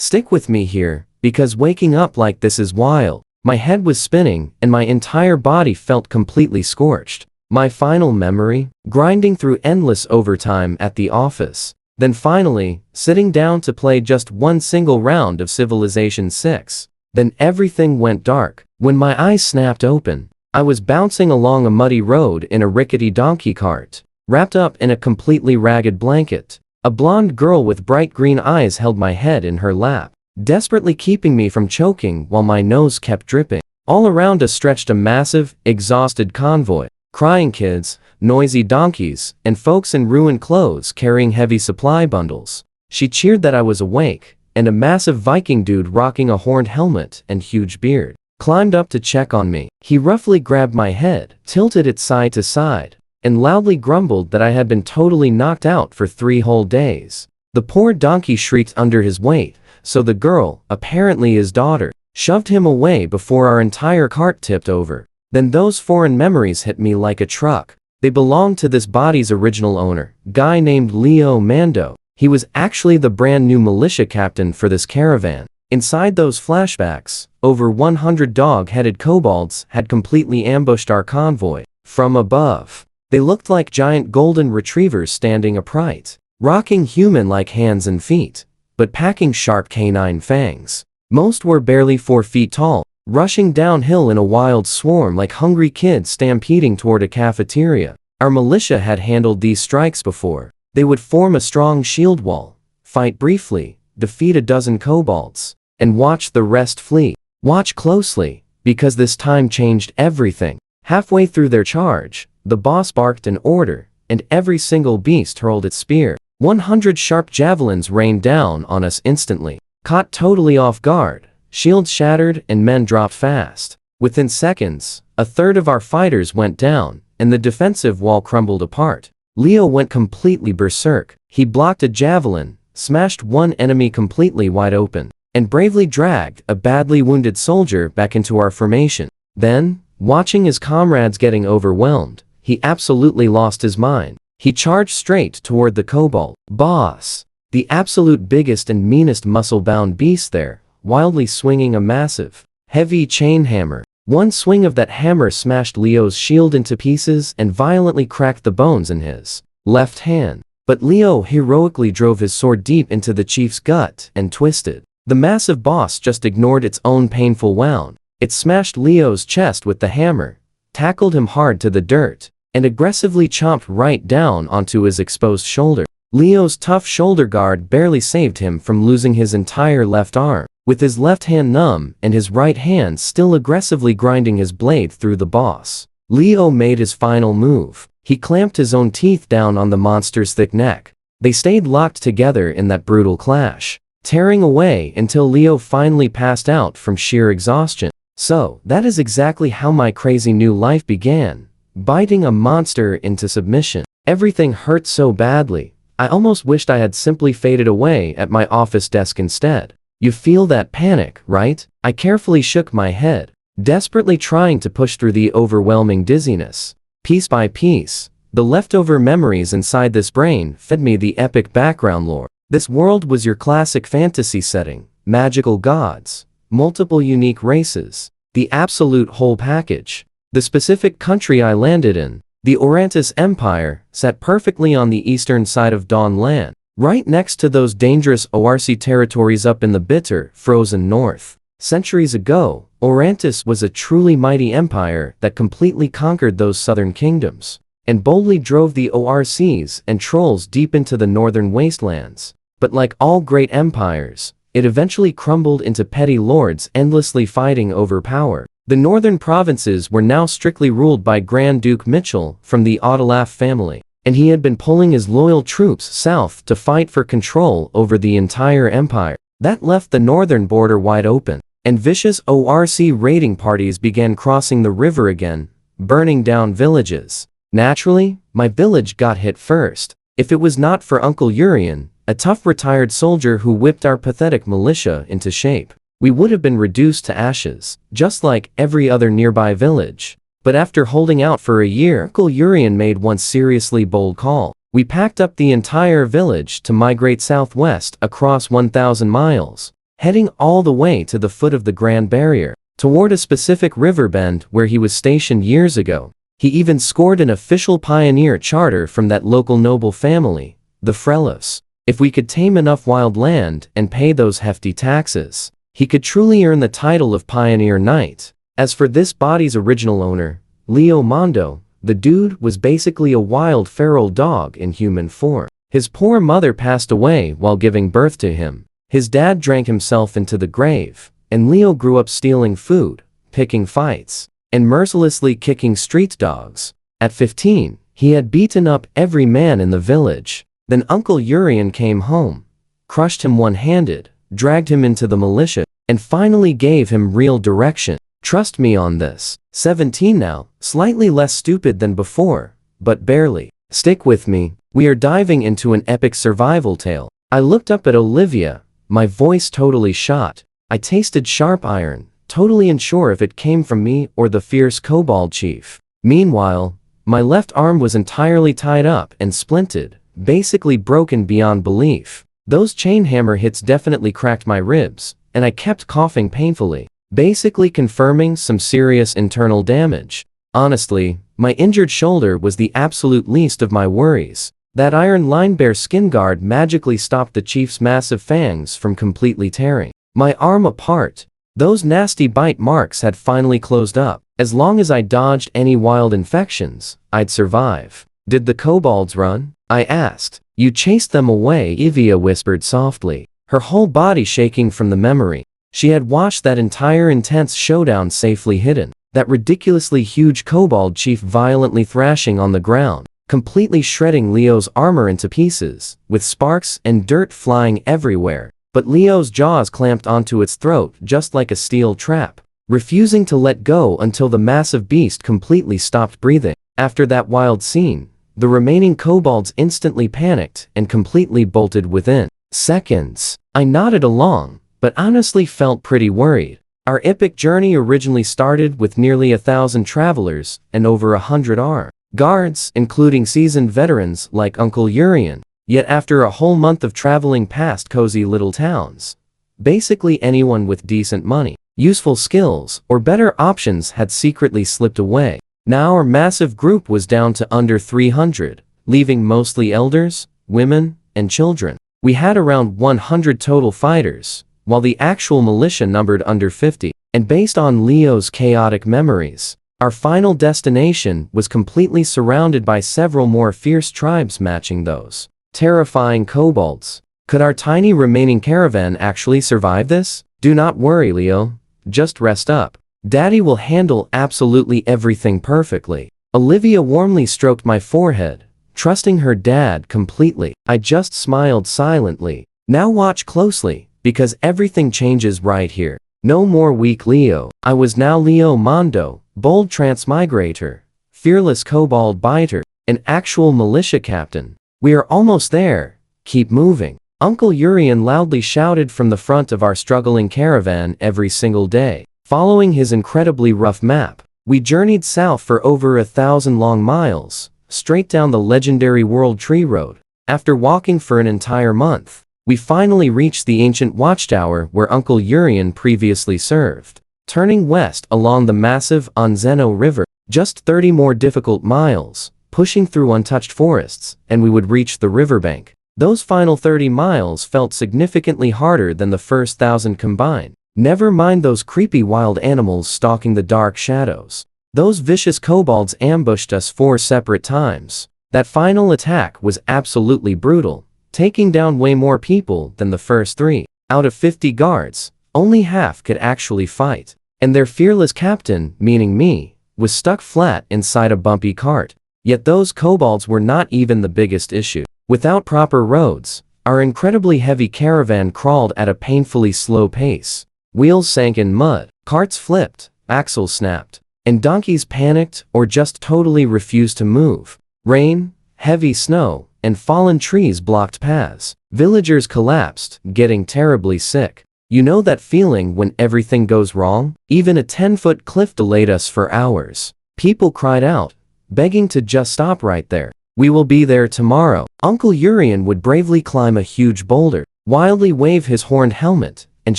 Stick with me here, because waking up like this is wild. My head was spinning, and my entire body felt completely scorched. My final memory? Grinding through endless overtime at the office. Then finally, sitting down to play just one single round of Civilization 6. Then everything went dark. When my eyes snapped open, I was bouncing along a muddy road in a rickety donkey cart, wrapped up in a completely ragged blanket. A blonde girl with bright green eyes held my head in her lap, desperately keeping me from choking while my nose kept dripping. All around us stretched a massive, exhausted convoy. Crying kids, noisy donkeys, and folks in ruined clothes carrying heavy supply bundles. She cheered that I was awake, and a massive Viking dude rocking a horned helmet and huge beard climbed up to check on me. He roughly grabbed my head, tilted it side to side, and loudly grumbled that I had been totally knocked out for 3 whole days. The poor donkey shrieked under his weight, so the girl, apparently his daughter, shoved him away before our entire cart tipped over. Then those foreign memories hit me like a truck. They belonged to this body's original owner, guy named Leo Mando. He was actually the brand new militia captain for this caravan. Inside those flashbacks, over 100 dog-headed kobolds had completely ambushed our convoy. From above, they looked like giant golden retrievers standing upright, rocking human-like hands and feet, but packing sharp canine fangs. Most were barely 4 feet tall, rushing downhill in a wild swarm like hungry kids stampeding toward a cafeteria. Our militia had handled these strikes before. They would form a strong shield wall, fight briefly, defeat a dozen kobolds, and watch the rest flee. Watch closely, because this time changed everything. Halfway through their charge, the boss barked an order, and every single beast hurled its spear. 100 sharp javelins rained down on us instantly. Caught totally off guard, shields shattered and men dropped fast. Within seconds, a third of our fighters went down, and the defensive wall crumbled apart. Leo went completely berserk. He blocked a javelin, smashed one enemy completely wide open, and bravely dragged a badly wounded soldier back into our formation. Then, watching his comrades getting overwhelmed, he absolutely lost his mind. He charged straight toward the kobold boss, the absolute biggest and meanest muscle-bound beast there, wildly swinging a massive, heavy chain hammer. One swing of that hammer smashed Leo's shield into pieces and violently cracked the bones in his left hand. But Leo heroically drove his sword deep into the chief's gut and twisted. The massive boss just ignored its own painful wound. It smashed Leo's chest with the hammer, tackled him hard to the dirt, and aggressively chomped right down onto his exposed shoulder. Leo's tough shoulder guard barely saved him from losing his entire left arm. With his left hand numb and his right hand still aggressively grinding his blade through the boss, Leo made his final move. He clamped his own teeth down on the monster's thick neck. They stayed locked together in that brutal clash, tearing away until Leo finally passed out from sheer exhaustion. So, that is exactly how my crazy new life began, biting a monster into submission. Everything hurt so badly, I almost wished I had simply faded away at my office desk instead. You feel that panic, right? I carefully shook my head, desperately trying to push through the overwhelming dizziness. Piece by piece, the leftover memories inside this brain fed me the epic background lore. This world was your classic fantasy setting, magical gods, multiple unique races, the absolute whole package. The specific country I landed in, the Orantis Empire, sat perfectly on the eastern side of Dawn Land, right next to those dangerous ORC territories up in the bitter, frozen north. Centuries ago, Orantis was a truly mighty empire that completely conquered those southern kingdoms, and boldly drove the ORCs and trolls deep into the northern wastelands. But like all great empires, it eventually crumbled into petty lords endlessly fighting over power. The northern provinces were now strictly ruled by Grand Duke Mitchell from the Audelaf family, and he had been pulling his loyal troops south to fight for control over the entire empire. That left the northern border wide open, and vicious ORC raiding parties began crossing the river again, burning down villages. Naturally, my village got hit first. If it was not for Uncle Urian, a tough retired soldier who whipped our pathetic militia into shape, we would have been reduced to ashes, just like every other nearby village. But after holding out for a year, Uncle Urian made one seriously bold call. We packed up the entire village to migrate southwest across 1,000 miles, heading all the way to the foot of the Grand Barrier, toward a specific river bend where he was stationed years ago. He even scored an official pioneer charter from that local noble family, the Frelos. If we could tame enough wild land and pay those hefty taxes, he could truly earn the title of Pioneer Knight. As for this body's original owner, Leo Mondo, the dude was basically a wild feral dog in human form. His poor mother passed away while giving birth to him. His dad drank himself into the grave, and Leo grew up stealing food, picking fights, and mercilessly kicking street dogs. At 15, he had beaten up every man in the village. Then Uncle Urian came home, crushed him one-handed, dragged him into the militia, and finally gave him real direction. Trust me on this. 17 now, slightly less stupid than before, but barely. Stick with me. We are diving into an epic survival tale. I looked up at Olivia, my voice totally shot. I tasted sharp iron, totally unsure if it came from me or the fierce kobold chief. Meanwhile, my left arm was entirely tied up and splinted, basically broken beyond belief. Those chain hammer hits definitely cracked my ribs, and I kept coughing painfully, basically confirming some serious internal damage. Honestly, my injured shoulder was the absolute least of my worries. That iron-lined bear skin guard magically stopped the chief's massive fangs from completely tearing my arm apart. Those nasty bite marks had finally closed up. As long as I dodged any wild infections, I'd survive. Did the kobolds run? I asked. You chased them away, Evia whispered softly, her whole body shaking from the memory. She had watched that entire intense showdown safely hidden. That ridiculously huge kobold chief violently thrashing on the ground, completely shredding Leo's armor into pieces, with sparks and dirt flying everywhere. But Leo's jaws clamped onto its throat just like a steel trap, refusing to let go until the massive beast completely stopped breathing. After that wild scene, the remaining kobolds instantly panicked and completely bolted within seconds. I nodded along, but honestly felt pretty worried. Our epic journey originally started with nearly 1,000 travelers and over 100 armed guards, including seasoned veterans like Uncle Urian. Yet after a whole month of traveling past cozy little towns, basically anyone with decent money, useful skills, or better options had secretly slipped away. Now our massive group was down to under 300, leaving mostly elders, women, and children. We had around 100 total fighters, while the actual militia numbered under 50. And based on Leo's chaotic memories, our final destination was completely surrounded by several more fierce tribes matching those terrifying kobolds. Could our tiny remaining caravan actually survive this? Do not worry, Leo. Just rest up. Daddy will handle absolutely everything perfectly. Olivia warmly stroked my forehead, trusting her dad completely. I just smiled silently. Now watch closely, because everything changes right here. No more weak Leo. I was now Leo Mondo, bold transmigrator, fearless kobold biter, an actual militia captain. We are almost there. Keep moving. Uncle Urian loudly shouted from the front of our struggling caravan every single day. Following his incredibly rough map, we journeyed south for over 1,000 long miles, straight down the legendary World Tree Road. After walking for an entire month, we finally reached the ancient watchtower where Uncle Urian previously served. Turning west along the massive Onzeno River, just 30 more difficult miles, pushing through untouched forests, and we would reach the riverbank. Those final 30 miles felt significantly harder than the first 1,000 combined. Never mind those creepy wild animals stalking the dark shadows. Those vicious kobolds ambushed us 4 separate times. That final attack was absolutely brutal, taking down way more people than the first 3. Out of 50 guards, only half could actually fight. And their fearless captain, meaning me, was stuck flat inside a bumpy cart. Yet those kobolds were not even the biggest issue. Without proper roads, our incredibly heavy caravan crawled at a painfully slow pace. Wheels sank in mud, carts flipped, axles snapped, and donkeys panicked or just totally refused to move. Rain, heavy snow, and fallen trees blocked paths. Villagers collapsed, getting terribly sick. You know that feeling when everything goes wrong? Even a 10-foot cliff delayed us for hours. People cried out, begging to just stop right there. We will be there tomorrow. Uncle Urian would bravely climb a huge boulder, wildly wave his horned helmet, and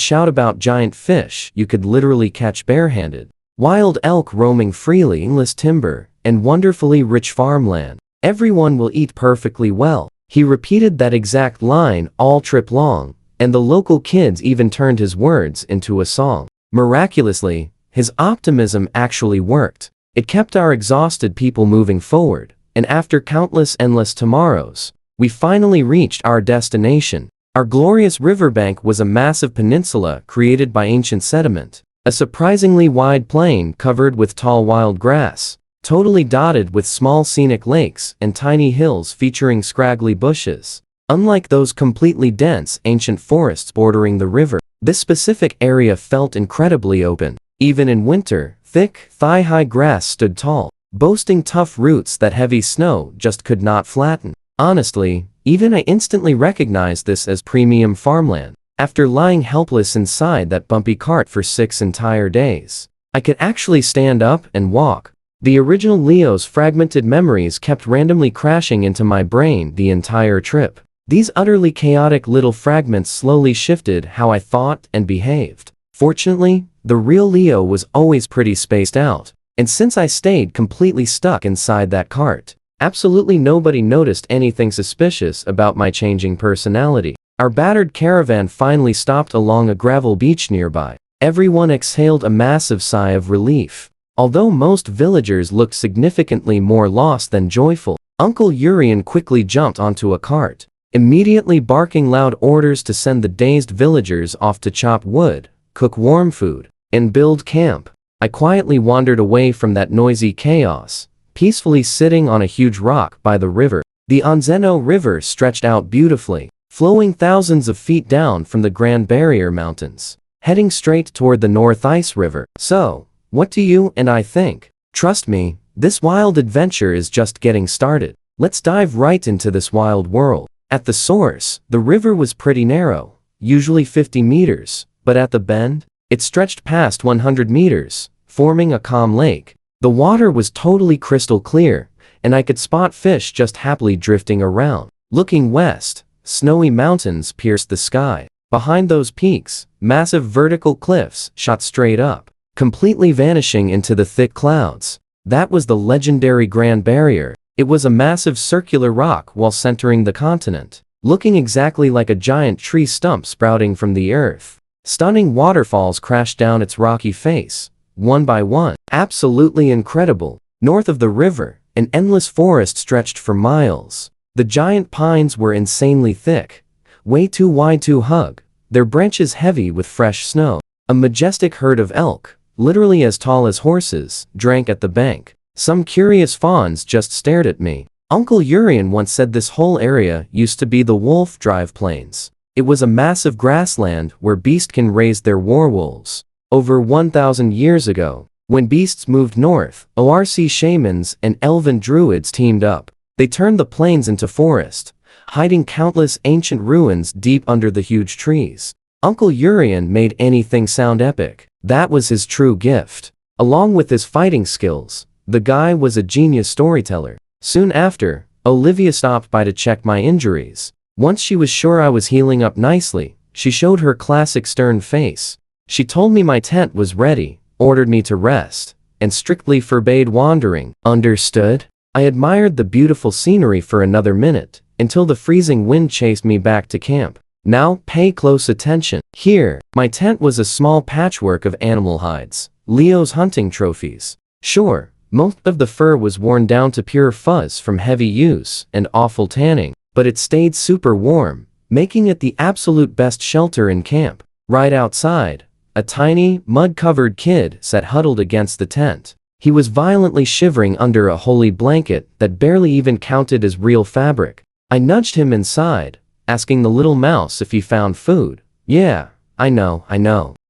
shout about giant fish you could literally catch barehanded. Wild elk roaming freely, endless timber, and wonderfully rich farmland. Everyone will eat perfectly well. He repeated that exact line all trip long, and the local kids even turned his words into a song. Miraculously, his optimism actually worked. It kept our exhausted people moving forward, and after countless endless tomorrows, we finally reached our destination. Our glorious riverbank was a massive peninsula created by ancient sediment, a surprisingly wide plain covered with tall wild grass, totally dotted with small scenic lakes and tiny hills featuring scraggly bushes. Unlike those completely dense ancient forests bordering the river, this specific area felt incredibly open. Even in winter, thick, thigh-high grass stood tall, boasting tough roots that heavy snow just could not flatten. Honestly, even I instantly recognized this as premium farmland. After lying helpless inside that bumpy cart for 6 entire days, I could actually stand up and walk. The original Leo's fragmented memories kept randomly crashing into my brain the entire trip. These utterly chaotic little fragments slowly shifted how I thought and behaved. Fortunately, the real Leo was always pretty spaced out, and since I stayed completely stuck inside that cart, absolutely nobody noticed anything suspicious about my changing personality. Our battered caravan finally stopped along a gravel beach nearby. Everyone exhaled a massive sigh of relief. Although most villagers looked significantly more lost than joyful, Uncle Urian quickly jumped onto a cart, immediately barking loud orders to send the dazed villagers off to chop wood, cook warm food, and build camp. I quietly wandered away from that noisy chaos, peacefully sitting on a huge rock by the river. The Onzeno River stretched out beautifully, flowing thousands of feet down from the Grand Barrier Mountains, heading straight toward the North Ice River. So, what do you and I think? Trust me, this wild adventure is just getting started. Let's dive right into this wild world. At the source, the river was pretty narrow, usually 50 meters, but at the bend, it stretched past 100 meters, forming a calm lake. The water was totally crystal clear, and I could spot fish just happily drifting around. Looking west, snowy mountains pierced the sky. Behind those peaks, massive vertical cliffs shot straight up, completely vanishing into the thick clouds. That was the legendary Grand Barrier. It was a massive circular rock wall centering the continent, looking exactly like a giant tree stump sprouting from the earth. Stunning waterfalls crashed down its rocky face, one by one. Absolutely incredible. North of the river, an endless forest stretched for miles. The giant pines were insanely thick, way too wide to hug, their branches heavy with fresh snow. A majestic herd of elk, literally as tall as horses, drank at the bank. Some curious fawns just stared at me. Uncle Urian once said this whole area used to be the Wolf Drive Plains. It was a massive grassland where beastkin raised their warwolves. Over 1,000 years ago, when beasts moved north, ORC shamans and elven druids teamed up. They turned the plains into forest, hiding countless ancient ruins deep under the huge trees. Uncle Urian made anything sound epic. That was his true gift. Along with his fighting skills, the guy was a genius storyteller. Soon after, Olivia stopped by to check my injuries. Once she was sure I was healing up nicely, she showed her classic stern face. She told me my tent was ready, ordered me to rest, and strictly forbade wandering. Understood? I admired the beautiful scenery for another minute, until the freezing wind chased me back to camp. Now, pay close attention. Here, my tent was a small patchwork of animal hides, Leo's hunting trophies. Sure, most of the fur was worn down to pure fuzz from heavy use and awful tanning, but it stayed super warm, making it the absolute best shelter in camp. Right outside, a tiny, mud-covered kid sat huddled against the tent. He was violently shivering under a holey blanket that barely even counted as real fabric. I nudged him inside, asking the little mouse if he found food. Yeah, I know.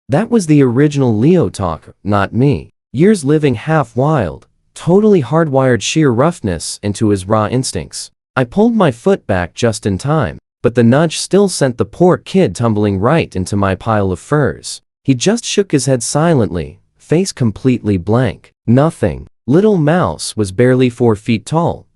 That was the original Leo talk, not me. Years living half wild, totally hardwired sheer roughness into his raw instincts. I pulled my foot back just in time, but the nudge still sent the poor kid tumbling right into my pile of furs. He just shook his head silently, face completely blank. Nothing. Little Mouse was barely 4 feet tall,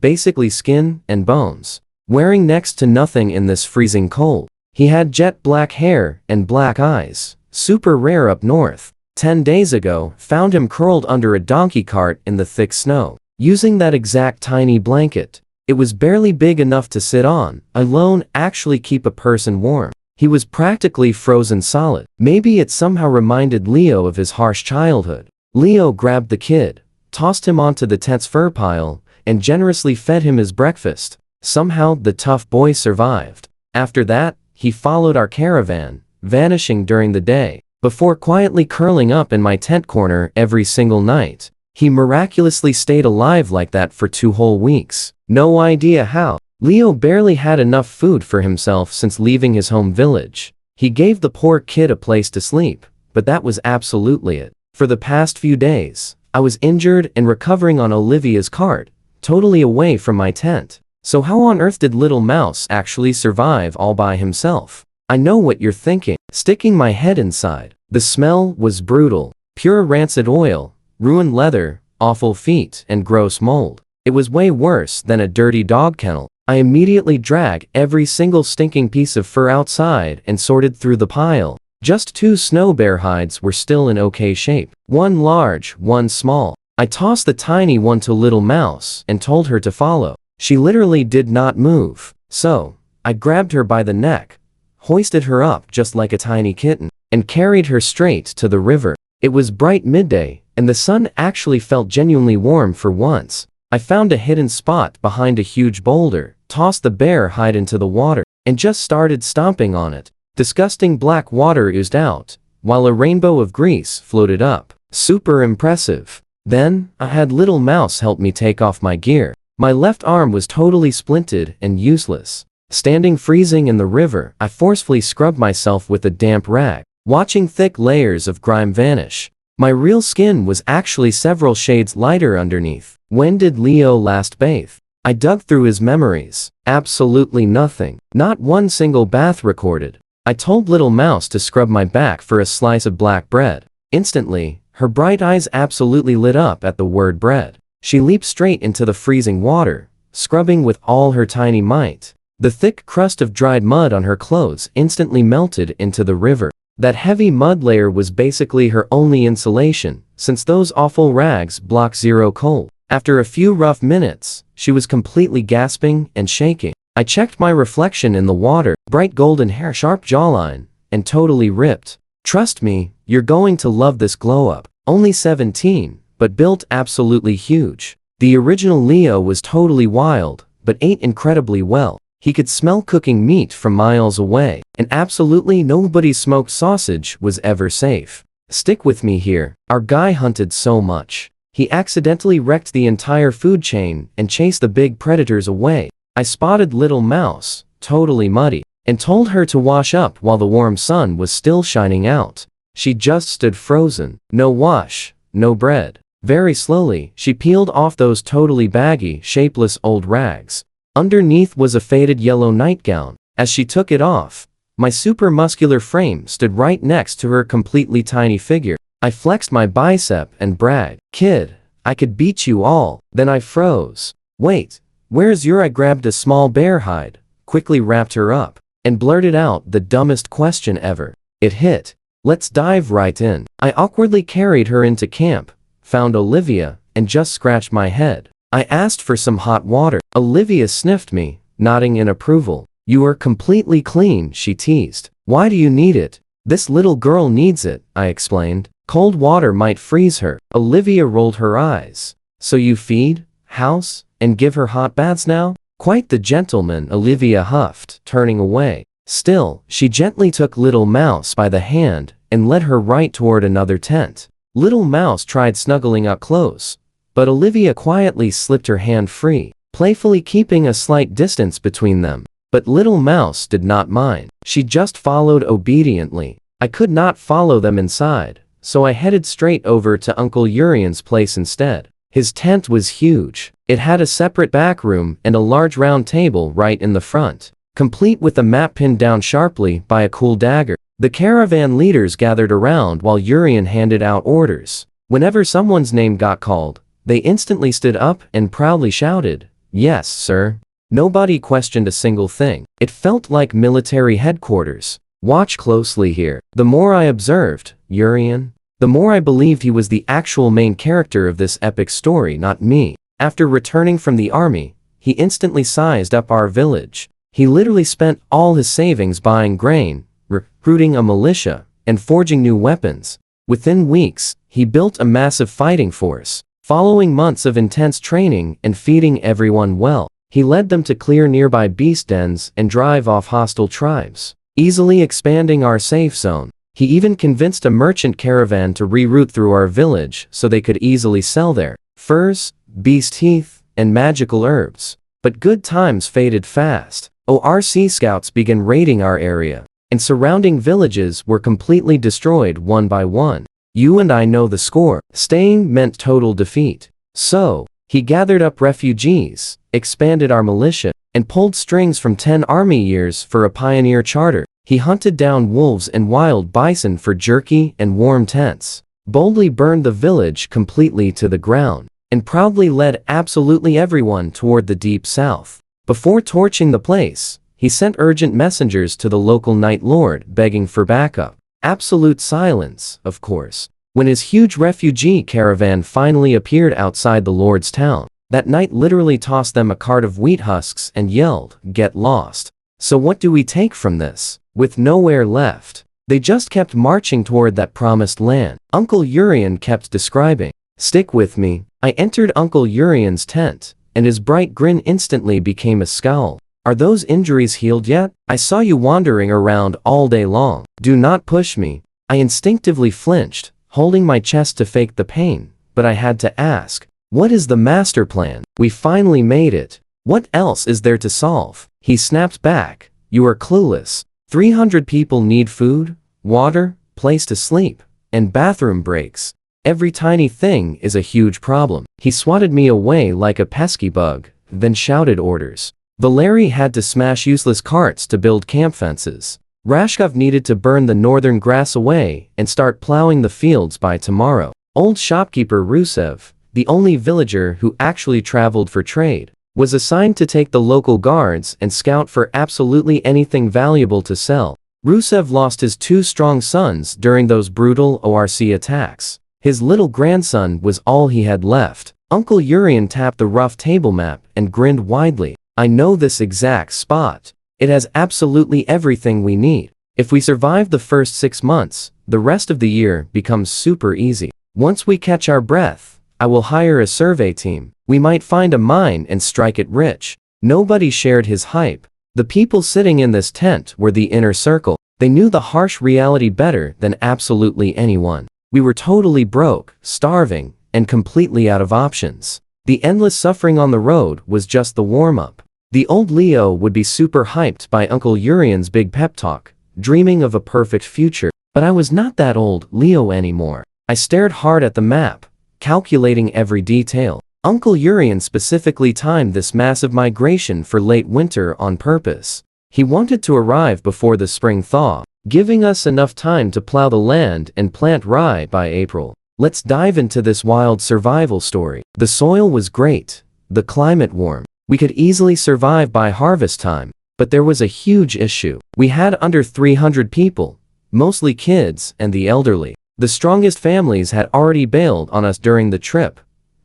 basically skin and bones, wearing next to nothing in this freezing cold. He had jet black hair and black eyes, super rare up north. 10 days ago, found him curled under a donkey cart in the thick snow, using that exact tiny blanket. It was barely big enough to sit on, alone actually keep a person warm. He was practically frozen solid. Maybe it somehow reminded Leo of his harsh childhood. Leo grabbed the kid, tossed him onto the tent's fur pile, and generously fed him his breakfast. Somehow the tough boy survived. After that, he followed our caravan, vanishing during the day, before quietly curling up in my tent corner every single night. He miraculously stayed alive like that for 2 whole weeks. No idea how. Leo barely had enough food for himself since leaving his home village. He gave the poor kid a place to sleep, but that was absolutely it. For the past few days, I was injured and recovering on Olivia's cart, totally away from my tent. So how on earth did Little Mouse actually survive all by himself? I know what you're thinking. Sticking my head inside. The smell was brutal. Pure rancid oil, ruined leather, awful feet, and gross mold. It was way worse than a dirty dog kennel. I immediately dragged every single stinking piece of fur outside and sorted through the pile. Just 2 snow bear hides were still in okay shape. One large, one small. I tossed the tiny one to Little Mouse and told her to follow. She literally did not move. So, I grabbed her by the neck, hoisted her up just like a tiny kitten, and carried her straight to the river. It was bright midday, and the sun actually felt genuinely warm for once. I found a hidden spot behind a huge boulder, tossed the bear hide into the water, and just started stomping on it. Disgusting black water oozed out, while a rainbow of grease floated up. Super impressive. Then, I had Little Mouse help me take off my gear. My left arm was totally splinted and useless. Standing freezing in the river, I forcefully scrubbed myself with a damp rag, watching thick layers of grime vanish. My real skin was actually several shades lighter underneath. When did Leo last bathe? I dug through his memories. Absolutely nothing. Not one single bath recorded. I told Little Mouse to scrub my back for a slice of black bread. Instantly, her bright eyes absolutely lit up at the word bread. She leaped straight into the freezing water, scrubbing with all her tiny might. The thick crust of dried mud on her clothes instantly melted into the river. That heavy mud layer was basically her only insulation, since those awful rags block zero cold. After a few rough minutes, she was completely gasping and shaking. I checked my reflection in the water, bright golden hair, sharp jawline, and totally ripped. Trust me, you're going to love this glow-up. Only 17, but built absolutely huge. The original Leo was totally wild, but ate incredibly well. He could smell cooking meat from miles away, and absolutely nobody's smoked sausage was ever safe. Stick with me here. Our guy hunted so much. He accidentally wrecked the entire food chain and chased the big predators away. I spotted Little Mouse, totally muddy, and told her to wash up while the warm sun was still shining out. She just stood frozen. No wash, no bread. Very slowly, she peeled off those totally baggy, shapeless old rags. Underneath was a faded yellow nightgown. As she took it off, my super muscular frame stood right next to her completely tiny figure. I flexed my bicep and bragged, "Kid, I could beat you all." Then I froze. "Wait, where's your?" I grabbed a small bear hide, quickly wrapped her up, and blurted out the dumbest question ever. It hit. Let's dive right in. I awkwardly carried her into camp, found Olivia, and just scratched my head. I asked for some hot water. Olivia sniffed me, nodding in approval. "You are completely clean," she teased. "Why do you need it?" "This little girl needs it," I explained. "Cold water might freeze her." Olivia rolled her eyes. "So you feed, house, and give her hot baths now?" "Quite the gentleman," Olivia huffed, turning away. Still, she gently took Little Mouse by the hand and led her right toward another tent. Little Mouse tried snuggling up close, but Olivia quietly slipped her hand free, playfully keeping a slight distance between them. But Little Mouse did not mind. She just followed obediently. I could not follow them inside, so I headed straight over to Uncle Urian's place instead. His tent was huge. It had a separate back room and a large round table right in the front, complete with a map pinned down sharply by a cool dagger. The caravan leaders gathered around while Urian handed out orders. Whenever someone's name got called, they instantly stood up and proudly shouted, "Yes, sir." Nobody questioned a single thing. It felt like military headquarters. Watch closely here. The more I observed Urian, the more I believed he was the actual main character of this epic story, not me. After returning from the army, he instantly sized up our village. He literally spent all his savings buying grain, recruiting a militia, and forging new weapons. Within weeks, he built a massive fighting force. Following months of intense training and feeding everyone well, he led them to clear nearby beast dens and drive off hostile tribes, easily expanding our safe zone. He even convinced a merchant caravan to reroute through our village so they could easily sell their furs, beast teeth, and magical herbs. But good times faded fast. ORC scouts began raiding our area, and surrounding villages were completely destroyed one by one. You and I know the score. Staying meant total defeat. So, he gathered up refugees, expanded our militia, and pulled strings from 10 army years for a pioneer charter. He hunted down wolves and wild bison for jerky and warm tents, boldly burned the village completely to the ground, and proudly led absolutely everyone toward the deep south. Before torching the place, he sent urgent messengers to the local Night Lord begging for backup. Absolute silence, of course. When his huge refugee caravan finally appeared outside the Lord's town, that night literally tossed them a cart of wheat husks and yelled, "Get lost." So what do we take from this? With nowhere left, they just kept marching toward that promised land. Uncle Urian kept describing. Stick with me. I entered Uncle Urian's tent, and his bright grin instantly became a scowl. Are those injuries healed yet? I saw you wandering around all day long. Do not push me. I instinctively flinched, holding my chest to fake the pain, but I had to ask, what is the master plan? We finally made it. What else is there to solve? He snapped back. You are clueless. 300 people need food, water, place to sleep, and bathroom breaks. Every tiny thing is a huge problem. He swatted me away like a pesky bug, then shouted orders. Valeri had to smash useless carts to build camp fences. Rashkov needed to burn the northern grass away and start plowing the fields by tomorrow. Old shopkeeper Rusev, the only villager who actually traveled for trade, was assigned to take the local guards and scout for absolutely anything valuable to sell. Rusev lost his 2 strong sons during those brutal ORC attacks. His little grandson was all he had left. Uncle Urian tapped the rough table map and grinned widely. I know this exact spot. It has absolutely everything we need. If we survive the first 6 months, the rest of the year becomes super easy. Once we catch our breath, I will hire a survey team. We might find a mine and strike it rich. Nobody shared his hype. The people sitting in this tent were the inner circle. They knew the harsh reality better than absolutely anyone. We were totally broke, starving, and completely out of options. The endless suffering on the road was just the warm-up. The old Leo would be super hyped by Uncle Urian's big pep talk, dreaming of a perfect future. But I was not that old Leo anymore. I stared hard at the map, calculating every detail. Uncle Urian specifically timed this massive migration for late winter on purpose. He wanted to arrive before the spring thaw, giving us enough time to plow the land and plant rye by April. Let's dive into this wild survival story. The soil was great, the climate warm. We could easily survive by harvest time, but there was a huge issue. We had under 300 people, mostly kids and the elderly. The strongest families had already bailed on us during the trip,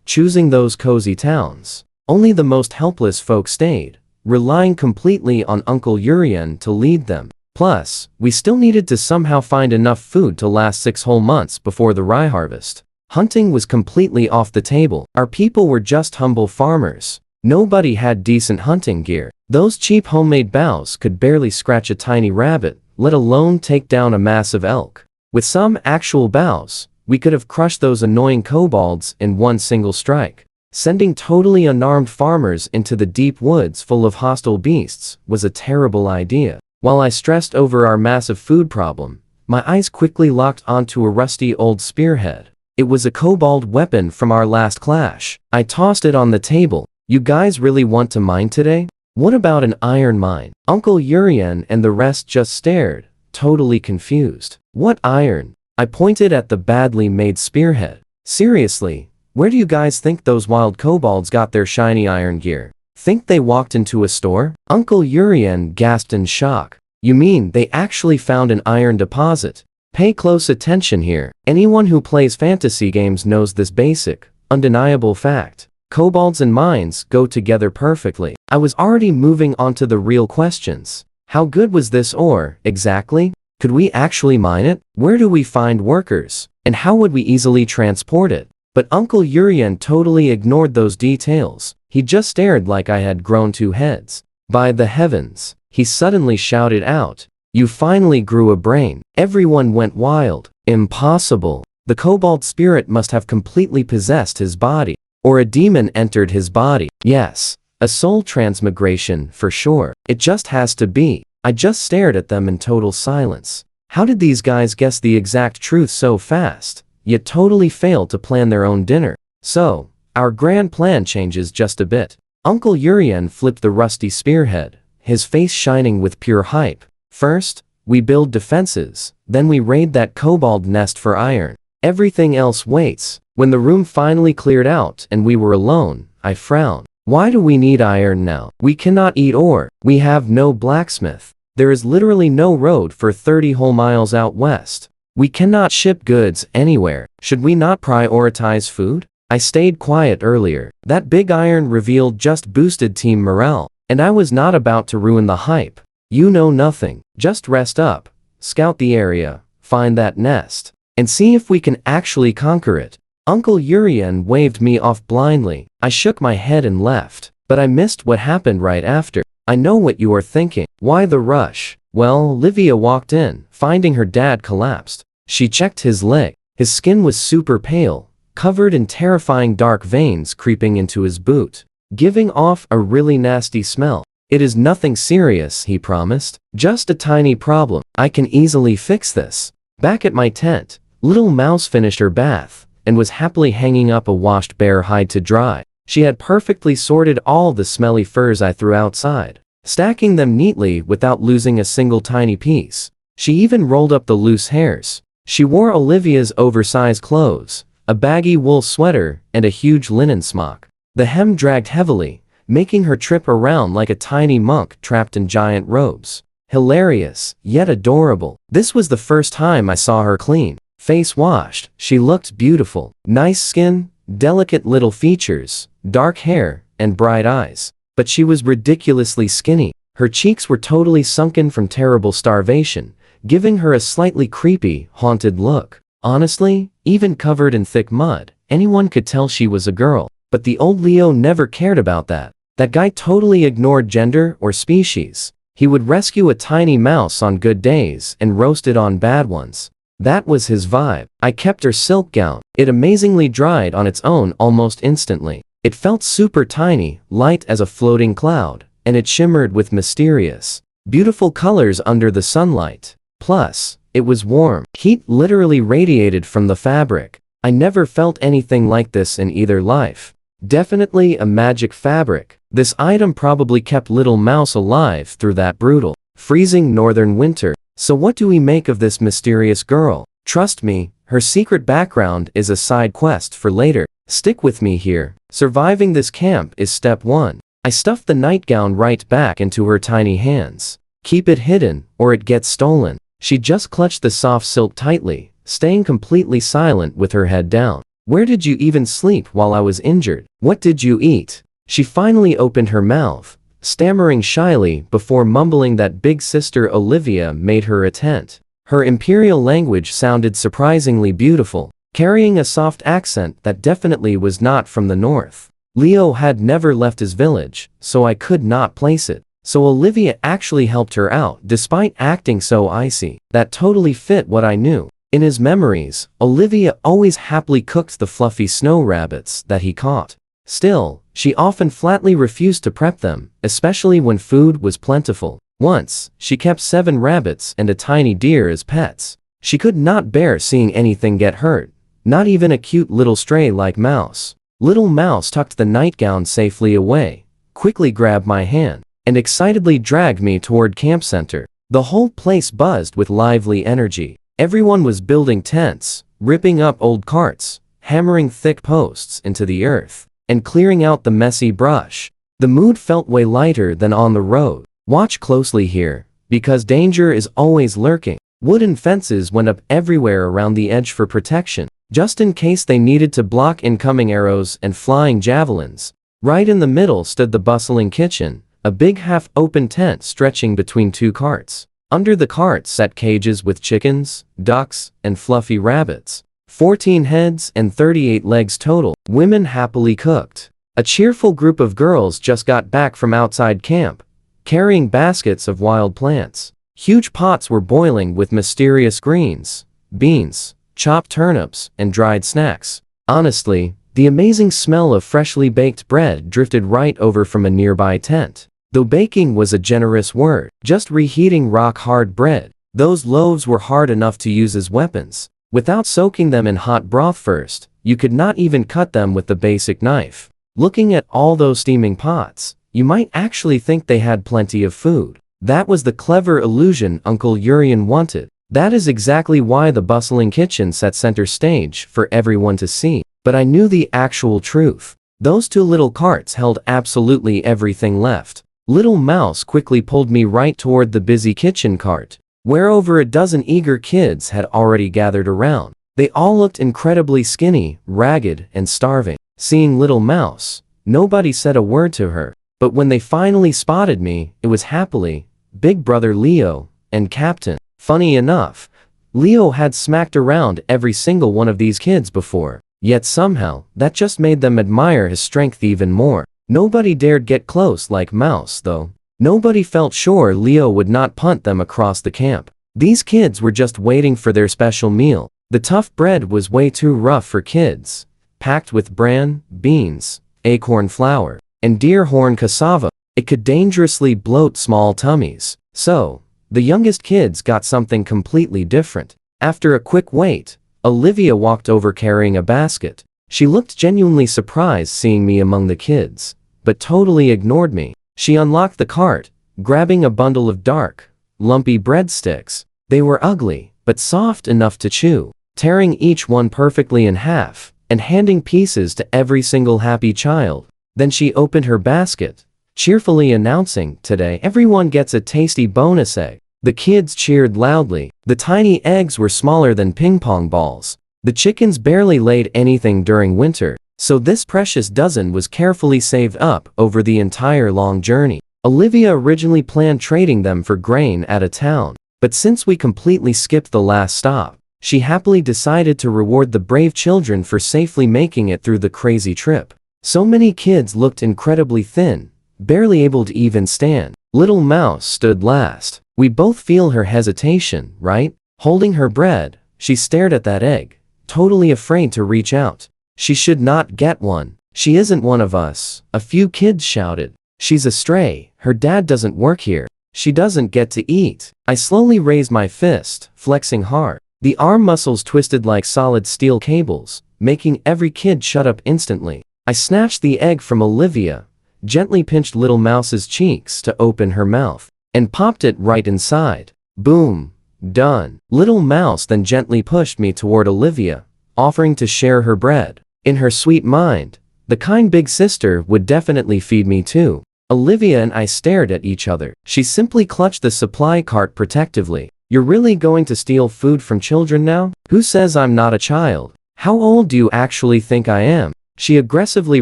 choosing those cozy towns. Only the most helpless folk stayed, relying completely on Uncle Urian to lead them. Plus, we still needed to somehow find enough food to last 6 whole months before the rye harvest. Hunting was completely off the table. Our people were just humble farmers. Nobody had decent hunting gear. Those cheap homemade bows could barely scratch a tiny rabbit, let alone take down a massive elk. With some actual bows, we could have crushed those annoying kobolds in one single strike. Sending totally unarmed farmers into the deep woods full of hostile beasts was a terrible idea. While I stressed over our massive food problem, my eyes quickly locked onto a rusty old spearhead. It was a kobold weapon from our last clash. I tossed it on the table. You guys really want to mine today? What about an iron mine? Uncle Urian and the rest just stared, totally confused. What iron? I pointed at the badly made spearhead. Seriously, where do you guys think those wild kobolds got their shiny iron gear? Think they walked into a store? Uncle Urian gasped in shock. You mean they actually found an iron deposit? Pay close attention here. Anyone who plays fantasy games knows this basic, undeniable fact. Kobolds and mines go together perfectly. I was already moving on to the real questions. How good was this ore, exactly? Could we actually mine it? Where do we find workers? And how would we easily transport it? But Uncle Urian totally ignored those details. He just stared like I had grown two heads. By the heavens, he suddenly shouted out, you finally grew a brain. Everyone went wild. Impossible. The kobold spirit must have completely possessed his body. Or a demon entered his body. Yes, a soul transmigration for sure. It just has to be. I just stared at them in total silence. How did these guys guess the exact truth so fast, yet totally fail to plan their own dinner? So, our grand plan changes just a bit. Uncle Urian flipped the rusty spearhead, his face shining with pure hype. First, we build defenses, then we raid that kobold nest for iron. Everything else waits. When the room finally cleared out and we were alone, I frowned. Why do we need iron now? We cannot eat ore. We have no blacksmith. There is literally no road for 30 whole miles out west. We cannot ship goods anywhere. Should we not prioritize food? I stayed quiet earlier. That big iron reveal just boosted team morale, and I was not about to ruin the hype. You know nothing. Just rest up, scout the area, find that nest, and see if we can actually conquer it. Uncle Urian waved me off blindly. I shook my head and left, but I missed what happened right after. I know what you are thinking. Why the rush? Well, Livia walked in, finding her dad collapsed. She checked his leg. His skin was super pale, covered in terrifying dark veins creeping into his boot, giving off a really nasty smell. It is nothing serious, he promised. Just a tiny problem. I can easily fix this. Back at my tent, Little Mouse finished her bath and was happily hanging up a washed bear hide to dry. She had perfectly sorted all the smelly furs I threw outside, stacking them neatly without losing a single tiny piece. She even rolled up the loose hairs. She wore Olivia's oversized clothes, a baggy wool sweater, and a huge linen smock. The hem dragged heavily, making her trip around like a tiny monk trapped in giant robes. Hilarious, yet adorable. This was the first time I saw her clean, face washed. She looked beautiful. Nice skin, delicate little features, dark hair, and bright eyes. But she was ridiculously skinny. Her cheeks were totally sunken from terrible starvation, giving her a slightly creepy, haunted look. Honestly, even covered in thick mud, anyone could tell she was a girl. But the old Leo never cared about that. That guy totally ignored gender or species. He would rescue a tiny mouse on good days and roast it on bad ones. That was his vibe. I kept her silk gown. It amazingly dried on its own almost instantly. It felt super tiny, light as a floating cloud, and it shimmered with mysterious, beautiful colors under the sunlight. Plus, it was warm. Heat literally radiated from the fabric. I never felt anything like this in either life. Definitely a magic fabric. This item probably kept Little Mouse alive through that brutal, freezing northern winter. So what do we make of this mysterious girl? Trust me, her secret background is a side quest for later. Stick with me here. Surviving this camp is step 1. I stuffed the nightgown right back into her tiny hands. Keep it hidden, or it gets stolen. She just clutched the soft silk tightly, staying completely silent with her head down. Where did you even sleep while I was injured? What did you eat? She finally opened her mouth, stammering shyly before mumbling that big sister Olivia made her a tent. Her imperial language sounded surprisingly beautiful, carrying a soft accent that definitely was not from the north. Leo had never left his village, so I could not place it. So Olivia actually helped her out despite acting so icy. That totally fit what I knew. In his memories, Olivia always happily cooked the fluffy snow rabbits that he caught. Still, she often flatly refused to prep them, especially when food was plentiful. Once, she kept 7 rabbits and a tiny deer as pets. She could not bear seeing anything get hurt, not even a cute little stray like Mouse. Little Mouse tucked the nightgown safely away, quickly grabbed my hand, and excitedly dragged me toward camp center. The whole place buzzed with lively energy. Everyone was building tents, ripping up old carts, hammering thick posts into the earth, and clearing out the messy brush. The mood felt way lighter than on the road. Watch closely here, because danger is always lurking. Wooden fences went up everywhere around the edge for protection, just in case they needed to block incoming arrows and flying javelins. Right in the middle stood the bustling kitchen, a big half-open tent stretching between two carts. Under the carts sat cages with chickens, ducks, and fluffy rabbits. 14 heads and 38 legs total. Women happily cooked. A cheerful group of girls just got back from outside camp, carrying baskets of wild plants. Huge pots were boiling with mysterious greens, beans, chopped turnips, and dried snacks. Honestly, the amazing smell of freshly baked bread drifted right over from a nearby tent. Though baking was a generous word, just reheating rock-hard bread. Those loaves were hard enough to use as weapons. Without soaking them in hot broth first, you could not even cut them with the basic knife. Looking at all those steaming pots, you might actually think they had plenty of food. That was the clever illusion Uncle Urian wanted. That is exactly why the bustling kitchen set center stage for everyone to see. But I knew the actual truth. Those two little carts held absolutely everything left. Little Mouse quickly pulled me right toward the busy kitchen cart, where over a dozen eager kids had already gathered around. They all looked incredibly skinny, ragged, and starving. Seeing Little Mouse, nobody said a word to her. But when they finally spotted me, it was happily Big Brother Leo and Captain. Funny enough, Leo had smacked around every single one of these kids before, yet somehow, that just made them admire his strength even more. Nobody dared get close like Mouse, though. Nobody felt sure Leo would not punt them across the camp. These kids were just waiting for their special meal. The tough bread was way too rough for kids, packed with bran, beans, acorn flour, and deer horn cassava. It could dangerously bloat small tummies. So, the youngest kids got something completely different. After a quick wait, Olivia walked over carrying a basket. She looked genuinely surprised seeing me among the kids, but totally ignored me. She unlocked the cart, grabbing a bundle of dark, lumpy breadsticks. They were ugly, but soft enough to chew, tearing each one perfectly in half, and handing pieces to every single happy child. Then she opened her basket, cheerfully announcing, "Today everyone gets a tasty bonus egg." The kids cheered loudly. The tiny eggs were smaller than ping-pong balls. The chickens barely laid anything during winter, so this precious dozen was carefully saved up over the entire long journey. Olivia originally planned trading them for grain at a town, but since we completely skipped the last stop, she happily decided to reward the brave children for safely making it through the crazy trip. So many kids looked incredibly thin, barely able to even stand. Little Mouse stood last. We both feel her hesitation, right? Holding her bread, she stared at that egg, totally afraid to reach out. She should not get one. She isn't one of us, a few kids shouted. She's a stray, her dad doesn't work here. She doesn't get to eat. I slowly raised my fist, flexing hard. The arm muscles twisted like solid steel cables, making every kid shut up instantly. I snatched the egg from Olivia, gently pinched Little Mouse's cheeks to open her mouth, and popped it right inside. Boom. Done. Little Mouse then gently pushed me toward Olivia, offering to share her bread. In her sweet mind, the kind big sister would definitely feed me too. Olivia and I stared at each other. She simply clutched the supply cart protectively. "You're really going to steal food from children now? Who says I'm not a child? How old do you actually think I am?" She aggressively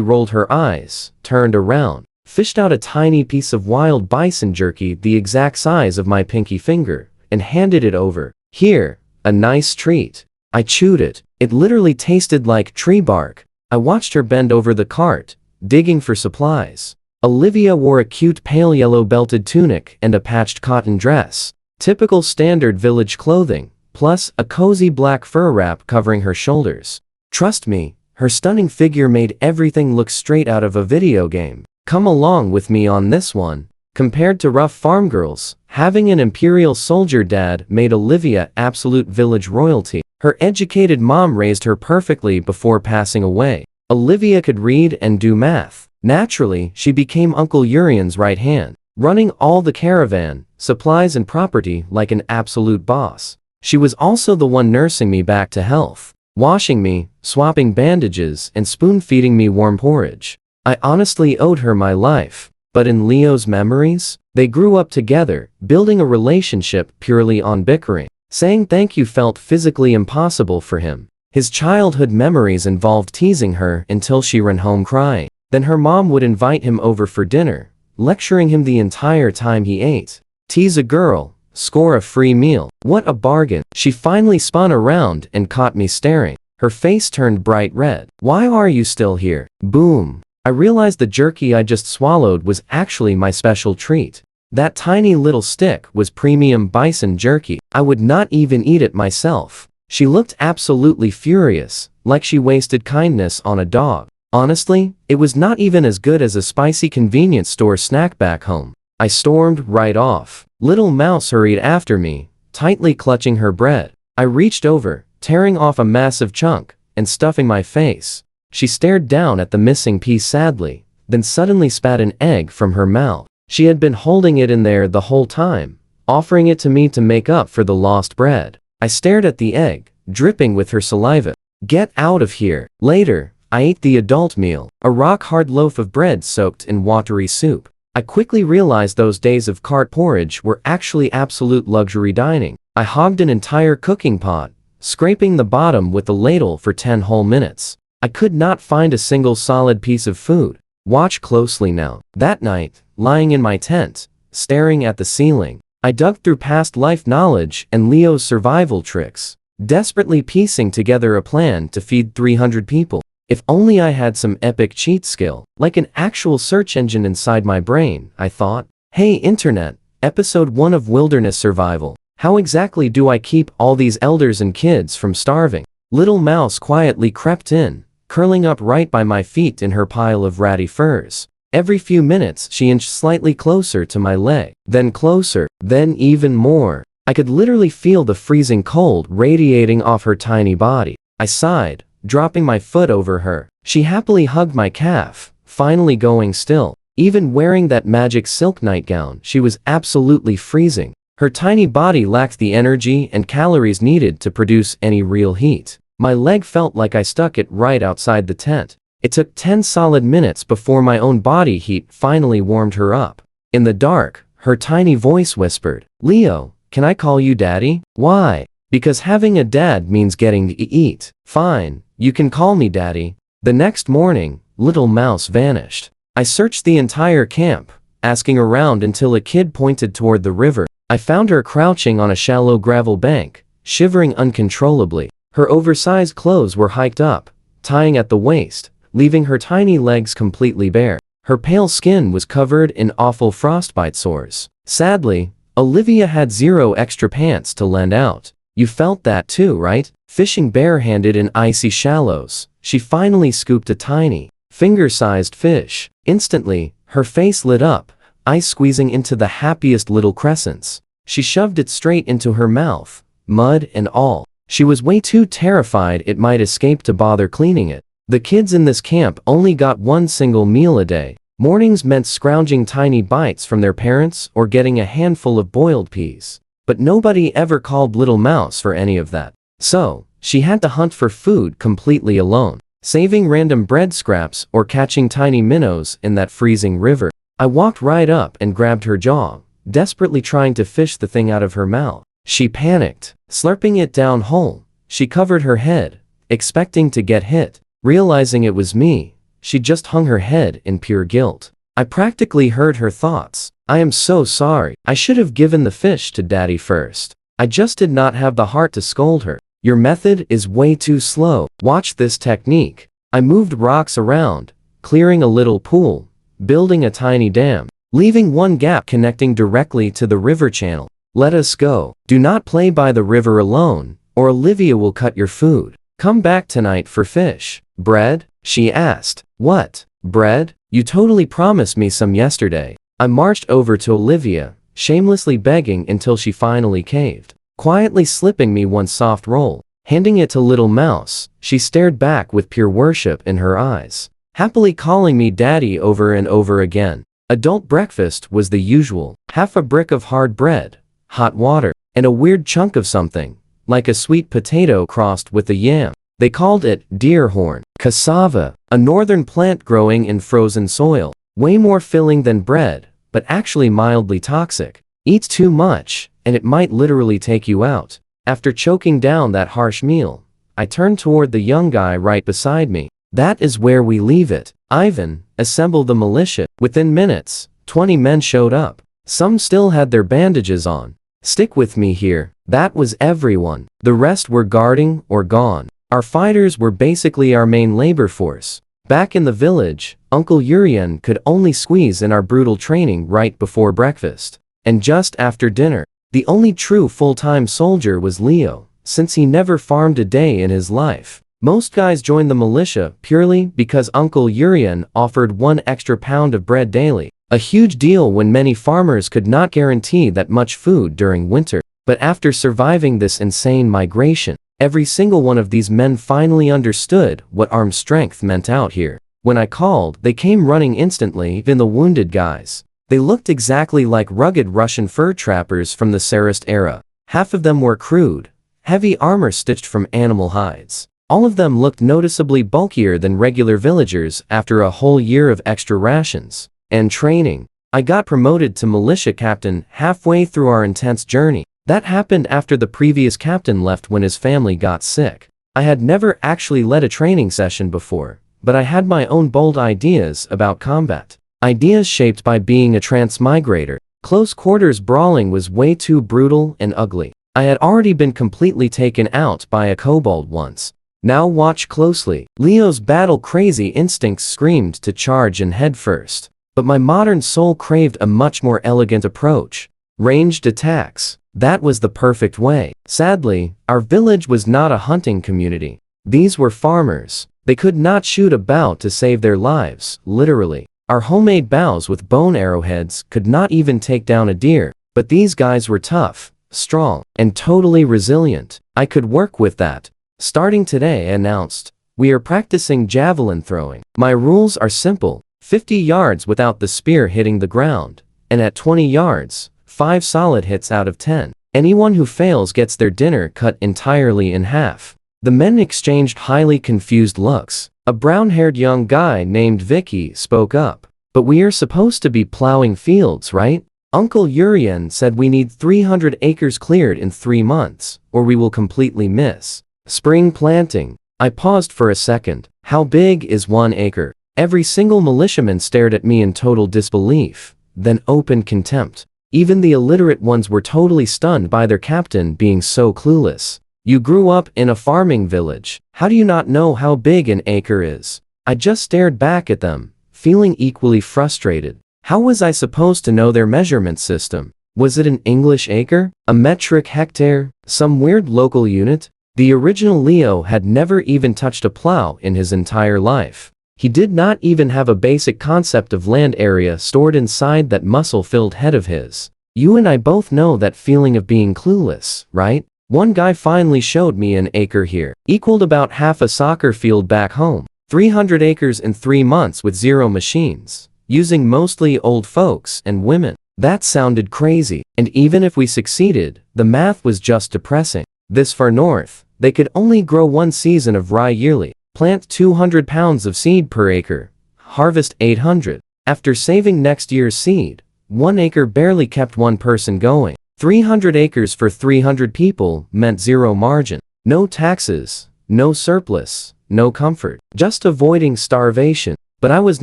rolled her eyes, turned around, fished out a tiny piece of wild bison jerky the exact size of my pinky finger, and handed it over. "Here, a nice treat." I chewed it. It literally tasted like tree bark. I watched her bend over the cart, digging for supplies. Olivia wore a cute pale yellow belted tunic and a patched cotton dress. Typical standard village clothing, plus a cozy black fur wrap covering her shoulders. Trust me, her stunning figure made everything look straight out of a video game. Come along with me on this one. Compared to rough farm girls, having an imperial soldier dad made Olivia absolute village royalty. Her educated mom raised her perfectly before passing away. Olivia could read and do math. Naturally, she became Uncle Urian's right hand, running all the caravan, supplies and property like an absolute boss. She was also the one nursing me back to health, washing me, swapping bandages, and spoon-feeding me warm porridge. I honestly owed her my life. But in Leo's memories, they grew up together, building a relationship purely on bickering. Saying thank you felt physically impossible for him. His childhood memories involved teasing her until she ran home crying. Then her mom would invite him over for dinner, lecturing him the entire time he ate. Tease a girl, score a free meal. What a bargain. She finally spun around and caught me staring. Her face turned bright red. Why are you still here? Boom. I realized the jerky I just swallowed was actually my special treat. That tiny little stick was premium bison jerky. I would not even eat it myself. She looked absolutely furious, like she wasted kindness on a dog. Honestly, it was not even as good as a spicy convenience store snack back home. I stormed right off. Little Mouse hurried after me, tightly clutching her bread. I reached over, tearing off a massive chunk, and stuffing my face. She stared down at the missing piece sadly, then suddenly spat an egg from her mouth. She had been holding it in there the whole time, offering it to me to make up for the lost bread. I stared at the egg, dripping with her saliva. Get out of here. Later, I ate the adult meal, a rock-hard loaf of bread soaked in watery soup. I quickly realized those days of cart porridge were actually absolute luxury dining. I hogged an entire cooking pot, scraping the bottom with the ladle for 10 whole minutes. I could not find a single solid piece of food. Watch closely now. That night, lying in my tent, staring at the ceiling, I dug through past life knowledge and Leo's survival tricks, desperately piecing together a plan to feed 300 people. If only I had some epic cheat skill, like an actual search engine inside my brain, I thought. Hey Internet, Episode 1 of Wilderness Survival. How exactly do I keep all these elders and kids from starving? Little Mouse quietly crept in, curling up right by my feet in her pile of ratty furs. Every few minutes she inched slightly closer to my leg, then closer, then even more. I could literally feel the freezing cold radiating off her tiny body. I sighed, dropping my foot over her. She happily hugged my calf, finally going still. Even wearing that magic silk nightgown, she was absolutely freezing. Her tiny body lacked the energy and calories needed to produce any real heat. My leg felt like I stuck it right outside the tent. It took 10 solid minutes before my own body heat finally warmed her up. In the dark, her tiny voice whispered, "Leo, can I call you daddy?" Why? Because having a dad means getting to eat. Fine, you can call me daddy. The next morning, Little Mouse vanished. I searched the entire camp, asking around until a kid pointed toward the river. I found her crouching on a shallow gravel bank, shivering uncontrollably. Her oversized clothes were hiked up, tying at the waist, leaving her tiny legs completely bare. Her pale skin was covered in awful frostbite sores. Sadly, Olivia had 0 extra pants to lend out. You felt that too, right? Fishing barehanded in icy shallows, she finally scooped a tiny, finger-sized fish. Instantly, her face lit up, eyes squeezing into the happiest little crescents. She shoved it straight into her mouth, mud and all. She was way too terrified it might escape to bother cleaning it. The kids in this camp only got one single meal a day. Mornings meant scrounging tiny bites from their parents or getting a handful of boiled peas. But nobody ever called Little Mouse for any of that. So, she had to hunt for food completely alone, saving random bread scraps or catching tiny minnows in that freezing river. I walked right up and grabbed her jaw, desperately trying to fish the thing out of her mouth. She panicked, slurping it down whole. She covered her head, expecting to get hit. Realizing it was me, she just hung her head in pure guilt. I practically heard her thoughts. I am so sorry. I should have given the fish to Daddy first. I just did not have the heart to scold her. Your method is way too slow. Watch this technique. I moved rocks around, clearing a little pool, building a tiny dam, leaving one gap connecting directly to the river channel. Let us go. Do not play by the river alone, or Olivia will cut your food. Come back tonight for fish. Bread? She asked. What? Bread? You totally promised me some yesterday. I marched over to Olivia, shamelessly begging until she finally caved, quietly slipping me one soft roll. Handing it to Little Mouse, she stared back with pure worship in her eyes, happily calling me daddy over and over again. Adult breakfast was the usual. Half a brick of hard bread, hot water, and a weird chunk of something, like a sweet potato crossed with a yam. They called it deer horn cassava, a northern plant growing in frozen soil. Way more filling than bread, but actually mildly toxic. Eat too much, and it might literally take you out. After choking down that harsh meal, I turned toward the young guy right beside me. That is where we leave it. Ivan, assemble the militia. Within minutes, 20 men showed up. Some still had their bandages on. Stick with me here. That was everyone. The rest were guarding or gone. Our fighters were basically our main labor force. Back in the village, Uncle Urian could only squeeze in our brutal training right before breakfast. And just after dinner, the only true full-time soldier was Leo, since he never farmed a day in his life. Most guys joined the militia purely because Uncle Urian offered 1 extra pound of bread daily, a huge deal when many farmers could not guarantee that much food during winter. But after surviving this insane migration, every single one of these men finally understood what armed strength meant out here. When I called, they came running instantly, even the wounded guys. They looked exactly like rugged Russian fur trappers from the Tsarist era. Half of them were crude, heavy armor stitched from animal hides. All of them looked noticeably bulkier than regular villagers after a whole year of extra rations and training. I got promoted to militia captain halfway through our intense journey. That happened after the previous captain left when his family got sick. I had never actually led a training session before, but I had my own bold ideas about combat. Ideas shaped by being a transmigrator. Close quarters brawling was way too brutal and ugly. I had already been completely taken out by a kobold once. Now watch closely. Leo's battle-crazy instincts screamed to charge and head first. But my modern soul craved a much more elegant approach. Ranged attacks. That was the perfect way. Sadly, our village was not a hunting community. These were farmers. They could not shoot a bow to save their lives, literally. Our homemade bows with bone arrowheads could not even take down a deer. But these guys were tough, strong, and totally resilient. I could work with that. Starting today, I announced, we are practicing javelin throwing. My rules are simple. 50 yards without the spear hitting the ground, and at 20 yards, 5 solid hits out of 10. Anyone who fails gets their dinner cut entirely in half. The men exchanged highly confused looks. A brown-haired young guy named Vicky spoke up. But we are supposed to be plowing fields, right? Uncle Urian said we need 300 acres cleared in 3 months, or we will completely miss spring planting. I paused for a second. How big is 1 acre? Every single militiaman stared at me in total disbelief, then open contempt. Even the illiterate ones were totally stunned by their captain being so clueless. You grew up in a farming village. How do you not know how big an acre is? I just stared back at them, feeling equally frustrated. How was I supposed to know their measurement system? Was it an English acre? A metric hectare? Some weird local unit? The original Leo had never even touched a plow in his entire life. He did not even have a basic concept of land area stored inside that muscle-filled head of his. You and I both know that feeling of being clueless, right? One guy finally showed me an acre here. Equaled about half a soccer field back home. 300 acres in 3 months with 0 machines. Using mostly old folks and women. That sounded crazy. And even if we succeeded, the math was just depressing. This far north, they could only grow 1 season of rye yearly. Plant 200 pounds of seed per acre. Harvest 800. After saving next year's seed, 1 acre barely kept 1 person going. 300 acres for 300 people meant 0 margin. No taxes, no surplus, no comfort. Just avoiding starvation. But I was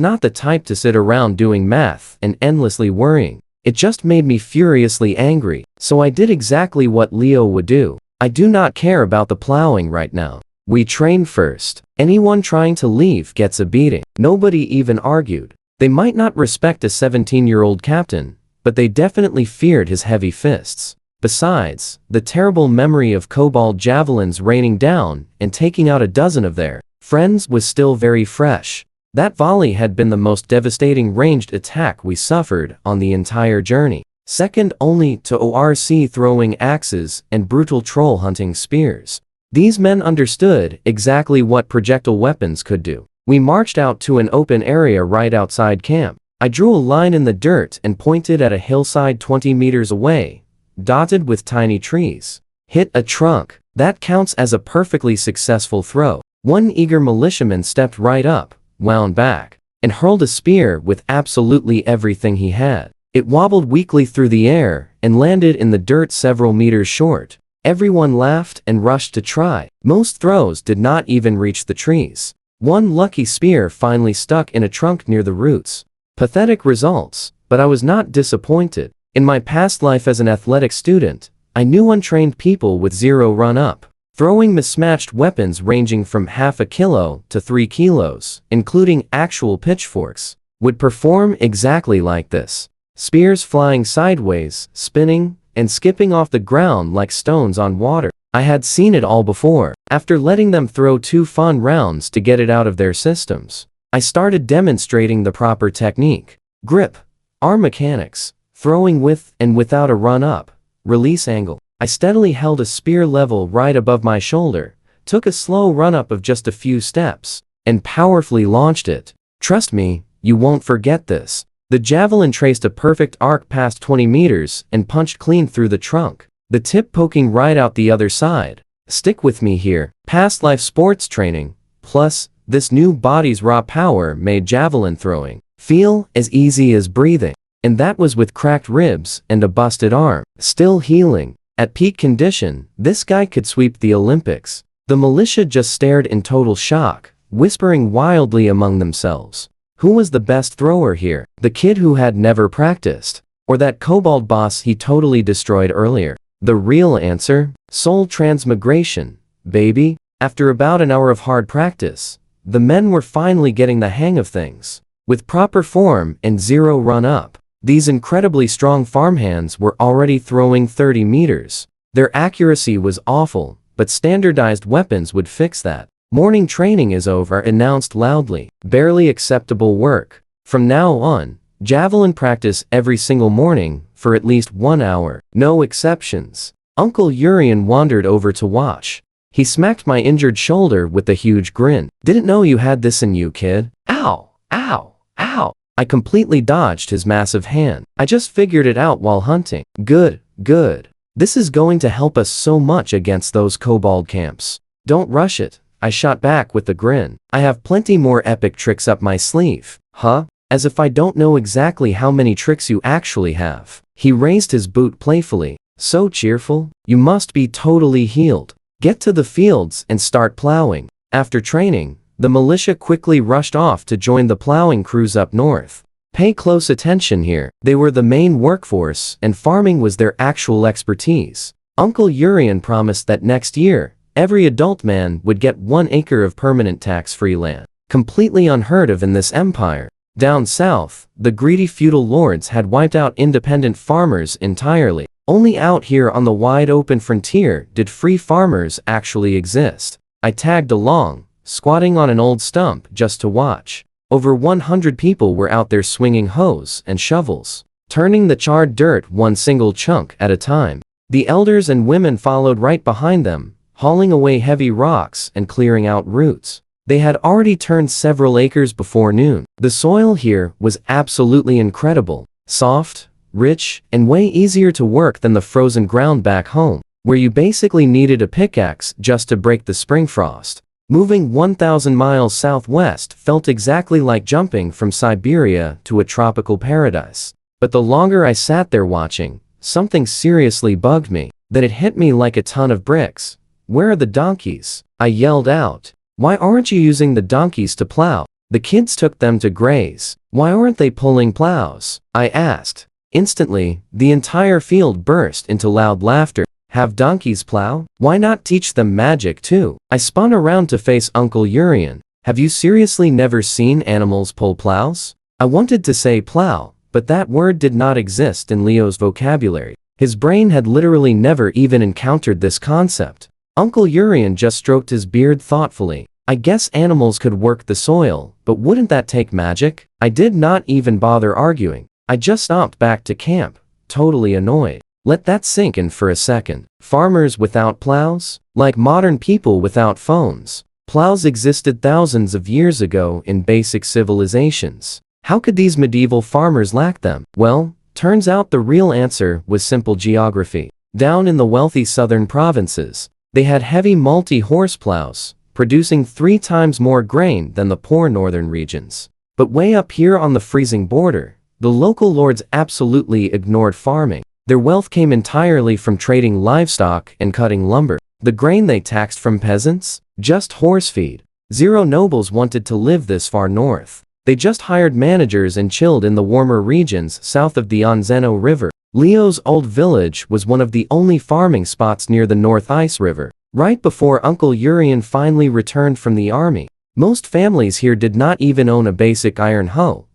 not the type to sit around doing math and endlessly worrying. It just made me furiously angry. So I did exactly what Leo would do. I do not care about the plowing right now. We train first. Anyone trying to leave gets a beating. Nobody even argued. They might not respect a 17-year-old captain, but they definitely feared his heavy fists. Besides, the terrible memory of kobold javelins raining down and taking out a dozen of their friends was still very fresh. That volley had been the most devastating ranged attack we suffered on the entire journey, second only to ORC throwing axes and brutal troll hunting spears. These men understood exactly what projectile weapons could do. We marched out to an open area right outside camp. I drew a line in the dirt and pointed at a hillside 20 meters away, dotted with tiny trees. Hit a trunk. That counts as a perfectly successful throw. One eager militiaman stepped right up, wound back, and hurled a spear with absolutely everything he had. It wobbled weakly through the air and landed in the dirt several meters short. Everyone laughed and rushed to try. Most throws did not even reach the trees. One lucky spear finally stuck in a trunk near the roots. Pathetic results, but I was not disappointed. In my past life as an athletic student, I knew untrained people with zero run-up, throwing mismatched weapons ranging from half a kilo to 3 kilos, including actual pitchforks, would perform exactly like this. Spears flying sideways, spinning, and skipping off the ground like stones on water. I had seen it all before. After letting them throw 2 fun rounds to get it out of their systems, I started demonstrating the proper technique. Grip, arm mechanics, throwing with and without a run-up, release angle. I steadily held a spear level right above my shoulder, took a slow run-up of just a few steps, and powerfully launched it. Trust me, you won't forget this. The javelin traced a perfect arc past 20 meters and punched clean through the trunk, the tip poking right out the other side. Stick with me here. Past life sports training, plus this new body's raw power made javelin throwing feel as easy as breathing. And that was with cracked ribs and a busted arm, still healing. At peak condition, this guy could sweep the Olympics. The militia just stared in total shock, whispering wildly among themselves. Who was the best thrower here? The kid who had never practiced? Or that kobold boss he totally destroyed earlier? The real answer? Soul transmigration, baby. After about an hour of hard practice, the men were finally getting the hang of things. With proper form and zero run-up, these incredibly strong farmhands were already throwing 30 meters. Their accuracy was awful, but standardized weapons would fix that. Morning training is over, announced loudly. Barely acceptable work. From now on, javelin practice every single morning for at least 1 hour. No exceptions. Uncle Urian wandered over to watch. He smacked my injured shoulder with a huge grin. Didn't know you had this in you, kid. Ow, ow, ow. I completely dodged his massive hand. I just figured it out while hunting. Good, good. This is going to help us so much against those kobold camps. Don't rush it, I shot back with a grin. I have plenty more epic tricks up my sleeve. Huh? As if I don't know exactly how many tricks you actually have. He raised his boot playfully. So cheerful. You must be totally healed. Get to the fields and start plowing. After training, the militia quickly rushed off to join the plowing crews up north. Pay close attention here. They were the main workforce and farming was their actual expertise. Uncle Urian promised that next year, every adult man would get 1 acre of permanent tax-free land. Completely unheard of in this empire. Down south, the greedy feudal lords had wiped out independent farmers entirely. Only out here on the wide-open frontier did free farmers actually exist. I tagged along, squatting on an old stump just to watch. Over 100 people were out there swinging hoes and shovels, turning the charred dirt one single chunk at a time. The elders and women followed right behind them, hauling away heavy rocks and clearing out roots. They had already turned several acres before noon. The soil here was absolutely incredible. Soft, rich, and way easier to work than the frozen ground back home, where you basically needed a pickaxe just to break the spring frost. Moving 1,000 miles southwest felt exactly like jumping from Siberia to a tropical paradise. But the longer I sat there watching, something seriously bugged me. Then it hit me like a ton of bricks. Where are the donkeys? I yelled out. Why aren't you using the donkeys to plow? The kids took them to graze. Why aren't they pulling plows? I asked. Instantly, the entire field burst into loud laughter. Have donkeys plow? Why not teach them magic too? I spun around to face Uncle Urian. Have you seriously never seen animals pull plows? I wanted to say plow, but that word did not exist in Leo's vocabulary. His brain had literally never even encountered this concept. Uncle Urian just stroked his beard thoughtfully. I guess animals could work the soil, but wouldn't that take magic? I did not even bother arguing. I just stomped back to camp, totally annoyed. Let that sink in for a second. Farmers without plows? Like modern people without phones. Plows existed thousands of years ago in basic civilizations. How could these medieval farmers lack them? Well, turns out the real answer was simple geography. Down in the wealthy southern provinces, they had heavy multi-horse plows, producing 3 times more grain than the poor northern regions. But way up here on the freezing border, the local lords absolutely ignored farming. Their wealth came entirely from trading livestock and cutting lumber. The grain they taxed from peasants? Just horse feed. Zero nobles wanted to live this far north. They just hired managers and chilled in the warmer regions south of the Onzeno River. Leo's old village was one of the only farming spots near the North Ice River. Right before Uncle Urian finally returned from the army, most families here did not even own a basic iron hoe,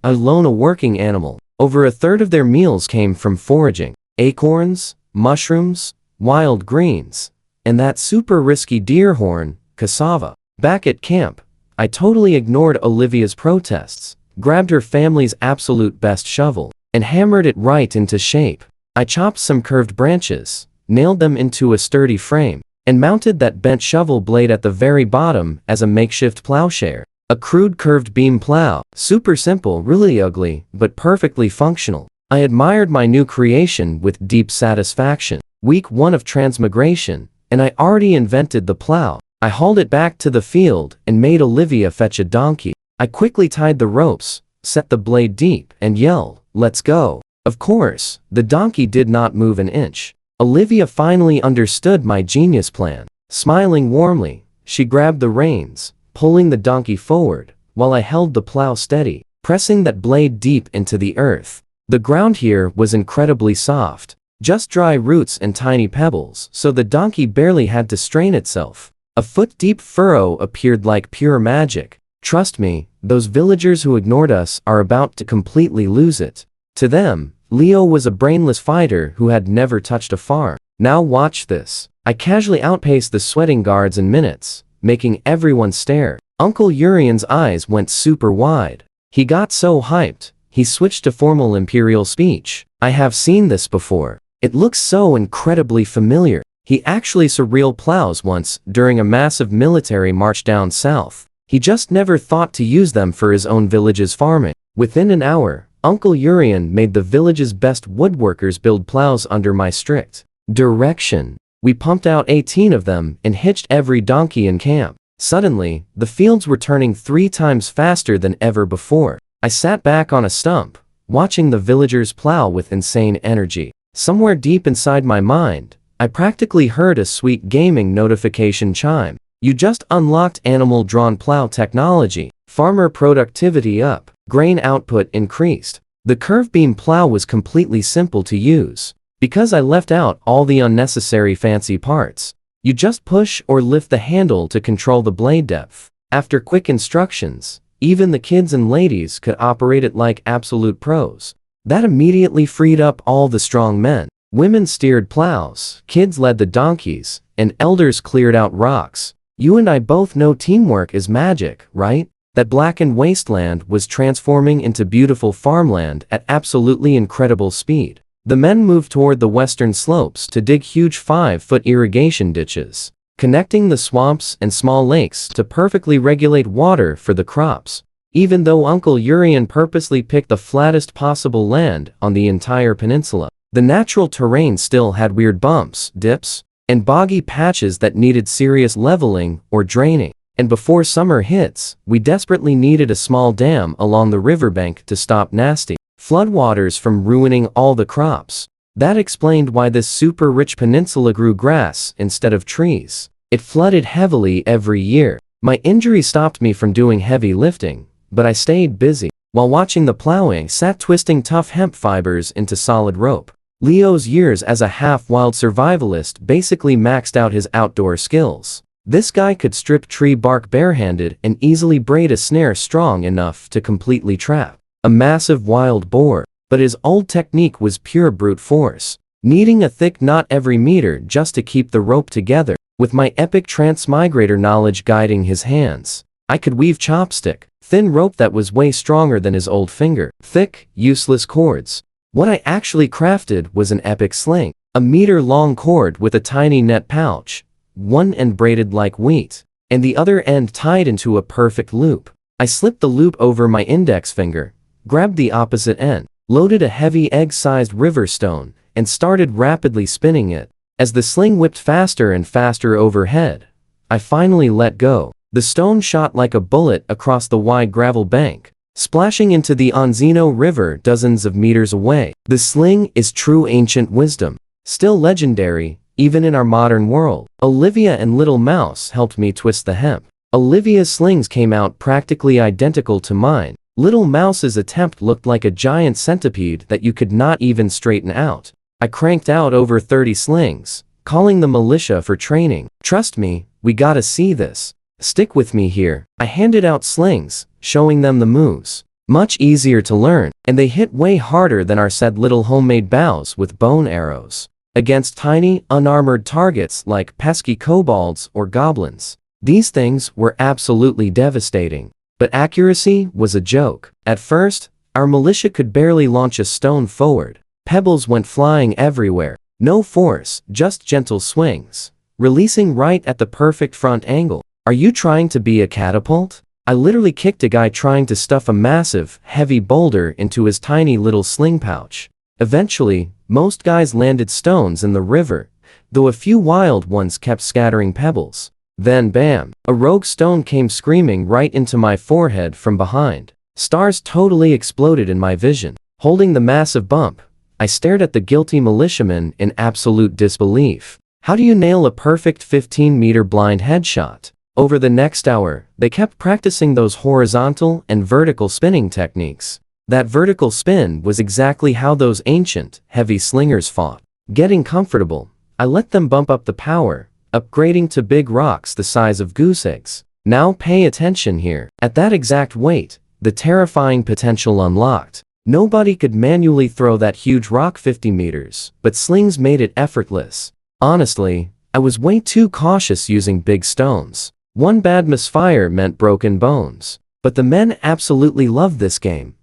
alone a working animal. Over a third of their meals came from foraging, acorns, mushrooms, wild greens, and that super risky deer horn, cassava. Back at camp, I totally ignored Olivia's protests, grabbed her family's absolute best shovel, and hammered it right into shape. I chopped some curved branches, nailed them into a sturdy frame, and mounted that bent shovel blade at the very bottom as a makeshift plowshare. A crude curved beam plow, super simple, really ugly, but perfectly functional. I admired my new creation with deep satisfaction. Week 1 of transmigration, and I already invented the plow. I hauled it back to the field and made Olivia fetch a donkey. I quickly tied the ropes, set the blade deep, and yelled, "Let's go." Of course, the donkey did not move an inch. Olivia finally understood my genius plan. Smiling warmly, she grabbed the reins, pulling the donkey forward, while I held the plow steady, pressing that blade deep into the earth. The ground here was incredibly soft, just dry roots and tiny pebbles, so the donkey barely had to strain itself. A foot-deep furrow appeared like pure magic. Trust me, those villagers who ignored us are about to completely lose it. To them, Leo was a brainless fighter who had never touched a farm. Now watch this. I casually outpaced the sweating guards in minutes, making everyone stare. Uncle Urian's eyes went super wide. He got so hyped, he switched to formal imperial speech. I have seen this before. It looks so incredibly familiar. He actually saw real plows once during a massive military march down south. He just never thought to use them for his own village's farming. Within an hour, Uncle Urian made the village's best woodworkers build plows under my strict direction. We pumped out 18 of them and hitched every donkey in camp. Suddenly, the fields were turning 3 times faster than ever before. I sat back on a stump, watching the villagers plow with insane energy. Somewhere deep inside my mind, I practically heard a sweet gaming notification chime. You just unlocked animal-drawn plow technology. Farmer productivity up. Grain output increased. The curve beam plow was completely simple to use, because I left out all the unnecessary fancy parts. You just push or lift the handle to control the blade depth. After quick instructions, even the kids and ladies could operate it like absolute pros. That immediately freed up all the strong men. Women steered plows, kids led the donkeys, and elders cleared out rocks. You and I both know teamwork is magic, right? That blackened wasteland was transforming into beautiful farmland at absolutely incredible speed. The men moved toward the western slopes to dig huge 5-foot irrigation ditches, connecting the swamps and small lakes to perfectly regulate water for the crops. Even though Uncle Urian purposely picked the flattest possible land on the entire peninsula, the natural terrain still had weird bumps, dips, and boggy patches that needed serious leveling or draining. And before summer hits, we desperately needed a small dam along the riverbank to stop nasty floodwaters from ruining all the crops. That explained why this super rich peninsula grew grass instead of trees. It flooded heavily every year. My injury stopped me from doing heavy lifting, but I stayed busy. While watching the plowing, sat twisting tough hemp fibers into solid rope. Leo's years as a half-wild survivalist basically maxed out his outdoor skills. This guy could strip tree bark barehanded and easily braid a snare strong enough to completely trap a massive wild boar. But his old technique was pure brute force, needing a thick knot every meter just to keep the rope together. With my epic transmigrator knowledge guiding his hands, I could weave chopstick, thin rope that was way stronger than his old finger, thick, useless cords. What I actually crafted was an epic sling, a meter-long cord with a tiny net pouch, one end braided like wheat, and the other end tied into a perfect loop. I slipped the loop over my index finger, grabbed the opposite end, loaded a heavy egg-sized river stone, and started rapidly spinning it. As the sling whipped faster and faster overhead, I finally let go. The stone shot like a bullet across the wide gravel bank, splashing into the Onzino River dozens of meters away. The sling is true ancient wisdom, still legendary, even in our modern world. Olivia and Little Mouse helped me twist the hemp. Olivia's slings came out practically identical to mine. Little Mouse's attempt looked like a giant centipede that you could not even straighten out. I cranked out over 30 slings, calling the militia for training. Trust me, we gotta see this. Stick with me here. I handed out slings, showing them the moves. Much easier to learn, and they hit way harder than our said little homemade bows with bone arrows. Against tiny, unarmored targets like pesky kobolds or goblins. These things were absolutely devastating. But accuracy was a joke. At first, our militia could barely launch a stone forward. Pebbles went flying everywhere. No force, just gentle swings, releasing right at the perfect front angle. Are you trying to be a catapult? I literally kicked a guy trying to stuff a massive, heavy boulder into his tiny little sling pouch. Eventually, most guys landed stones in the river, though a few wild ones kept scattering pebbles. Then bam, a rogue stone came screaming right into my forehead from behind. Stars totally exploded in my vision. Holding the massive bump, I stared at the guilty militiaman in absolute disbelief. How do you nail a perfect 15-meter blind headshot? Over the next hour, they kept practicing those horizontal and vertical spinning techniques. That vertical spin was exactly how those ancient, heavy slingers fought. Getting comfortable, I let them bump up the power, upgrading to big rocks the size of goose eggs. Now pay attention here. At that exact weight, the terrifying potential unlocked. Nobody could manually throw that huge rock 50 meters, but slings made it effortless. Honestly, I was way too cautious using big stones. One bad misfire meant broken bones. But the men absolutely loved this game.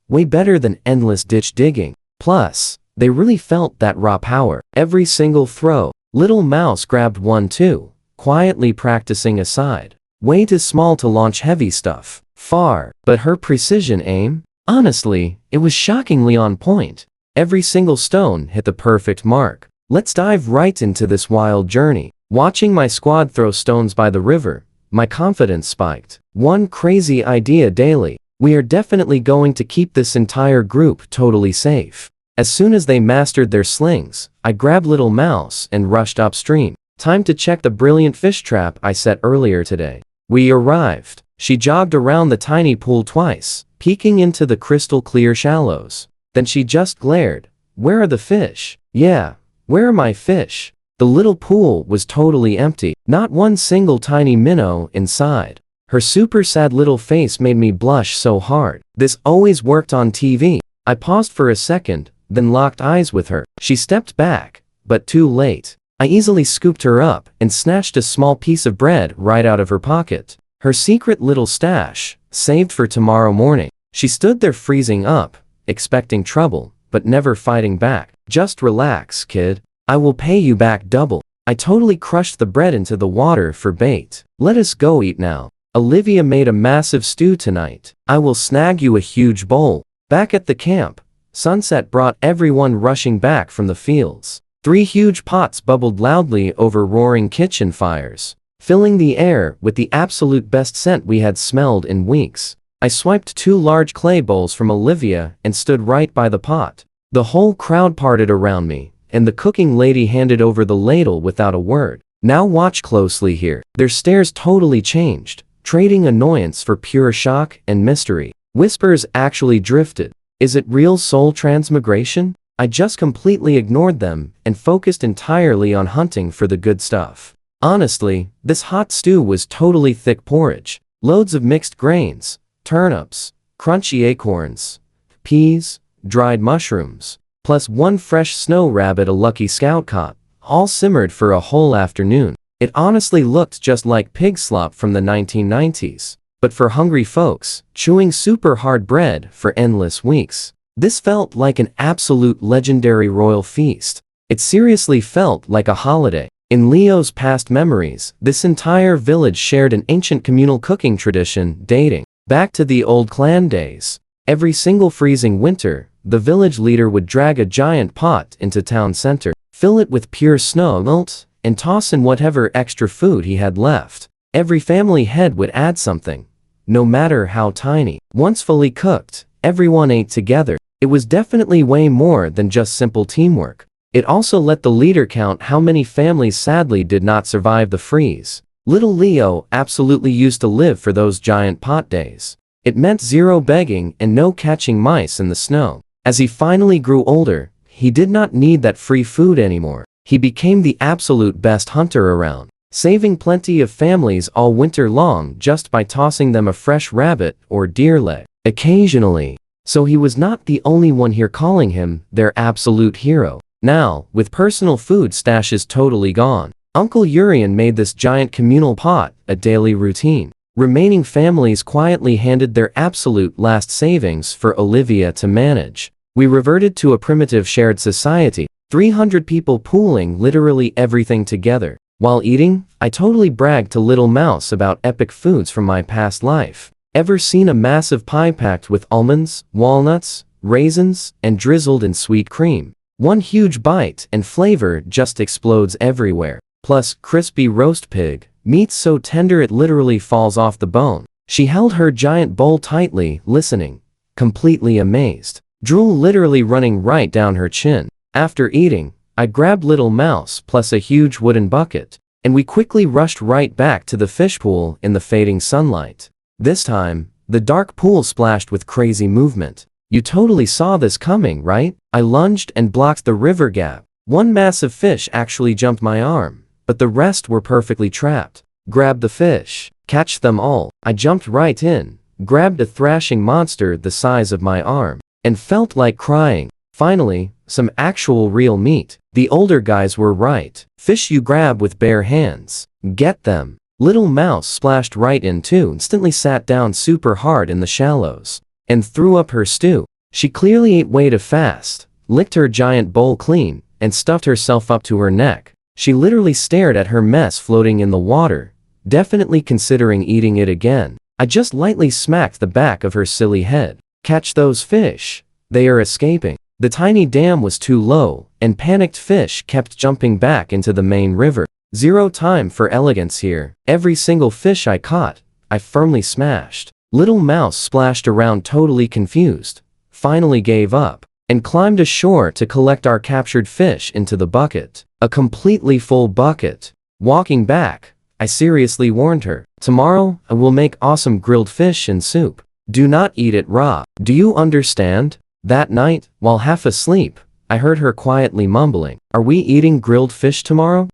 Way better than endless ditch digging. Plus, they really felt that raw power. Every single throw. Little Mouse grabbed one too, quietly practicing aside. Way too small to launch heavy stuff. Far. But her precision aim? Honestly, it was shockingly on point. Every single stone hit the perfect mark. Let's dive right into this wild journey. Watching my squad throw stones by the river, my confidence spiked. One crazy idea daily. We are definitely going to keep this entire group totally safe. As soon as they mastered their slings, I grabbed Little Mouse and rushed upstream. Time to check the brilliant fish trap I set earlier today. We arrived. She jogged around the tiny pool twice, peeking into the crystal clear shallows. Then she just glared. Where are the fish? Yeah, where are my fish? The little pool was totally empty, not one single tiny minnow inside. Her super sad little face made me blush so hard. This always worked on TV. I paused for a second, then locked eyes with her. She stepped back, but too late. I easily scooped her up and snatched a small piece of bread right out of her pocket. Her secret little stash, saved for tomorrow morning. She stood there freezing up, expecting trouble, but never fighting back. Just relax, kid. I will pay you back double. I totally crushed the bread into the water for bait. Let us go eat now. Olivia made a massive stew tonight. I will snag you a huge bowl. Back at the camp, sunset brought everyone rushing back from the fields. 3 huge pots bubbled loudly over roaring kitchen fires, filling the air with the absolute best scent we had smelled in weeks. I swiped 2 large clay bowls from Olivia and stood right by the pot. The whole crowd parted around me, and the cooking lady handed over the ladle without a word. Now watch closely here. Their stares totally changed, trading annoyance for pure shock and mystery. Whispers actually drifted. Is it real soul transmigration? I just completely ignored them and focused entirely on hunting for the good stuff. Honestly, this hot stew was totally thick porridge. Loads of mixed grains, turnips, crunchy acorns, peas, dried mushrooms, plus 1 fresh snow rabbit a lucky scout caught, all simmered for a whole afternoon. It honestly looked just like pig slop from the 1990s. But for hungry folks, chewing super hard bread for endless weeks, this felt like an absolute legendary royal feast. It seriously felt like a holiday. In Leo's past memories, this entire village shared an ancient communal cooking tradition dating back to the old clan days. Every single freezing winter, the village leader would drag a giant pot into town center, fill it with pure snow melt, and toss in whatever extra food he had left. Every family head would add something, no matter how tiny. Once fully cooked, everyone ate together. It was definitely way more than just simple teamwork. It also let the leader count how many families sadly did not survive the freeze. Little Leo absolutely used to live for those giant pot days. It meant zero begging and no catching mice in the snow. As he finally grew older, he did not need that free food anymore. He became the absolute best hunter around, saving plenty of families all winter long just by tossing them a fresh rabbit or deer leg. Occasionally. So he was not the only one here calling him their absolute hero. Now, with personal food stashes totally gone, Uncle Urian made this giant communal pot a daily routine. Remaining families quietly handed their absolute last savings for Olivia to manage. We reverted to a primitive shared society, 300 people pooling literally everything together. While eating, I totally bragged to Little Mouse about epic foods from my past life. Ever seen a massive pie packed with almonds, walnuts, raisins, and drizzled in sweet cream? One huge bite and flavor just explodes everywhere. Plus, crispy roast pig, meat so tender it literally falls off the bone. She held her giant bowl tightly, listening, completely amazed. Drool literally running right down her chin. After eating, I grabbed Little Mouse plus a huge wooden bucket, and we quickly rushed right back to the fish pool in the fading sunlight. This time, the dark pool splashed with crazy movement. You totally saw this coming, right? I lunged and blocked the river gap. One massive fish actually jumped my arm, but the rest were perfectly trapped. Grab the fish. Catch them all. I jumped right in, grabbed a thrashing monster the size of my arm, and felt like crying. Finally, some actual real meat. The older guys were right. Fish you grab with bare hands. Get them. Little Mouse splashed right in too, instantly sat down super hard in the shallows, and threw up her stew. She clearly ate way too fast, licked her giant bowl clean, and stuffed herself up to her neck. She literally stared at her mess floating in the water, definitely considering eating it again. I just lightly smacked the back of her silly head. Catch those fish. They are escaping. The tiny dam was too low, and panicked fish kept jumping back into the main river. Zero time for elegance here. Every single fish I caught, I firmly smashed. Little Mouse splashed around totally confused, finally gave up, and climbed ashore to collect our captured fish into the bucket. A completely full bucket. Walking back, I seriously warned her, tomorrow I will make awesome grilled fish and soup. Do not eat it raw. Do you understand? That night, while half asleep, I heard her quietly mumbling, are we eating grilled fish tomorrow?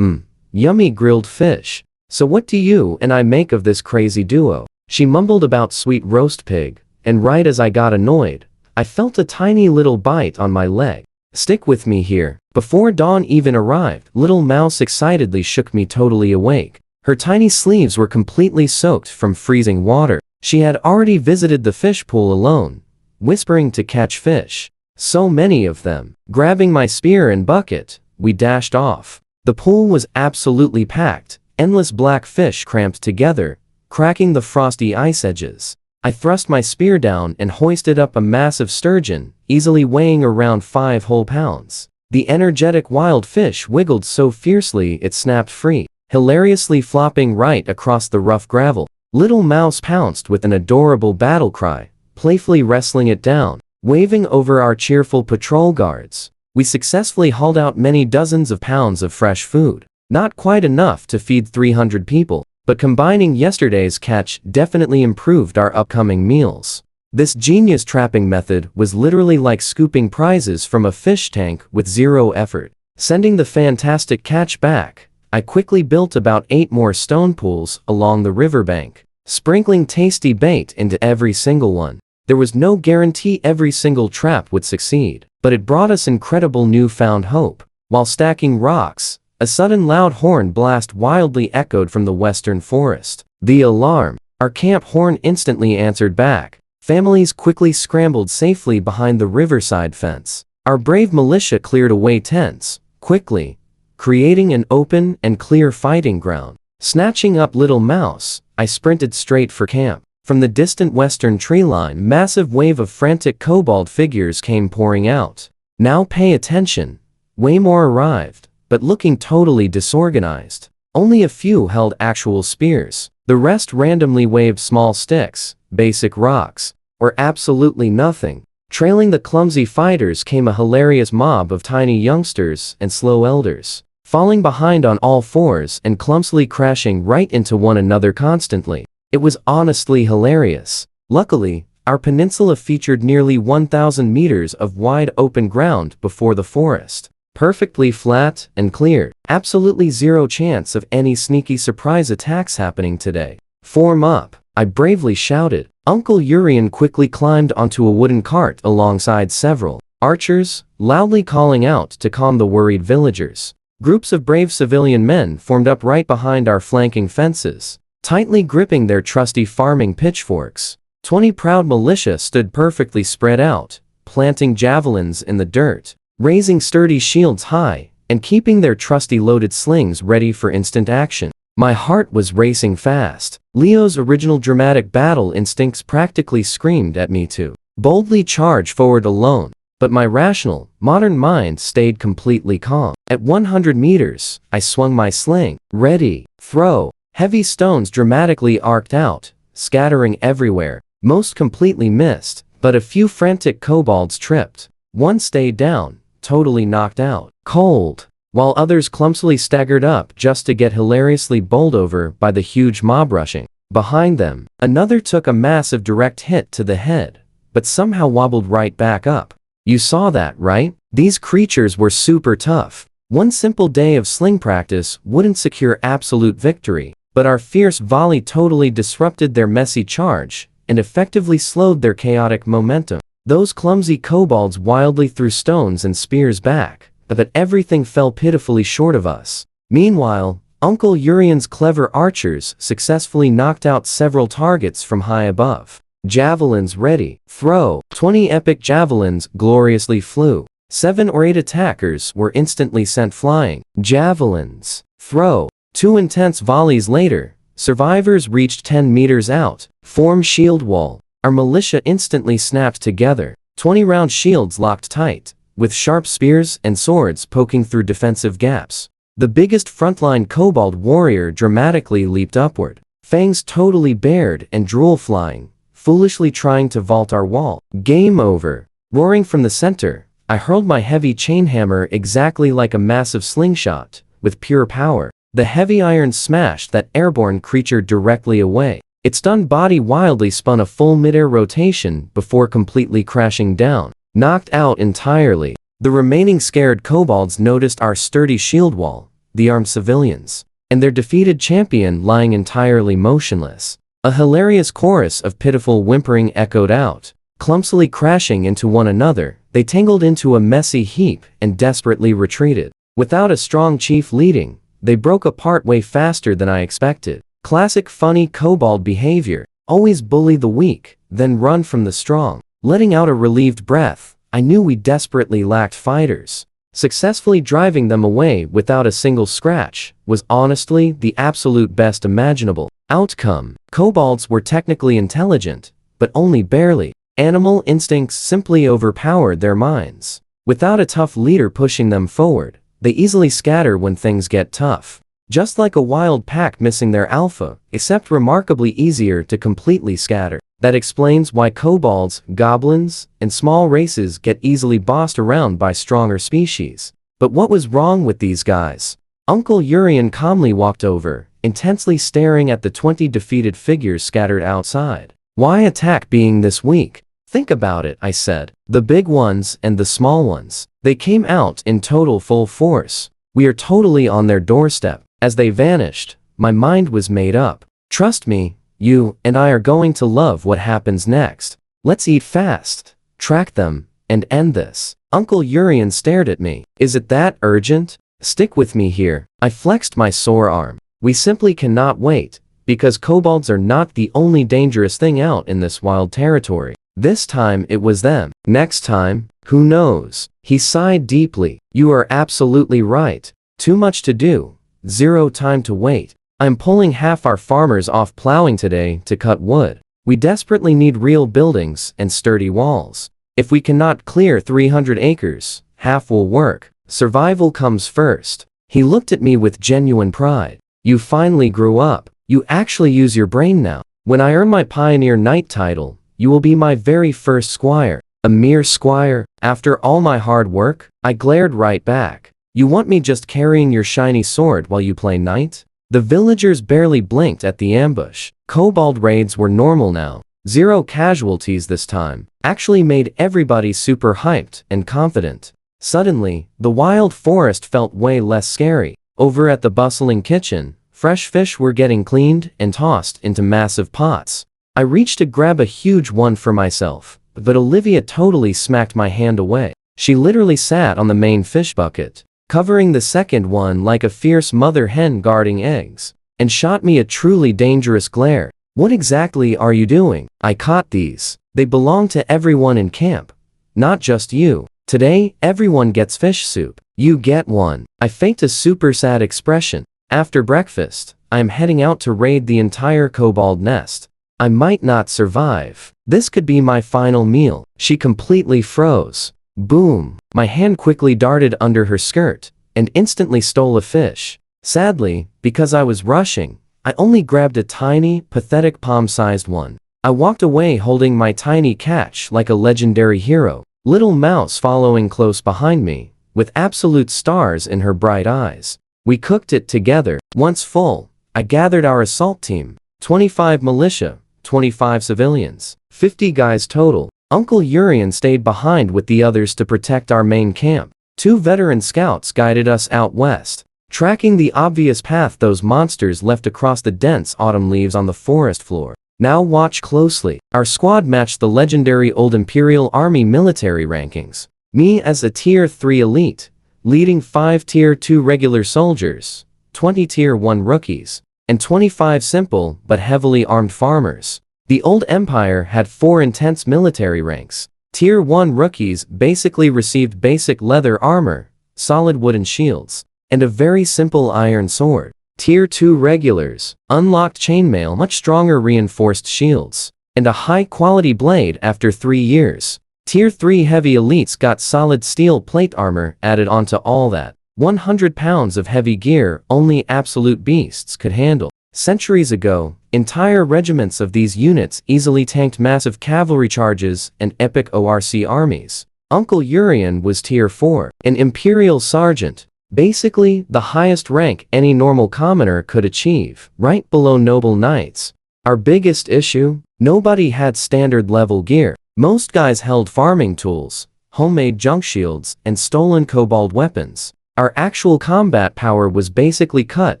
Yummy grilled fish. So what do you and I make of this crazy duo? She mumbled about sweet roast pig, and right as I got annoyed, I felt a tiny little bite on my leg. Stick with me here. Before dawn even arrived, Little Mouse excitedly shook me totally awake. Her tiny sleeves were completely soaked from freezing water. She had already visited the fish pool alone, whispering to catch fish. So many of them. Grabbing my spear and bucket, we dashed off. The pool was absolutely packed, endless black fish cramped together, cracking the frosty ice edges. I thrust my spear down and hoisted up a massive sturgeon, easily weighing around 5 whole pounds. The energetic wild fish wiggled so fiercely it snapped free, hilariously flopping right across the rough gravel. Little Mouse pounced with an adorable battle cry, playfully wrestling it down, waving over our cheerful patrol guards. We successfully hauled out many dozens of pounds of fresh food. Not quite enough to feed 300 people, but combining yesterday's catch definitely improved our upcoming meals. This genius trapping method was literally like scooping prizes from a fish tank with zero effort. Sending the fantastic catch back, I quickly built about 8 more stone pools along the riverbank, sprinkling tasty bait into every single one. There was no guarantee every single trap would succeed, but it brought us incredible newfound hope. While stacking rocks, a sudden loud horn blast wildly echoed from the western forest. The alarm! Our camp horn instantly answered back. Families quickly scrambled safely behind the riverside fence. Our brave militia cleared away tents, quickly, creating an open and clear fighting ground. Snatching up Little Mouse, I sprinted straight for camp. From the distant western tree line, massive wave of frantic kobold figures came pouring out. Now pay attention. Way more arrived. but looking totally disorganized. Only a few held actual spears. The rest randomly waved small sticks, basic rocks, or absolutely nothing. Trailing the clumsy fighters came a hilarious mob of tiny youngsters and slow elders, falling behind on all fours and clumsily crashing right into one another constantly. It was honestly hilarious. Luckily, our peninsula featured nearly 1,000 meters of wide open ground before the forest. Perfectly flat and clear. Absolutely zero chance of any sneaky surprise attacks happening today. "Form up," I bravely shouted. Uncle Urian quickly climbed onto a wooden cart alongside several archers, loudly calling out to calm the worried villagers. Groups of brave civilian men formed up right behind our flanking fences, tightly gripping their trusty farming pitchforks. 20 proud militia stood perfectly spread out, planting javelins in the dirt, raising sturdy shields high, and keeping their trusty loaded slings ready for instant action. My heart was racing fast. Leo's original dramatic battle instincts practically screamed at me to boldly charge forward alone, but my rational, modern mind stayed completely calm. At 100 meters, I swung my sling. Ready, throw. Heavy stones dramatically arced out, scattering everywhere. Most completely missed, but a few frantic kobolds tripped. One stayed down, totally knocked out, cold, while others clumsily staggered up just to get hilariously bowled over by the huge mob rushing behind them. Another took a massive direct hit to the head, but somehow wobbled right back up. You saw that, right? These creatures were super tough. One simple day of sling practice wouldn't secure absolute victory, but our fierce volley totally disrupted their messy charge and effectively slowed their chaotic momentum. Those clumsy kobolds wildly threw stones and spears back, but everything fell pitifully short of us. Meanwhile, Uncle Urian's clever archers successfully knocked out several targets from high above. Javelins ready, throw. 20 epic javelins gloriously flew. 7 or 8 attackers were instantly sent flying. Javelins, throw. 2 intense volleys later, survivors reached 10 meters out. Form shield wall. Our militia instantly snapped together. 20-round shields locked tight, with sharp spears and swords poking through defensive gaps. The biggest frontline kobold warrior dramatically leaped upward, fangs totally bared and drool flying, foolishly trying to vault our wall. Game over. Roaring from the center, I hurled my heavy chainhammer exactly like a massive slingshot, with pure power. The heavy iron smashed that airborne creature directly away. Its stunned body wildly spun a full mid-air rotation before completely crashing down, knocked out entirely. The remaining scared kobolds noticed our sturdy shield wall, the armed civilians, and their defeated champion lying entirely motionless. A hilarious chorus of pitiful whimpering echoed out. Clumsily crashing into one another, they tangled into a messy heap and desperately retreated. Without a strong chief leading, they broke apart way faster than I expected. Classic funny kobold behavior. Always bully the weak, then run from the strong. Letting out a relieved breath, I knew we desperately lacked fighters. Successfully driving them away without a single scratch was honestly the absolute best imaginable outcome. Kobolds were technically intelligent, but only barely. Animal instincts simply overpowered their minds. Without a tough leader pushing them forward, they easily scatter when things get tough. Just like a wild pack missing their alpha, except remarkably easier to completely scatter. That explains why kobolds, goblins, and small races get easily bossed around by stronger species. But what was wrong with these guys? Uncle Urian calmly walked over, intensely staring at the 20 defeated figures scattered outside. Why attack being this weak? Think about it, I said. The big ones and the small ones. They came out in total full force. We are totally on their doorstep. As they vanished, my mind was made up. Trust me, you and I are going to love what happens next. Let's eat fast, track them, and end this. Uncle Urian stared at me. Is it that urgent? Stick with me here. I flexed my sore arm. We simply cannot wait, because kobolds are not the only dangerous thing out in this wild territory. This time it was them. Next time, who knows? He sighed deeply. You are absolutely right. Too much to do. Zero time to wait. I'm pulling half our farmers off plowing today to cut wood. We desperately need real buildings and sturdy walls. If we cannot clear 300 acres, half will work. Survival comes first. He looked at me with genuine pride. You finally grew up. You actually use your brain now. When I earn my Pioneer Knight title, you will be my very first squire. A mere squire? After all my hard work? I glared right back. You want me just carrying your shiny sword while you play knight? The villagers barely blinked at the ambush. Kobold raids were normal now. 0 casualties this time. Actually made everybody super hyped and confident. Suddenly, the wild forest felt way less scary. Over at the bustling kitchen, fresh fish were getting cleaned and tossed into massive pots. I reached to grab a huge one for myself, but Olivia totally smacked my hand away. She literally sat on the main fish bucket, covering the second one like a fierce mother hen guarding eggs, and shot me a truly dangerous glare. What exactly are you doing? I caught these. They belong to everyone in camp. Not just you. Today, everyone gets fish soup. You get one. I faked a super sad expression. After breakfast, I am heading out to raid the entire kobold nest. I might not survive. This could be my final meal. She completely froze. Boom. My hand quickly darted under her skirt and instantly stole a fish. Sadly, because I was rushing, I only grabbed a tiny, pathetic palm-sized one. I walked away holding my tiny catch like a legendary hero, little mouse following close behind me, with absolute stars in her bright eyes. We cooked it together. Once full, I gathered our assault team, 25 militia, 25 civilians, 50 guys total. Uncle Urian stayed behind with the others to protect our main camp. 2 veteran scouts guided us out west, tracking the obvious path those monsters left across the dense autumn leaves on the forest floor. Now watch closely. Our squad matched the legendary old Imperial Army military rankings. Me as a Tier 3 elite, leading 5 Tier 2 regular soldiers, 20 Tier 1 rookies, and 25 simple but heavily armed farmers. The old empire had 4 intense military ranks. Tier 1 rookies basically received basic leather armor, solid wooden shields, and a very simple iron sword. Tier 2 regulars unlocked chainmail, much stronger reinforced shields, and a high-quality blade after 3 years. Tier 3 heavy elites got solid steel plate armor added onto all that. 100 pounds of heavy gear only absolute beasts could handle. Centuries ago, entire regiments of these units easily tanked massive cavalry charges and epic ORC armies. Uncle Urian was Tier 4, an Imperial Sergeant, basically the highest rank any normal commoner could achieve, right below noble knights. Our biggest issue? Nobody had standard level gear. Most guys held farming tools, homemade junk shields, and stolen kobold weapons. Our actual combat power was basically cut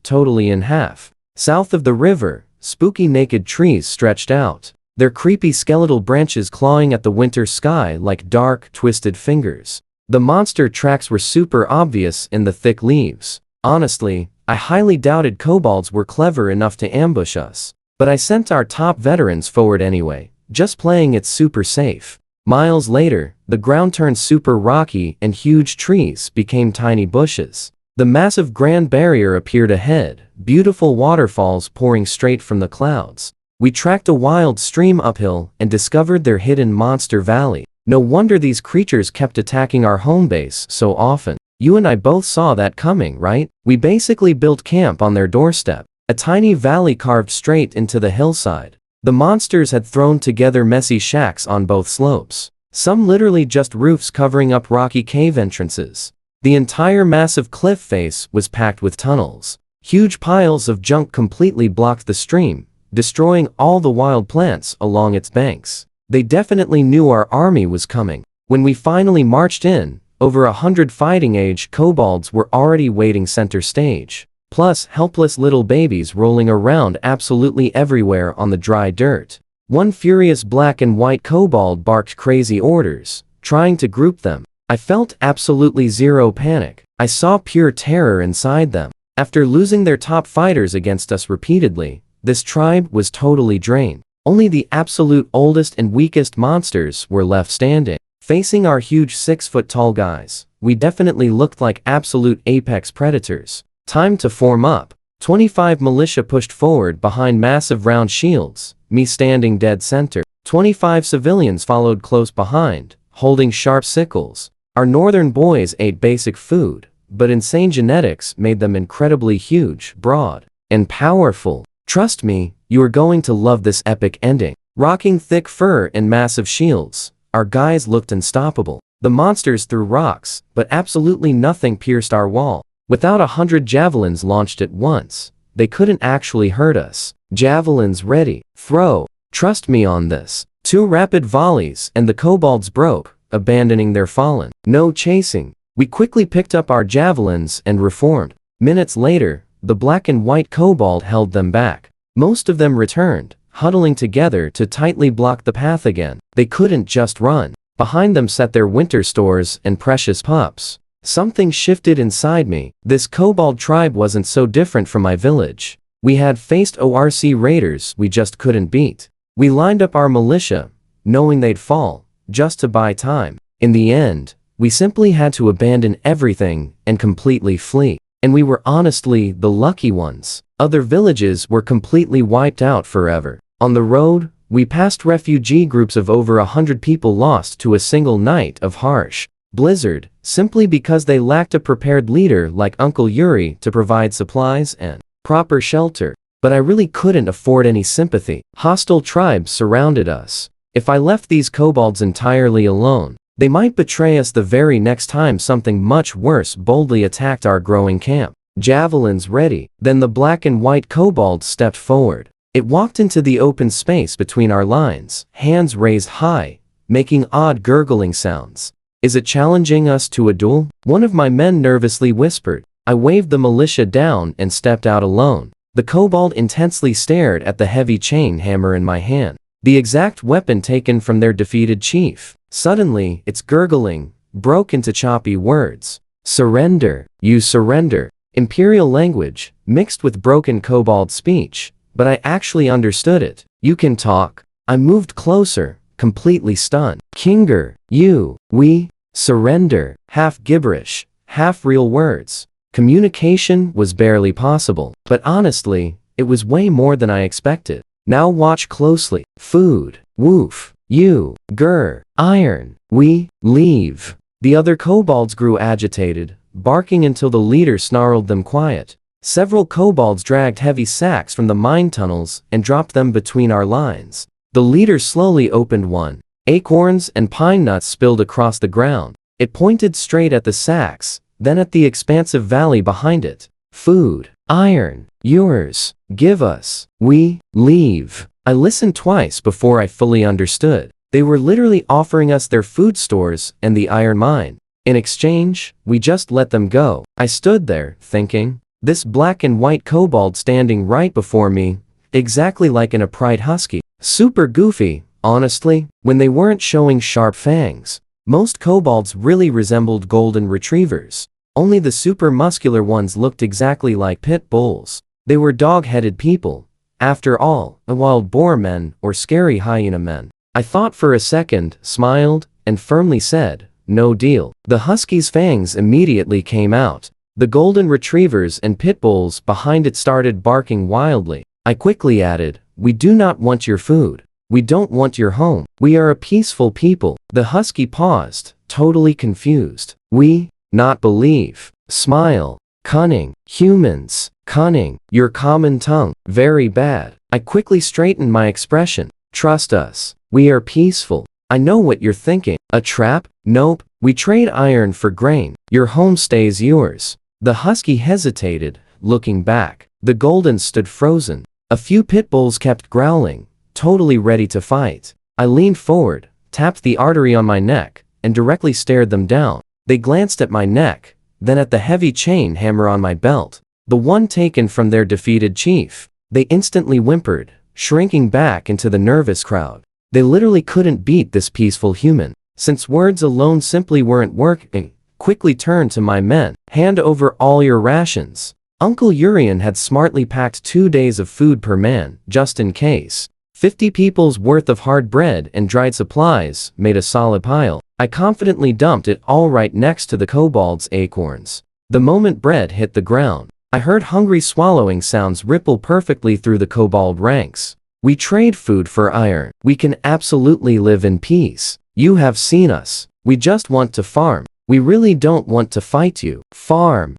totally in half. South of the river, spooky naked trees stretched out, their creepy skeletal branches clawing at the winter sky like dark, twisted fingers. The monster tracks were super obvious in the thick leaves. Honestly, I highly doubted kobolds were clever enough to ambush us. But I sent our top veterans forward anyway, just playing it super safe. Miles later, the ground turned super rocky and huge trees became tiny bushes. The massive Grand Barrier appeared ahead, beautiful waterfalls pouring straight from the clouds. We tracked a wild stream uphill and discovered their hidden monster valley. No wonder these creatures kept attacking our home base so often. You and I both saw that coming, right? We basically built camp on their doorstep, a tiny valley carved straight into the hillside. The monsters had thrown together messy shacks on both slopes, some literally just roofs covering up rocky cave entrances. The entire massive cliff face was packed with tunnels. Huge piles of junk completely blocked the stream, destroying all the wild plants along its banks. They definitely knew our army was coming. When we finally marched in, over 100 fighting-age kobolds were already waiting center stage, plus helpless little babies rolling around absolutely everywhere on the dry dirt. One furious black and white kobold barked crazy orders, trying to group them. I felt absolutely zero panic. I saw pure terror inside them. After losing their top fighters against us repeatedly, this tribe was totally drained. Only the absolute oldest and weakest monsters were left standing. Facing our huge 6-foot-tall guys, we definitely looked like absolute apex predators. Time to form up. 25 militia pushed forward behind massive round shields, me standing dead center. 25 civilians followed close behind, holding sharp sickles. Our northern boys ate basic food, but insane genetics made them incredibly huge, broad, and powerful. Trust me, you are going to love this epic ending. Rocking thick fur and massive shields, our guys looked unstoppable. The monsters threw rocks, but absolutely nothing pierced our wall. Without 100 javelins launched at once, they couldn't actually hurt us. Javelins ready. Throw. Trust me on this. 2 rapid volleys and the kobolds broke, abandoning their fallen. No chasing. We quickly picked up our javelins and reformed. Minutes later, the black and white kobold held them back. Most of them returned, huddling together to tightly block the path again. They couldn't just run. Behind them sat their winter stores and precious pups. Something shifted inside me. This kobold tribe wasn't so different from my village. We had faced ORC raiders we just couldn't beat. We lined up our militia, knowing they'd fall, just to buy time. In the end, we simply had to abandon everything and completely flee. And we were honestly the lucky ones. Other villages were completely wiped out forever. On the road, we passed refugee groups of over 100 people lost to a single night of harsh blizzard, simply because they lacked a prepared leader like Uncle Yuri to provide supplies and proper shelter. But I really couldn't afford any sympathy. Hostile tribes surrounded us. If I left these kobolds entirely alone, they might betray us the very next time something much worse boldly attacked our growing camp. Javelins ready. Then the black and white kobold stepped forward. It walked into the open space between our lines, hands raised high, making odd gurgling sounds. Is it challenging us to a duel? One of my men nervously whispered. I waved the militia down and stepped out alone. The kobold intensely stared at the heavy chain hammer in my hand, the exact weapon taken from their defeated chief. Suddenly, its gurgling broke into choppy words. Surrender. You surrender. Imperial language, mixed with broken kobold speech, but I actually understood it. You can talk. I moved closer, completely stunned. Kinger, you, we, surrender. Half gibberish, half real words. Communication was barely possible, but honestly, it was way more than I expected. Now watch closely. Food, woof. You, grr, iron, we, leave. The other kobolds grew agitated, barking until the leader snarled them quiet. Several kobolds dragged heavy sacks from the mine tunnels and dropped them between our lines. The leader slowly opened one. Acorns and pine nuts spilled across the ground. It pointed straight at the sacks, then at the expansive valley behind it. Food, iron, yours, give us, we, leave. I listened twice before I fully understood. They were literally offering us their food stores and the iron mine. In exchange, we just let them go. I stood there, thinking, this black and white kobold standing right before me, exactly like an upright husky. Super goofy, honestly, when they weren't showing sharp fangs. Most kobolds really resembled golden retrievers. Only the super muscular ones looked exactly like pit bulls. They were dog-headed people. After all, wild boar men or scary hyena men. I thought for a second, smiled, and firmly said, no deal. The husky's fangs immediately came out. The golden retrievers and pit bulls behind it started barking wildly. I quickly added, we do not want your food. We don't want your home. We are a peaceful people. The husky paused, totally confused. We, not believe, smile, cunning, humans, cunning, your common tongue, very bad. I quickly straightened my expression. Trust us. We are peaceful. I know what you're thinking. A trap? Nope. We trade iron for grain. Your home stays yours. The husky hesitated, looking back. The goldens stood frozen. A few pit bulls kept growling, totally ready to fight. I leaned forward, tapped the artery on my neck, and directly stared them down. They glanced at my neck, then at the heavy chain hammer on my belt, the one taken from their defeated chief. They instantly whimpered, shrinking back into the nervous crowd. They literally couldn't beat this peaceful human. Since words alone simply weren't working, quickly turned to my men. Hand over all your rations. Uncle Urian had smartly packed 2 days of food per man, just in case. 50 people's worth of hard bread and dried supplies made a solid pile. I confidently dumped it all right next to the kobold's acorns. The moment bread hit the ground, I heard hungry swallowing sounds ripple perfectly through the kobold ranks. We trade food for iron. We can absolutely live in peace. You have seen us. We just want to farm. We really don't want to fight you. Farm.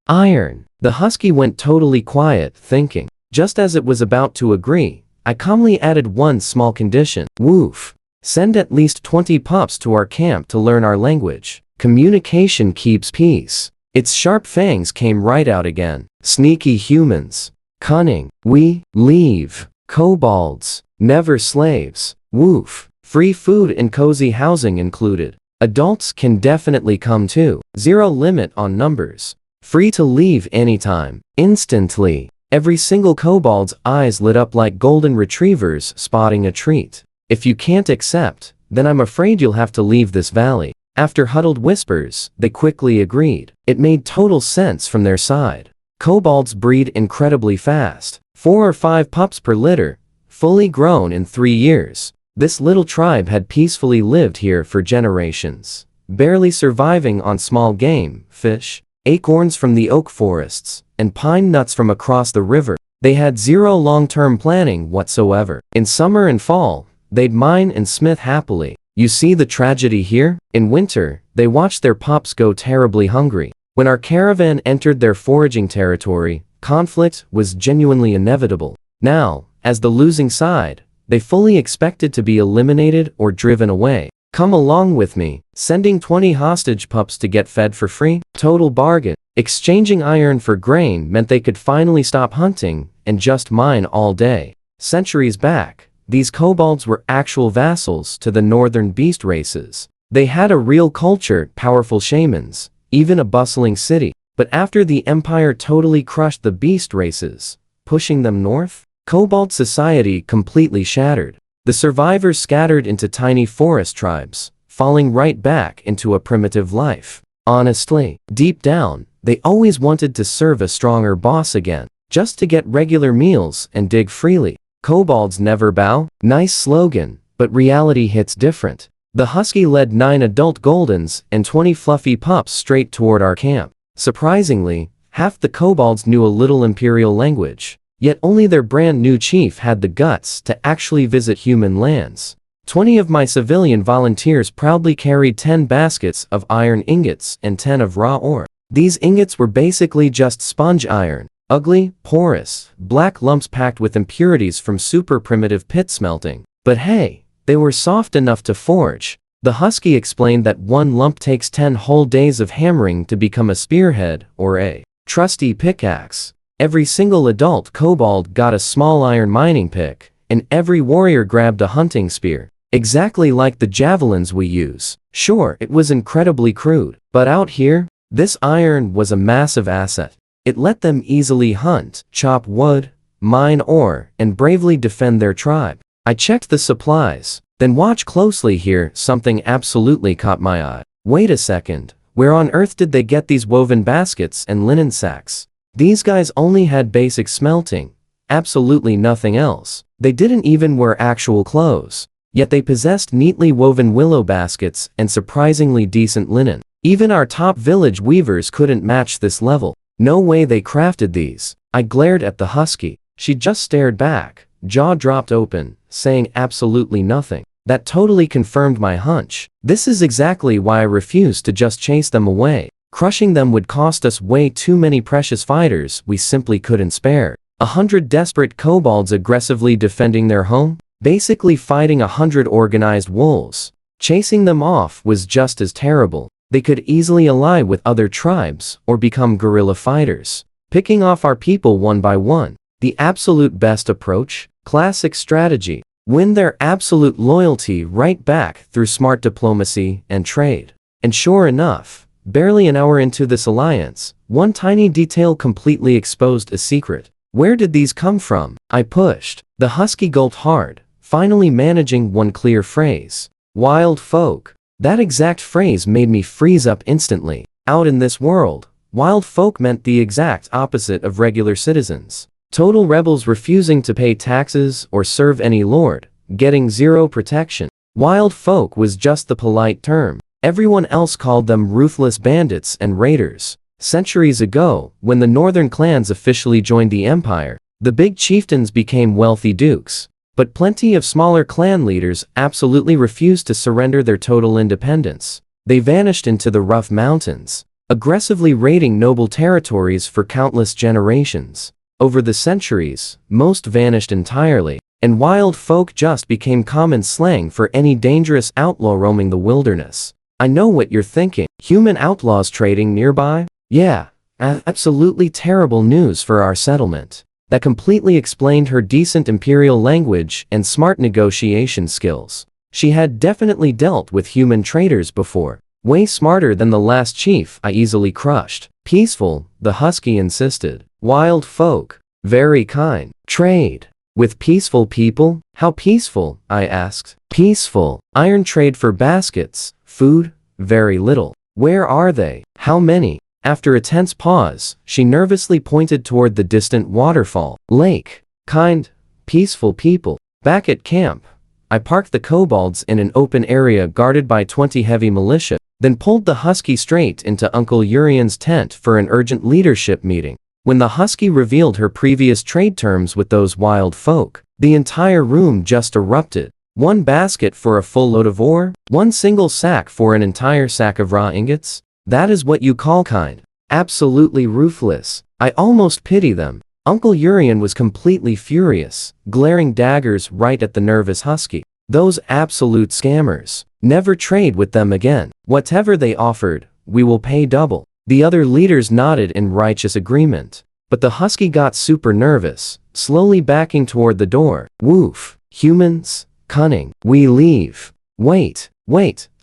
Iron. The husky went totally quiet, thinking. Just as it was about to agree, I calmly added one small condition. Woof. Send at least 20 pups to our camp to learn our language. Communication keeps peace. Its sharp fangs came right out again. Sneaky humans. Cunning. We leave. Kobolds. Never slaves. Woof. Free food and cozy housing included. Adults can definitely come too. Zero limit on numbers. Free to leave anytime. Instantly. Every single kobold's eyes lit up like golden retrievers spotting a treat. If you can't accept, then I'm afraid you'll have to leave this valley. After huddled whispers, they quickly agreed. It made total sense from their side. Kobolds breed incredibly fast. 4 or 5 pups per litter, fully grown in 3 years. This little tribe had peacefully lived here for generations, barely surviving on small game, fish, acorns from the oak forests, and pine nuts from across the river. They had zero long-term planning whatsoever. In summer and fall, they'd mine and smith happily. You see the tragedy here? In winter, they watched their pups go terribly hungry. When our caravan entered their foraging territory, conflict was genuinely inevitable. Now, as the losing side, they fully expected to be eliminated or driven away. Come along with me. Sending 20 hostage pups to get fed for free? Total bargain. Exchanging iron for grain meant they could finally stop hunting and just mine all day. Centuries back, these kobolds were actual vassals to the northern beast races. They had a real culture, powerful shamans, even a bustling city. But after the empire totally crushed the beast races, pushing them north, kobold society completely shattered. The survivors scattered into tiny forest tribes, falling right back into a primitive life. Honestly, deep down, they always wanted to serve a stronger boss again, just to get regular meals and dig freely. Kobolds never bow? Nice slogan, but reality hits different. The husky led 9 adult goldens and 20 fluffy pups straight toward our camp. Surprisingly, half the kobolds knew a little imperial language. Yet only their brand new chief had the guts to actually visit human lands. 20 of my civilian volunteers proudly carried 10 baskets of iron ingots and 10 of raw ore. These ingots were basically just sponge iron, ugly, porous, black lumps packed with impurities from super primitive pit smelting. But hey, they were soft enough to forge. The husky explained that one lump takes 10 whole days of hammering to become a spearhead or a trusty pickaxe. Every single adult kobold got a small iron mining pick, and every warrior grabbed a hunting spear, exactly like the javelins we use. Sure, it was incredibly crude, but out here, this iron was a massive asset. It let them easily hunt, chop wood, mine ore, and bravely defend their tribe. I checked the supplies, then watch closely here. Something absolutely caught my eye. Wait a second, where on earth did they get these woven baskets and linen sacks? These guys only had basic smelting, absolutely nothing else. They didn't even wear actual clothes, yet they possessed neatly woven willow baskets and surprisingly decent linen. Even our top village weavers couldn't match this level. No way they crafted these. I glared at the husky. She just stared back, jaw dropped open, saying absolutely nothing. That totally confirmed my hunch. This is exactly why I refused to just chase them away. Crushing them would cost us way too many precious fighters we simply couldn't spare. 100 desperate kobolds aggressively defending their home? Basically fighting 100 organized wolves. Chasing them off was just as terrible. They could easily ally with other tribes or become guerrilla fighters, picking off our people one by one. The absolute best approach? Classic strategy. Win their absolute loyalty right back through smart diplomacy and trade. And sure enough, barely an hour into this alliance, one tiny detail completely exposed a secret. Where did these come from? I pushed. The husky gulped hard, finally managing one clear phrase. Wild folk. That exact phrase made me freeze up instantly. Out in this world, wild folk meant the exact opposite of regular citizens. Total rebels refusing to pay taxes or serve any lord, getting zero protection. Wild folk was just the polite term. Everyone else called them ruthless bandits and raiders. Centuries ago, when the northern clans officially joined the empire, the big chieftains became wealthy dukes. But plenty of smaller clan leaders absolutely refused to surrender their total independence. They vanished into the rough mountains, aggressively raiding noble territories for countless generations. Over the centuries, most vanished entirely, and wild folk just became common slang for any dangerous outlaw roaming the wilderness. I know what you're thinking. Human outlaws trading nearby? Yeah, absolutely terrible news for our settlement. That completely explained her decent imperial language and smart negotiation skills. She had definitely dealt with human traders before. Way smarter than the last chief I easily crushed. Peaceful, the husky insisted. Wild folk. Very kind. Trade. With peaceful people? How peaceful? I asked. Peaceful. Iron trade for baskets. Food? Very little. Where are they? How many? After a tense pause, she nervously pointed toward the distant waterfall. Lake. Kind, peaceful people. Back at camp, I parked the kobolds in an open area guarded by 20 heavy militia, then pulled the husky straight into Uncle Urian's tent for an urgent leadership meeting. When the husky revealed her previous trade terms with those wild folk, the entire room just erupted. 1 basket for a full load of ore? 1 single sack for an entire sack of raw ingots? That is what you call kind. Absolutely ruthless. I almost pity them. Uncle Urian was completely furious, glaring daggers right at the nervous husky. Those absolute scammers. Never trade with them again. Whatever they offered, we will pay double. The other leaders nodded in righteous agreement. But the husky got super nervous, slowly backing toward the door. Woof. Humans? Cunning. We leave. Wait,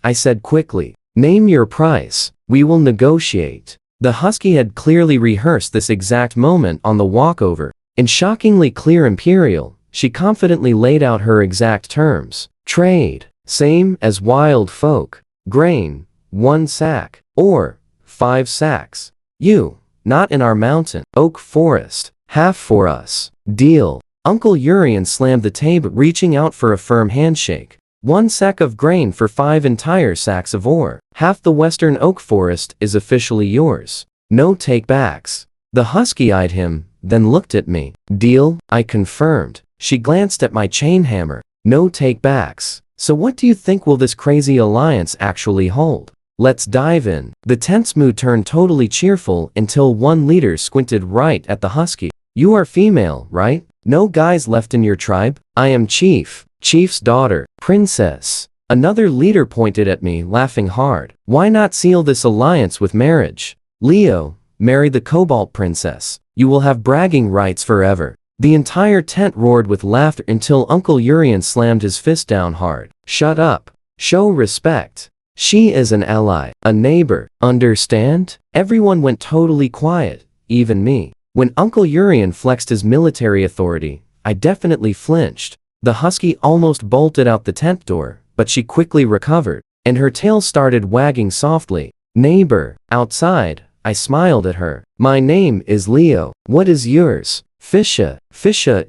I said quickly. Name your price. We will negotiate. The husky had clearly rehearsed this exact moment on the walkover. In shockingly clear Imperial, she confidently laid out her exact terms. Trade. Same as wild folk. Grain. 1 sack. Ore. 5 sacks. You. Not in our mountain. Oak forest. Half for us. Deal. Uncle Urian slammed the table, reaching out for a firm handshake. 1 sack of grain for 5 entire sacks of ore. Half the western oak forest is officially yours. No take-backs. The husky eyed him, then looked at me. Deal? I confirmed. She glanced at my chain hammer. No take-backs. So what do you think will this crazy alliance actually hold? Let's dive in. The tense mood turned totally cheerful until one leader squinted right at the husky. You are female, right? No guys left in your tribe? I am Chief. Chief's daughter. Princess. Another leader pointed at me, laughing hard. Why not seal this alliance with marriage? Leo, marry the Cobalt Princess. You will have bragging rights forever. The entire tent roared with laughter until Uncle Urian slammed his fist down hard. Shut up. Show respect. She is an ally, a neighbor, understand? Everyone went totally quiet, even me. When Uncle Urian flexed his military authority, I definitely flinched. The husky almost bolted out the tent door, but she quickly recovered, and her tail started wagging softly. Neighbor, outside, I smiled at her. My name is Leo. What is yours? Fisha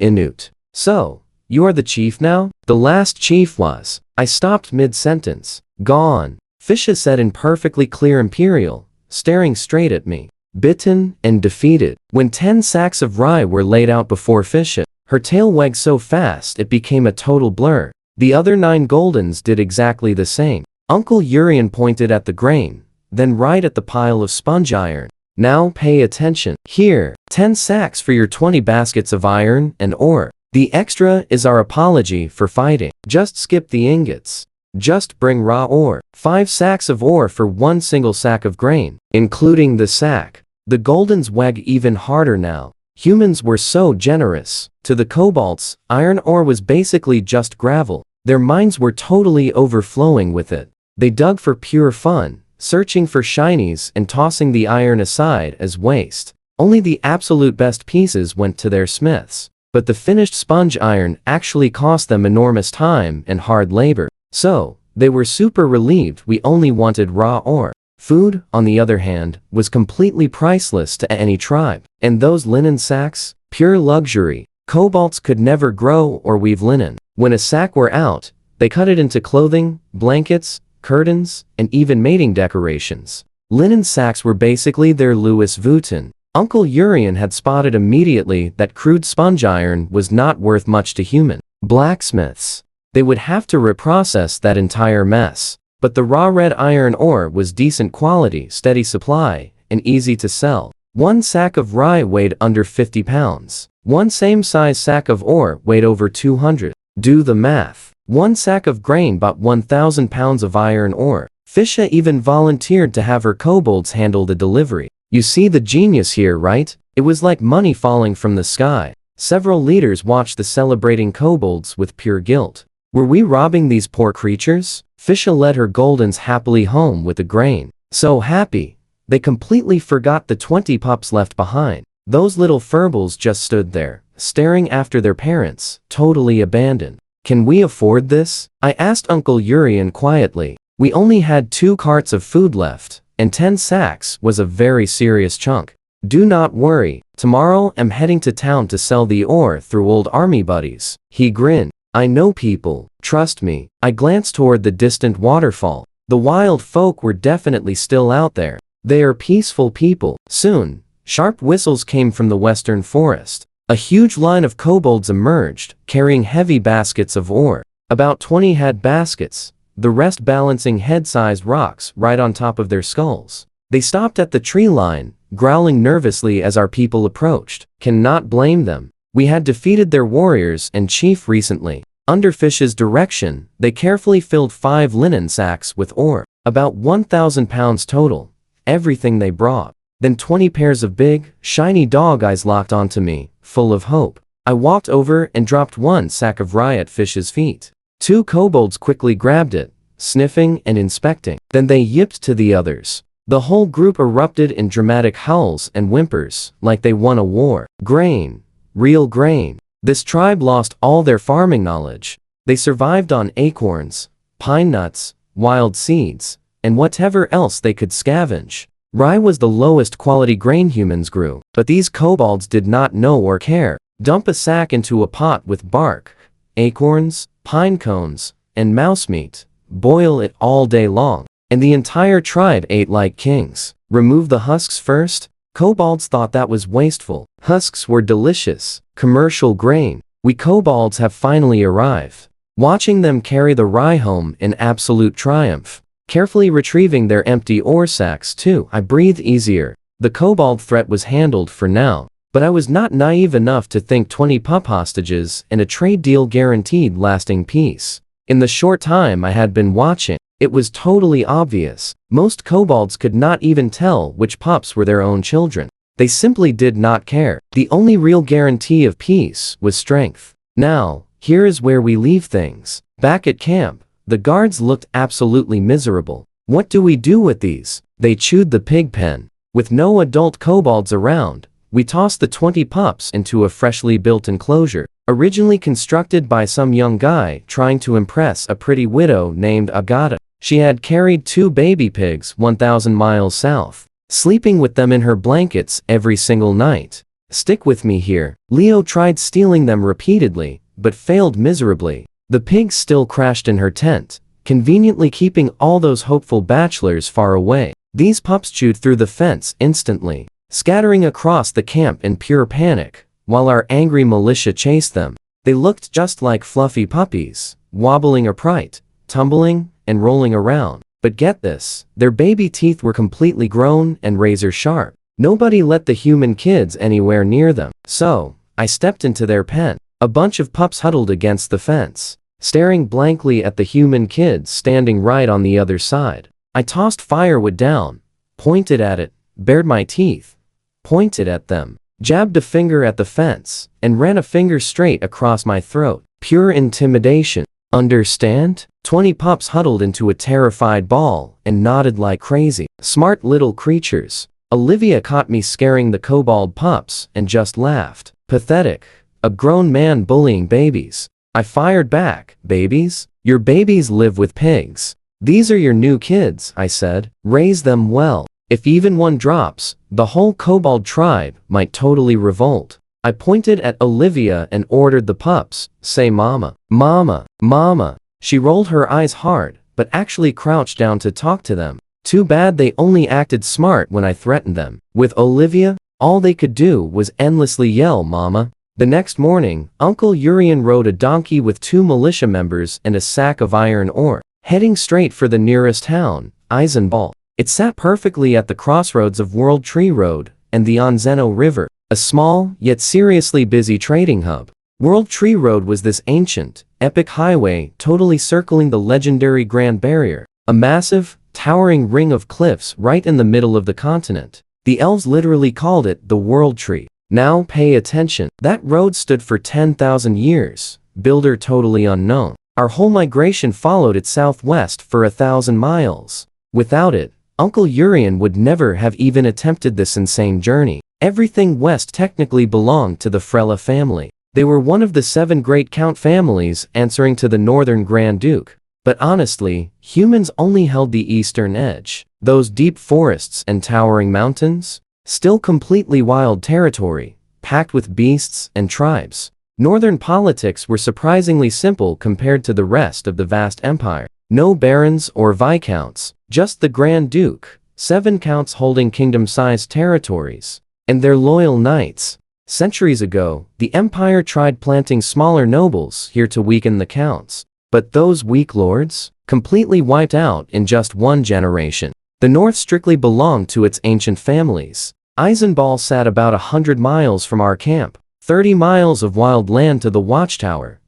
Inut. So, you are the chief now? The last chief was. I stopped mid-sentence. Gone. Fisha said in perfectly clear Imperial, staring straight at me. Bitten and defeated. When 10 sacks of rye were laid out before Fisha, her tail wagged so fast it became a total blur. The other 9 Goldens did exactly the same. Uncle Urian pointed at the grain, then right at the pile of sponge iron. Now pay attention. Here, 10 sacks for your 20 baskets of iron and ore. The extra is our apology for fighting. Just skip the ingots. Just bring raw ore. 5 sacks of ore for 1 single sack of grain, including the sack. The Goldens wag even harder now. Humans were so generous. To the Kobolds, iron ore was basically just gravel. Their minds were totally overflowing with it. They dug for pure fun, searching for shinies and tossing the iron aside as waste. Only the absolute best pieces went to their smiths. But the finished sponge iron actually cost them enormous time and hard labor. So, they were super relieved we only wanted raw ore. Food, on the other hand, was completely priceless to any tribe. And those linen sacks? Pure luxury. Kobolds could never grow or weave linen. When a sack were out, they cut it into clothing, blankets, curtains, and even mating decorations. Linen sacks were basically their Louis Vuitton. Uncle Urian had spotted immediately that crude sponge iron was not worth much to human blacksmiths. They would have to reprocess that entire mess. but the raw red iron ore was decent quality, steady supply, and easy to sell. One sack of rye weighed under 50 pounds. One same size sack of ore weighed over 200. Do the math. One sack of grain bought 1,000 pounds of iron ore. Fisha even volunteered to have her kobolds handle the delivery. You see the genius here, right? It was like money falling from the sky. Several leaders watched the celebrating kobolds with pure guilt. Were we robbing these poor creatures? Fisha led her goldens happily home with the grain. So happy, they completely forgot the 20 pups left behind. Those little furbles just stood there, staring after their parents, totally abandoned. Can we afford this? I asked Uncle Urian quietly. We only had 2 carts of food left, and 10 sacks was a very serious chunk. Do not worry, tomorrow I'm heading to town to sell the ore through old army buddies. He grinned. I know people, trust me. I glanced toward the distant waterfall. The wild folk were definitely still out there. They are peaceful people. Soon, sharp whistles came from the western forest. A huge line of kobolds emerged, carrying heavy baskets of ore. About 20 had baskets, the rest balancing head-sized rocks right on top of their skulls. They stopped at the tree line, growling nervously as our people approached. Cannot blame them. We had defeated their warriors and chief recently. Under Fish's direction, they carefully filled 5 linen sacks with ore, about 1,000 pounds total, everything they brought. Then 20 pairs of big, shiny dog eyes locked onto me, full of hope. I walked over and dropped 1 sack of rye at Fish's feet. 2 kobolds quickly grabbed it, sniffing and inspecting. Then they yipped to the others. The whole group erupted in dramatic howls and whimpers, like they won a war. Grain. Real grain. This tribe lost all their farming knowledge. They survived on acorns, pine nuts, wild seeds, and whatever else they could scavenge. Rye was the lowest quality grain humans grew, but these kobolds did not know or care. Dump a sack into a pot with bark, acorns, pine cones, and mouse meat. Boil it all day long, and the entire tribe ate like kings. Remove the husks first? Kobolds thought that was wasteful. Husks were delicious, commercial grain. We kobolds have finally arrived. Watching them carry the rye home in absolute triumph. Carefully retrieving their empty ore sacks too, I breathed easier. The kobold threat was handled for now. But I was not naive enough to think 20 pup hostages and a trade deal guaranteed lasting peace. In the short time I had been watching, it was totally obvious. Most kobolds could not even tell which pups were their own children. They simply did not care. The only real guarantee of peace was strength. Now, here is where we leave things. Back at camp, the guards looked absolutely miserable. What do we do with these? They chewed the pig pen. With no adult kobolds around, we tossed the 20 pups into a freshly built enclosure, originally constructed by some young guy trying to impress a pretty widow named Agata. She had carried 2 baby pigs 1,000 miles south, sleeping with them in her blankets every single night. Stick with me here. Leo tried stealing them repeatedly, but failed miserably. The pigs still crashed in her tent, conveniently keeping all those hopeful bachelors far away. These pups chewed through the fence instantly, scattering across the camp in pure panic, while our angry militia chased them. They looked just like fluffy puppies, wobbling upright, tumbling, and rolling around. But get this, their baby teeth were completely grown and razor sharp. Nobody let the human kids anywhere near them. So, I stepped into their pen. A bunch of pups huddled against the fence, staring blankly at the human kids standing right on the other side. I tossed firewood down, pointed at it, bared my teeth, pointed at them, jabbed a finger at the fence, and ran a finger straight across my throat. Pure intimidation. Understand? 20 pups huddled into a terrified ball and nodded like crazy. Smart little creatures. Olivia caught me scaring the kobold pups and just laughed. Pathetic. A grown man bullying babies. I fired back. Babies? Your babies live with pigs. These are your new kids, I said. Raise them well. If even one drops, the whole kobold tribe might totally revolt. I pointed at Olivia and ordered the pups, say mama. Mama, mama. She rolled her eyes hard, but actually crouched down to talk to them. Too bad they only acted smart when I threatened them. With Olivia, all they could do was endlessly yell mama. The next morning, Uncle Urian rode a donkey with 2 militia members and a sack of iron ore. heading straight for the nearest town, Eisenball. It sat perfectly at the crossroads of World Tree Road and the Onzeno River, a small, yet seriously busy trading hub. World Tree Road was this ancient, epic highway totally circling the legendary Grand Barrier, a massive, towering ring of cliffs right in the middle of the continent. The elves literally called it the World Tree. Now pay attention. That road stood for 10,000 years, builder totally unknown. Our whole migration followed it southwest for 1,000 miles. Without it, Uncle Urian would never have even attempted this insane journey. Everything west technically belonged to the Frella family. They were one of the 7 great count families answering to the northern Grand Duke. But honestly, humans only held the eastern edge. Those deep forests and towering mountains? Still completely wild territory, packed with beasts and tribes. Northern politics were surprisingly simple compared to the rest of the vast empire. No barons or viscounts, just the Grand Duke, 7 counts holding kingdom-sized territories, and their loyal knights. Centuries ago, the empire tried planting smaller nobles here to weaken the counts. But those weak lords? Completely wiped out in just 1 generation. The north strictly belonged to its ancient families. Eisenball sat about 100 miles from our camp, 30 miles of wild land to the watchtower,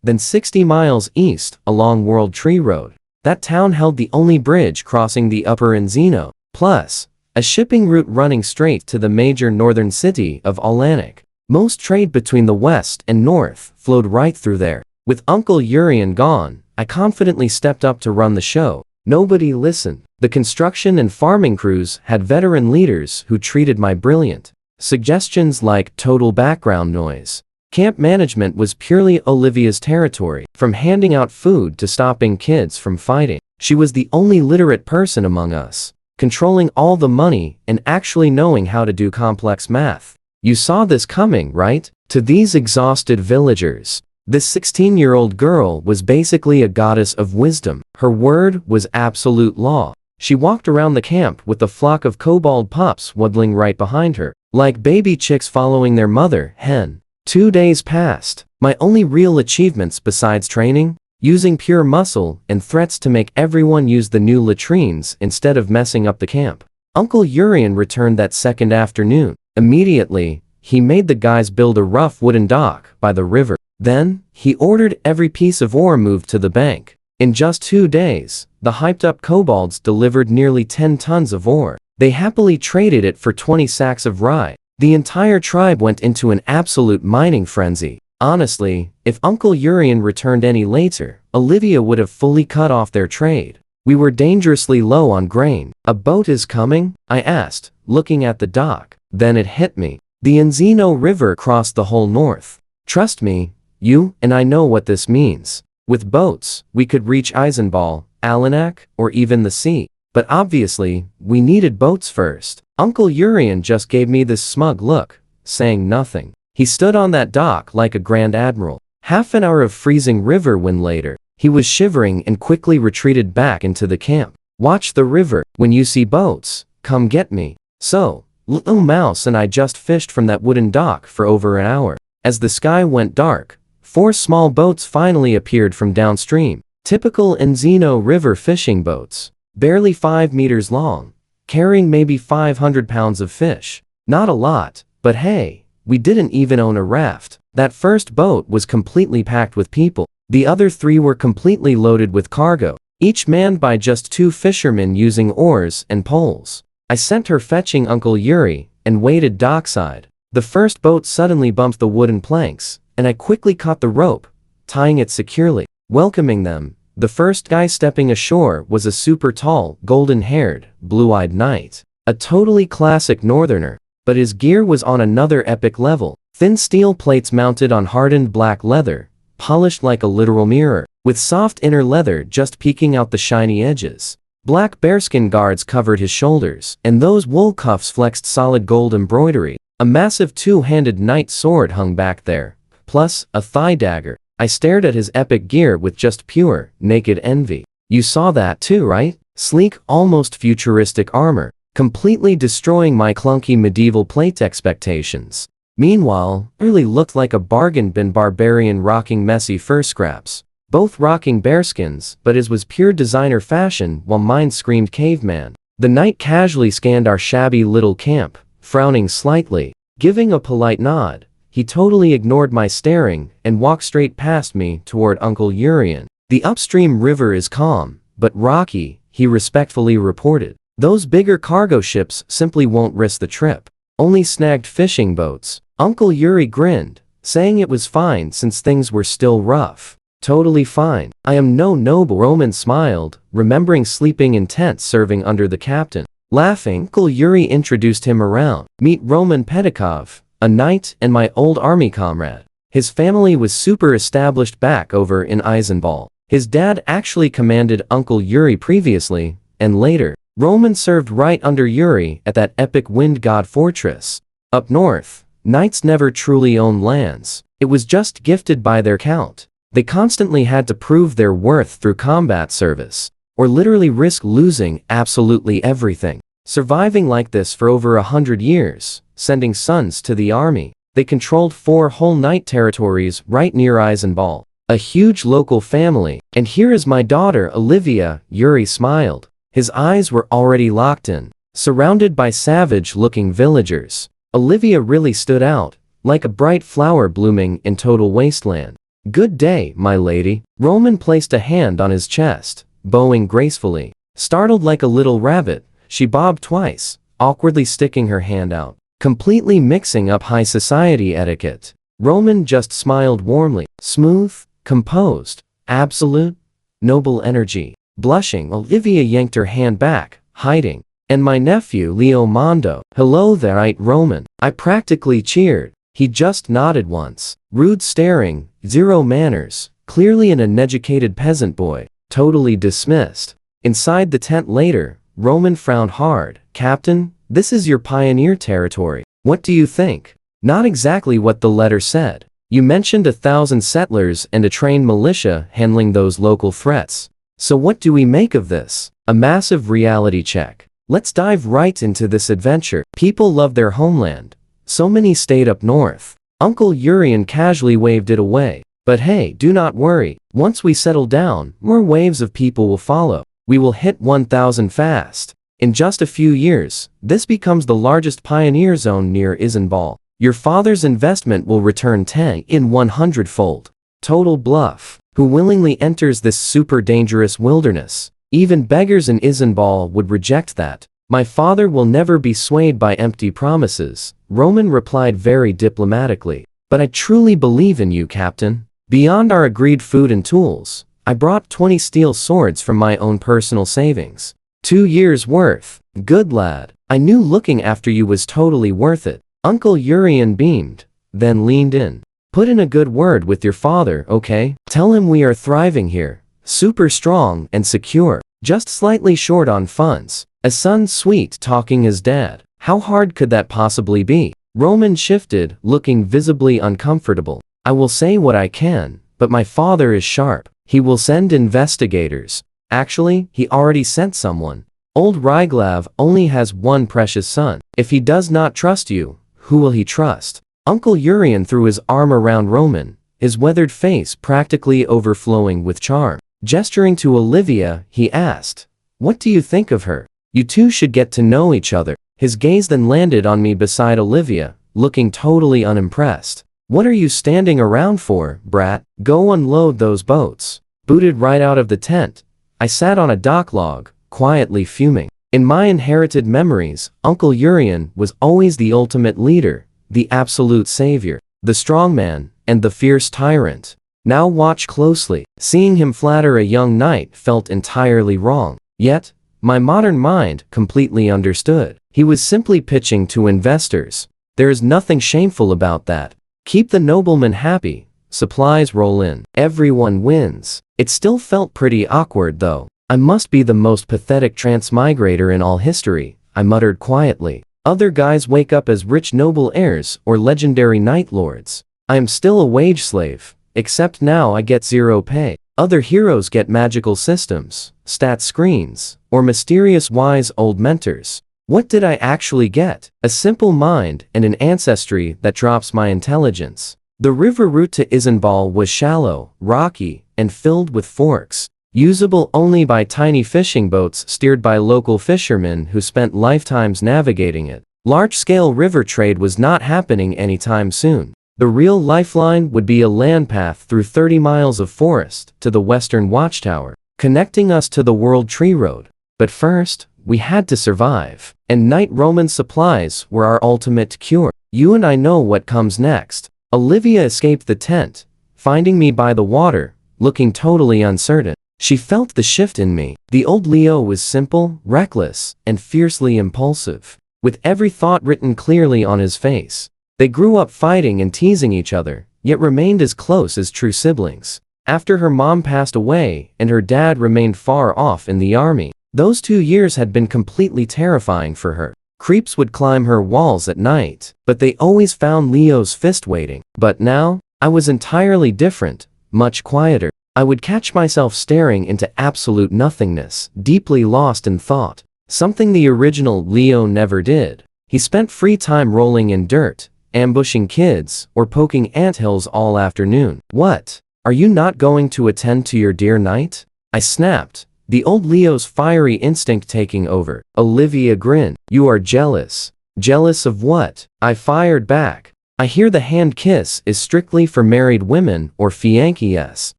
then 60 miles east along World Tree Road. That town held the only bridge crossing the upper Onzeno, plus a shipping route running straight to the major northern city of Alanik. Most trade between the west and north flowed right through there. With Uncle Urian gone, I confidently stepped up to run the show. Nobody listened. The construction and farming crews had veteran leaders who treated my brilliant suggestions like total background noise. Camp management was purely Olivia's territory, from handing out food to stopping kids from fighting. She was the only literate person among us, controlling all the money and actually knowing how to do complex math. You saw this coming, right? To these exhausted villagers, this 16-year-old girl was basically a goddess of wisdom. Her word was absolute law. She walked around the camp with a flock of kobold pups waddling right behind her, like baby chicks following their mother hen. 2 days passed. My only real achievements besides training? Using pure muscle and threats to make everyone use the new latrines instead of messing up the camp. Uncle Urian returned that second afternoon. Immediately, he made the guys build a rough wooden dock by the river. Then, he ordered every piece of ore moved to the bank. In just 2 days, the hyped-up kobolds delivered nearly 10 tons of ore. They happily traded it for 20 sacks of rye. The entire tribe went into an absolute mining frenzy. Honestly, if Uncle Urian returned any later, Olivia would have fully cut off their trade. We were dangerously low on grain. "A boat is coming?" I asked, looking at the dock. Then it hit me. The Onzeno River crossed the whole north. Trust me, you and I know what this means. With boats, we could reach Eisenball, Alanak, or even the sea. But obviously, we needed boats first. Uncle Urian just gave me this smug look, saying nothing. He stood on that dock like a grand admiral. Half an hour of freezing river wind later, he was shivering and quickly retreated back into the camp. "Watch the river. When you see boats, come get me." So, Little Mouse and I just fished from that wooden dock for over an hour. As the sky went dark, 4 small boats finally appeared from downstream. Typical Onzeno River fishing boats. Barely 5 meters long, carrying maybe 500 pounds of fish. Not a lot, but hey, we didn't even own a raft. That first boat was completely packed with people. The other 3 were completely loaded with cargo, each manned by just 2 fishermen using oars and poles. I sent her fetching Uncle Yuri and waited dockside. The first boat suddenly bumped the wooden planks, and I quickly caught the rope, tying it securely. Welcoming them, the first guy stepping ashore was a super tall, golden-haired, blue-eyed knight. A totally classic northerner, but his gear was on another epic level. Thin steel plates mounted on hardened black leather, polished like a literal mirror, with soft inner leather just peeking out the shiny edges. Black bearskin guards covered his shoulders, and those wool cuffs flexed solid gold embroidery. A massive 2-handed knight sword hung back there, plus a thigh dagger. I stared at his epic gear with just pure, naked envy. You saw that too, right? Sleek, almost futuristic armor, completely destroying my clunky medieval plate expectations. Meanwhile, really looked like a bargain bin barbarian rocking messy fur scraps. both rocking bearskins, but his was pure designer fashion while mine screamed caveman. The knight casually scanned our shabby little camp, frowning slightly. Giving a polite nod, he totally ignored my staring and walked straight past me toward Uncle Urian. The upstream river is calm, but rocky, he respectfully reported. Those bigger cargo ships simply won't risk the trip. Only snagged fishing boats. Uncle Yuri grinned, saying it was fine since things were still rough. Totally fine. I am no noble. Roman smiled, remembering sleeping in tents serving under the captain. Laughing, Uncle Yuri introduced him around. Meet Roman Pedikov, a knight and my old army comrade. His family was super established back over in Eisenball. His dad actually commanded Uncle Yuri previously, and later, Roman served right under Yuri at that epic wind god fortress. Up north, knights never truly owned lands. It was just gifted by their count. They constantly had to prove their worth through combat service, or literally risk losing absolutely everything. Surviving like this for over 100 years, sending sons to the army. They controlled 4 whole knight territories right near Eisenball. A huge local family. And here is my daughter Olivia. Yuri smiled. His eyes were already locked in, surrounded by savage-looking villagers. Olivia really stood out, like a bright flower blooming in total wasteland. Good day, my lady. Roman placed a hand on his chest, bowing gracefully. Startled like a little rabbit, she bobbed twice, awkwardly sticking her hand out, completely mixing up high society etiquette. Roman just smiled warmly. Smooth, composed, absolute, noble energy. Blushing, Olivia yanked her hand back, hiding. And my nephew Leo Mondo. Hello there, Roman. I practically cheered. He just nodded once. Rude staring, zero manners, clearly an uneducated peasant boy, totally dismissed. Inside the tent later, Roman frowned hard. Captain, this is your pioneer territory. What do you think? Not exactly what the letter said. You mentioned 1,000 settlers and a trained militia handling those local threats. So what do we make of this? A massive reality check. Let's dive right into this adventure. People love their homeland. So many stayed up north. Uncle Urian casually waved it away. But hey, do not worry. Once we settle down, more waves of people will follow. We will hit 1,000 fast. In just a few years, this becomes the largest pioneer zone near Eisenball. Your father's investment will return 10 in 100-fold. Total bluff. Who willingly enters this super dangerous wilderness? Even beggars in Eisenball would reject that. My father will never be swayed by empty promises, Roman replied very diplomatically. But I truly believe in you, Captain. Beyond our agreed food and tools, I brought 20 steel swords from my own personal savings. 2 years' worth. Good lad. I knew looking after you was totally worth it. Uncle Urian beamed, then leaned in. Put in a good word with your father, okay? Tell him we are thriving here. Super strong and secure. Just slightly short on funds. A son sweet talking his dad. How hard could that possibly be? Roman shifted, looking visibly uncomfortable. I will say what I can, but my father is sharp. He will send investigators. Actually, he already sent someone. Old Ryglav only has one precious son. If he does not trust you, who will he trust? Uncle Urian threw his arm around Roman, his weathered face practically overflowing with charm. Gesturing to Olivia, he asked, "What do you think of her? You two should get to know each other." His gaze then landed on me beside Olivia, looking totally unimpressed. "What are you standing around for, brat? Go unload those boats." Booted right out of the tent, I sat on a dock log, quietly fuming. In my inherited memories, Uncle Urian was always the ultimate leader, the absolute savior, the strongman, and the fierce tyrant. Now watch closely. Seeing him flatter a young knight felt entirely wrong. Yet, my modern mind completely understood. He was simply pitching to investors. There is nothing shameful about that. Keep the nobleman happy. Supplies roll in. Everyone wins. It still felt pretty awkward though. I must be the most pathetic transmigrator in all history, I muttered quietly. Other guys wake up as rich noble heirs or legendary knight lords. I am still a wage slave, except now I get zero pay. Other heroes get magical systems, stat screens, or mysterious wise old mentors. What did I actually get? A simple mind and an ancestry that drops my intelligence. The river route to Eisenball was shallow, rocky, and filled with forks, usable only by tiny fishing boats steered by local fishermen who spent lifetimes navigating it. Large-scale river trade was not happening anytime soon. The real lifeline would be a land path through 30 miles of forest to the western watchtower, connecting us to the World Tree Road. But first, we had to survive, and night Roman supplies were our ultimate cure. You and I know what comes next. Olivia escaped the tent, finding me by the water, looking totally uncertain. She felt the shift in me. The old Leo was simple, reckless, and fiercely impulsive, with every thought written clearly on his face. They grew up fighting and teasing each other, yet remained as close as true siblings. After her mom passed away and her dad remained far off in the army, those 2 years had been completely terrifying for her. Creeps would climb her walls at night, but they always found Leo's fist waiting. But now, I was entirely different, much quieter. I would catch myself staring into absolute nothingness, deeply lost in thought, something the original Leo never did. He spent free time rolling in dirt, ambushing kids, or poking anthills all afternoon. What? Are you not going to attend to your dear knight? I snapped, the old Leo's fiery instinct taking over. Olivia grinned. You are jealous. Jealous of what? I fired back. I hear the hand kiss is strictly for married women or fiancés.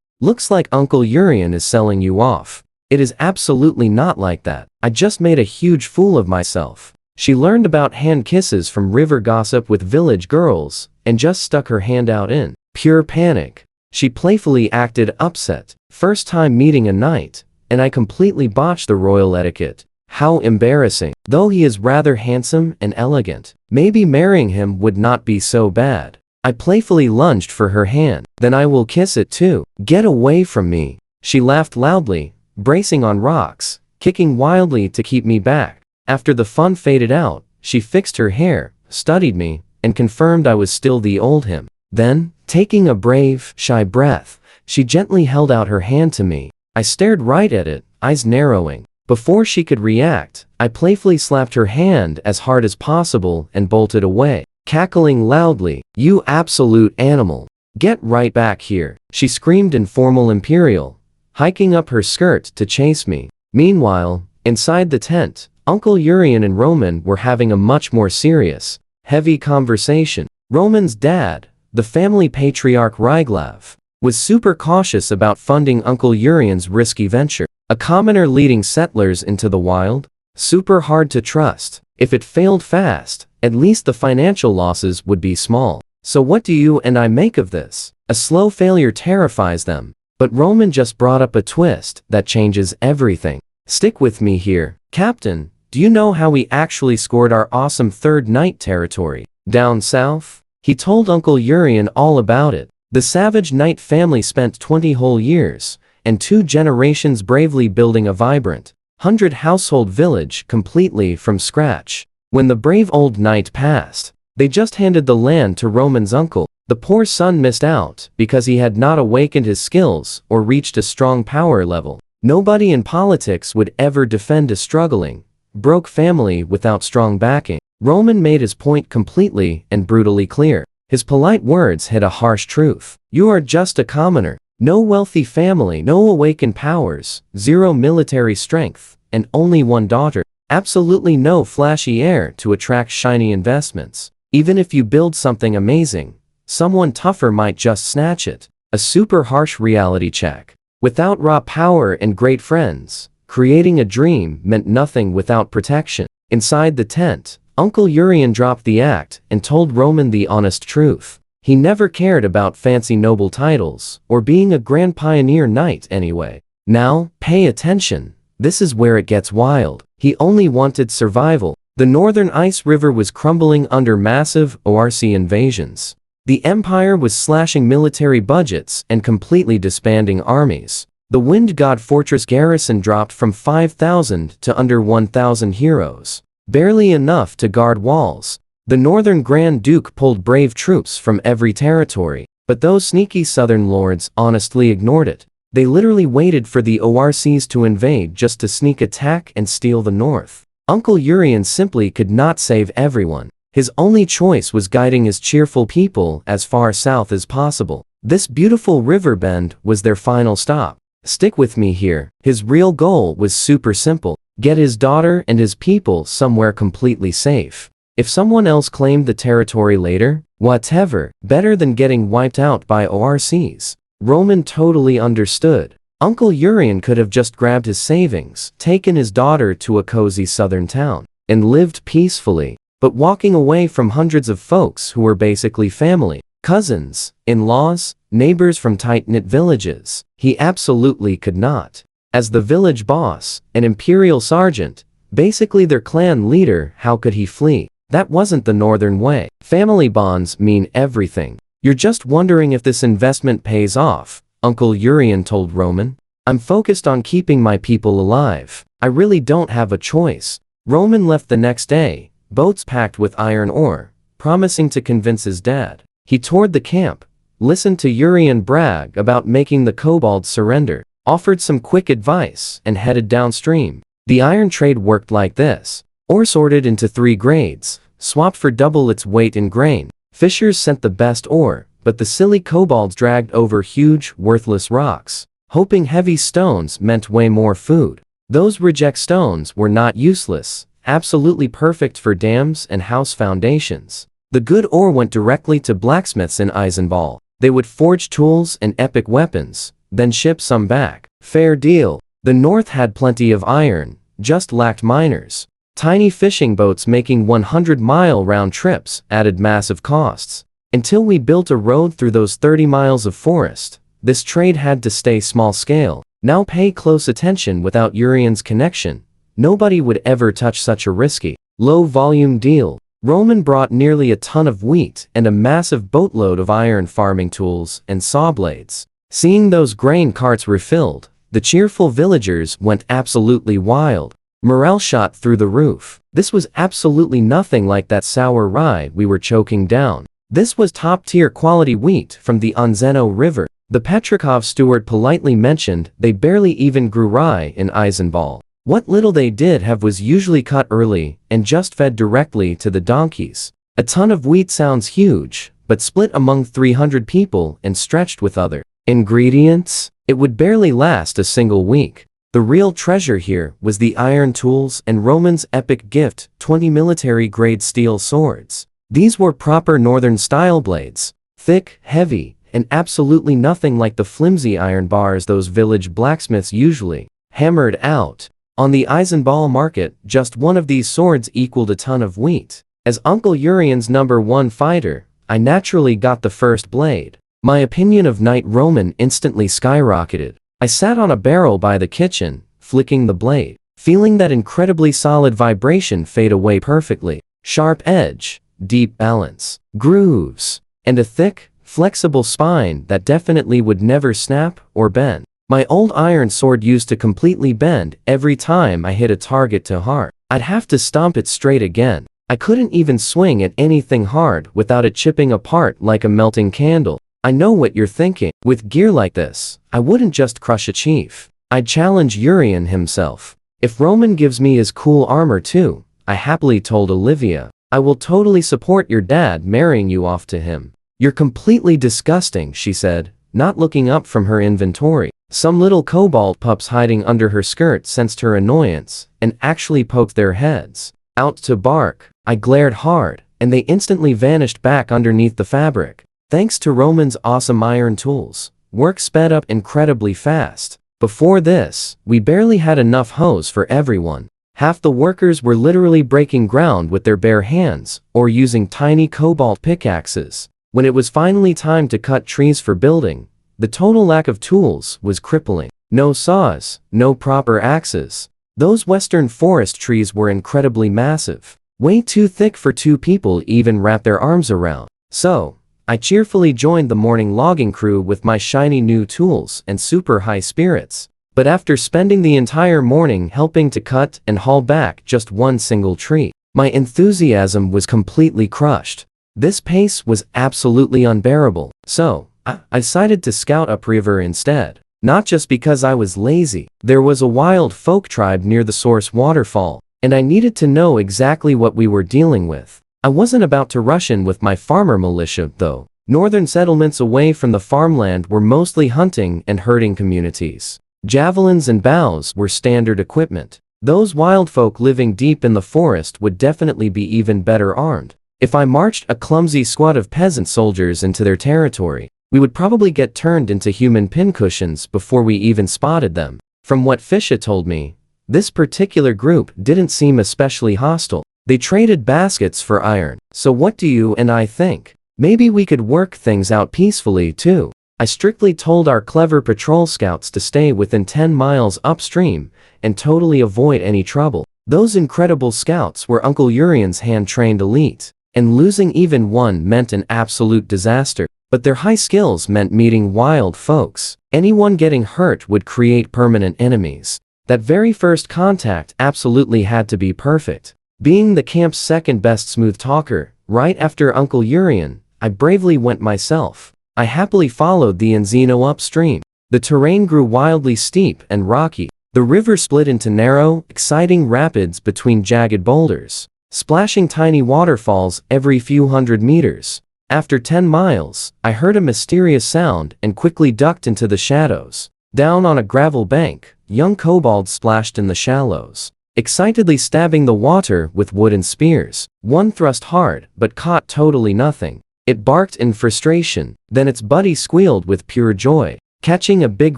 Looks like Uncle Urian is selling you off. It is absolutely not like that. I just made a huge fool of myself. She learned about hand kisses from river gossip with village girls, and just stuck her hand out in pure panic. She playfully acted upset. First time meeting a knight, and I completely botched the royal etiquette. How embarrassing. Though he is rather handsome and elegant, maybe marrying him would not be so bad. I playfully lunged for her hand. Then I will kiss it too. Get away from me. She laughed loudly, bracing on rocks, kicking wildly to keep me back. After the fun faded out, she fixed her hair, studied me, and confirmed I was still the old him. Then, taking a brave, shy breath, she gently held out her hand to me. I stared right at it, eyes narrowing. Before she could react, I playfully slapped her hand as hard as possible and bolted away, cackling loudly. You absolute animal. Get right back here, she screamed in formal imperial, hiking up her skirt to chase me. Meanwhile, inside the tent, Uncle Urian and Roman were having a much more serious, heavy conversation. Roman's dad, the family patriarch Ryglav, was super cautious about funding Uncle Urian's risky venture. A commoner leading settlers into the wild? Super hard to trust. If it failed fast, at least the financial losses would be small. So what do you and I make of this? A slow failure terrifies them. But Roman just brought up a twist that changes everything. Stick with me here, Captain. Do you know how we actually scored our awesome third night territory? Down south? He told Uncle Urian all about it. The savage knight family spent 20 whole years and 2 generations bravely building a vibrant, 100-household village completely from scratch. When the brave old knight passed, they just handed the land to Roman's uncle. The poor son missed out because he had not awakened his skills or reached a strong power level. Nobody in politics would ever defend a struggling, broke family without strong backing. Roman made his point completely and brutally clear. His polite words hid a harsh truth. You are just a commoner. No wealthy family, no awakened powers, 0 military strength, and only 1 daughter. Absolutely no flashy heir to attract shiny investments. Even if you build something amazing, someone tougher might just snatch it. A super harsh reality check. Without raw power and great friends, creating a dream meant nothing without protection. Inside the tent, Uncle Urian dropped the act and told Roman the honest truth. He never cared about fancy noble titles or being a grand pioneer knight anyway. Now, pay attention. This is where it gets wild. He only wanted survival. The northern ice river was crumbling under massive ORC invasions. The empire was slashing military budgets and completely disbanding armies. The Wind God Fortress garrison dropped from 5,000 to under 1,000 heroes. Barely enough to guard walls. The Northern Grand Duke pulled brave troops from every territory, but those sneaky southern lords honestly ignored it. They literally waited for the ORCs to invade just to sneak attack and steal the north. Uncle Urian simply could not save everyone. His only choice was guiding his cheerful people as far south as possible. This beautiful river bend was their final stop. Stick with me here. His real goal was super simple. Get his daughter and his people somewhere completely safe. If someone else claimed the territory later, whatever, better than getting wiped out by ORCs. Roman totally understood. Uncle Urian could have just grabbed his savings, taken his daughter to a cozy southern town, and lived peacefully. But walking away from hundreds of folks who were basically family, cousins, in-laws, neighbors from tight-knit villages, he absolutely could not. As the village boss, an imperial sergeant, basically their clan leader, how could he flee? That wasn't the northern way. Family bonds mean everything. You're just wondering if this investment pays off, Uncle Urian told Roman. I'm focused on keeping my people alive. I really don't have a choice. Roman left the next day, boats packed with iron ore, promising to convince his dad. He toured the camp, listened to Urian brag about making the kobolds surrender, offered some quick advice, and headed downstream. The iron trade worked like this. Ore sorted into 3 grades, swapped for double its weight in grain. Fishers sent the best ore, but the silly kobolds dragged over huge, worthless rocks, hoping heavy stones meant way more food. Those reject stones were not useless, absolutely perfect for dams and house foundations. The good ore went directly to blacksmiths in Eisenball. They would forge tools and epic weapons, then ship some back. Fair deal. The north had plenty of iron, just lacked miners. Tiny fishing boats making 100-mile round trips added massive costs. Until we built a road through those 30 miles of forest, this trade had to stay small scale. Now pay close attention. Without Urian's connection, nobody would ever touch such a risky, low-volume deal. Roman brought nearly a ton of wheat and a massive boatload of iron farming tools and saw blades. Seeing those grain carts refilled, the cheerful villagers went absolutely wild. Morale shot through the roof. This was absolutely nothing like that sour rye we were choking down. This was top-tier quality wheat from the Onzeno River. The Petrikov steward politely mentioned they barely even grew rye in Eisenball. What little they did have was usually cut early and just fed directly to the donkeys. A ton of wheat sounds huge, but split among 300 people and stretched with other ingredients, it would barely last a single week. The real treasure here was the iron tools and Roman's epic gift, 20 military-grade steel swords. These were proper northern-style blades, thick, heavy, and absolutely nothing like the flimsy iron bars those village blacksmiths usually hammered out. On the Eisenball market, just one of these swords equaled a ton of wheat. As Uncle Urian's #1 fighter, I naturally got the first blade. My opinion of Knight Roman instantly skyrocketed. I sat on a barrel by the kitchen, flicking the blade, feeling that incredibly solid vibration fade away perfectly. Sharp edge, deep balance, grooves, and a thick, flexible spine that definitely would never snap or bend. My old iron sword used to completely bend every time I hit a target too hard. I'd have to stomp it straight again. I couldn't even swing at anything hard without it chipping apart like a melting candle. I know what you're thinking. With gear like this, I wouldn't just crush a chief. I'd challenge Urian himself. If Roman gives me his cool armor too, I happily told Olivia, I will totally support your dad marrying you off to him. You're completely disgusting, she said, not looking up from her inventory. Some little kobold pups hiding under her skirt sensed her annoyance and actually poked their heads out to bark. I glared hard, and they instantly vanished back underneath the fabric. Thanks to Roman's awesome iron tools, work sped up incredibly fast. Before this, we barely had enough hose for everyone. Half the workers were literally breaking ground with their bare hands or using tiny cobalt pickaxes. When it was finally time to cut trees for building, the total lack of tools was crippling. No saws, no proper axes. Those western forest trees were incredibly massive, way too thick for 2 people even wrap their arms around. So, I cheerfully joined the morning logging crew with my shiny new tools and super high spirits. But after spending the entire morning helping to cut and haul back just one single tree, my enthusiasm was completely crushed. This pace was absolutely unbearable. So, I decided to scout upriver instead. Not just because I was lazy. There was a wild folk tribe near the source waterfall, and I needed to know exactly what we were dealing with. I wasn't about to rush in with my farmer militia, though. Northern settlements away from the farmland were mostly hunting and herding communities. Javelins and bows were standard equipment. Those wild folk living deep in the forest would definitely be even better armed. If I marched a clumsy squad of peasant soldiers into their territory, we would probably get turned into human pincushions before we even spotted them. From what Fisha told me, this particular group didn't seem especially hostile. They traded baskets for iron. So what do you and I think? Maybe we could work things out peacefully too. I strictly told our clever patrol scouts to stay within 10 miles upstream and totally avoid any trouble. Those incredible scouts were Uncle Urian's hand-trained elite, and losing even one meant an absolute disaster. But their high skills meant meeting wild folks. Anyone getting hurt would create permanent enemies. That very first contact absolutely had to be perfect. Being the camp's second best smooth talker, right after Uncle Urian, I bravely went myself. I happily followed the Enzino upstream. The terrain grew wildly steep and rocky. The river split into narrow, exciting rapids between jagged boulders, splashing tiny waterfalls every few hundred meters. After 10 miles, I heard a mysterious sound and quickly ducked into the shadows. Down on a gravel bank, young kobolds splashed in the shallows, excitedly stabbing the water with wooden spears. One thrust hard, but caught totally nothing. It barked in frustration, then its buddy squealed with pure joy, catching a big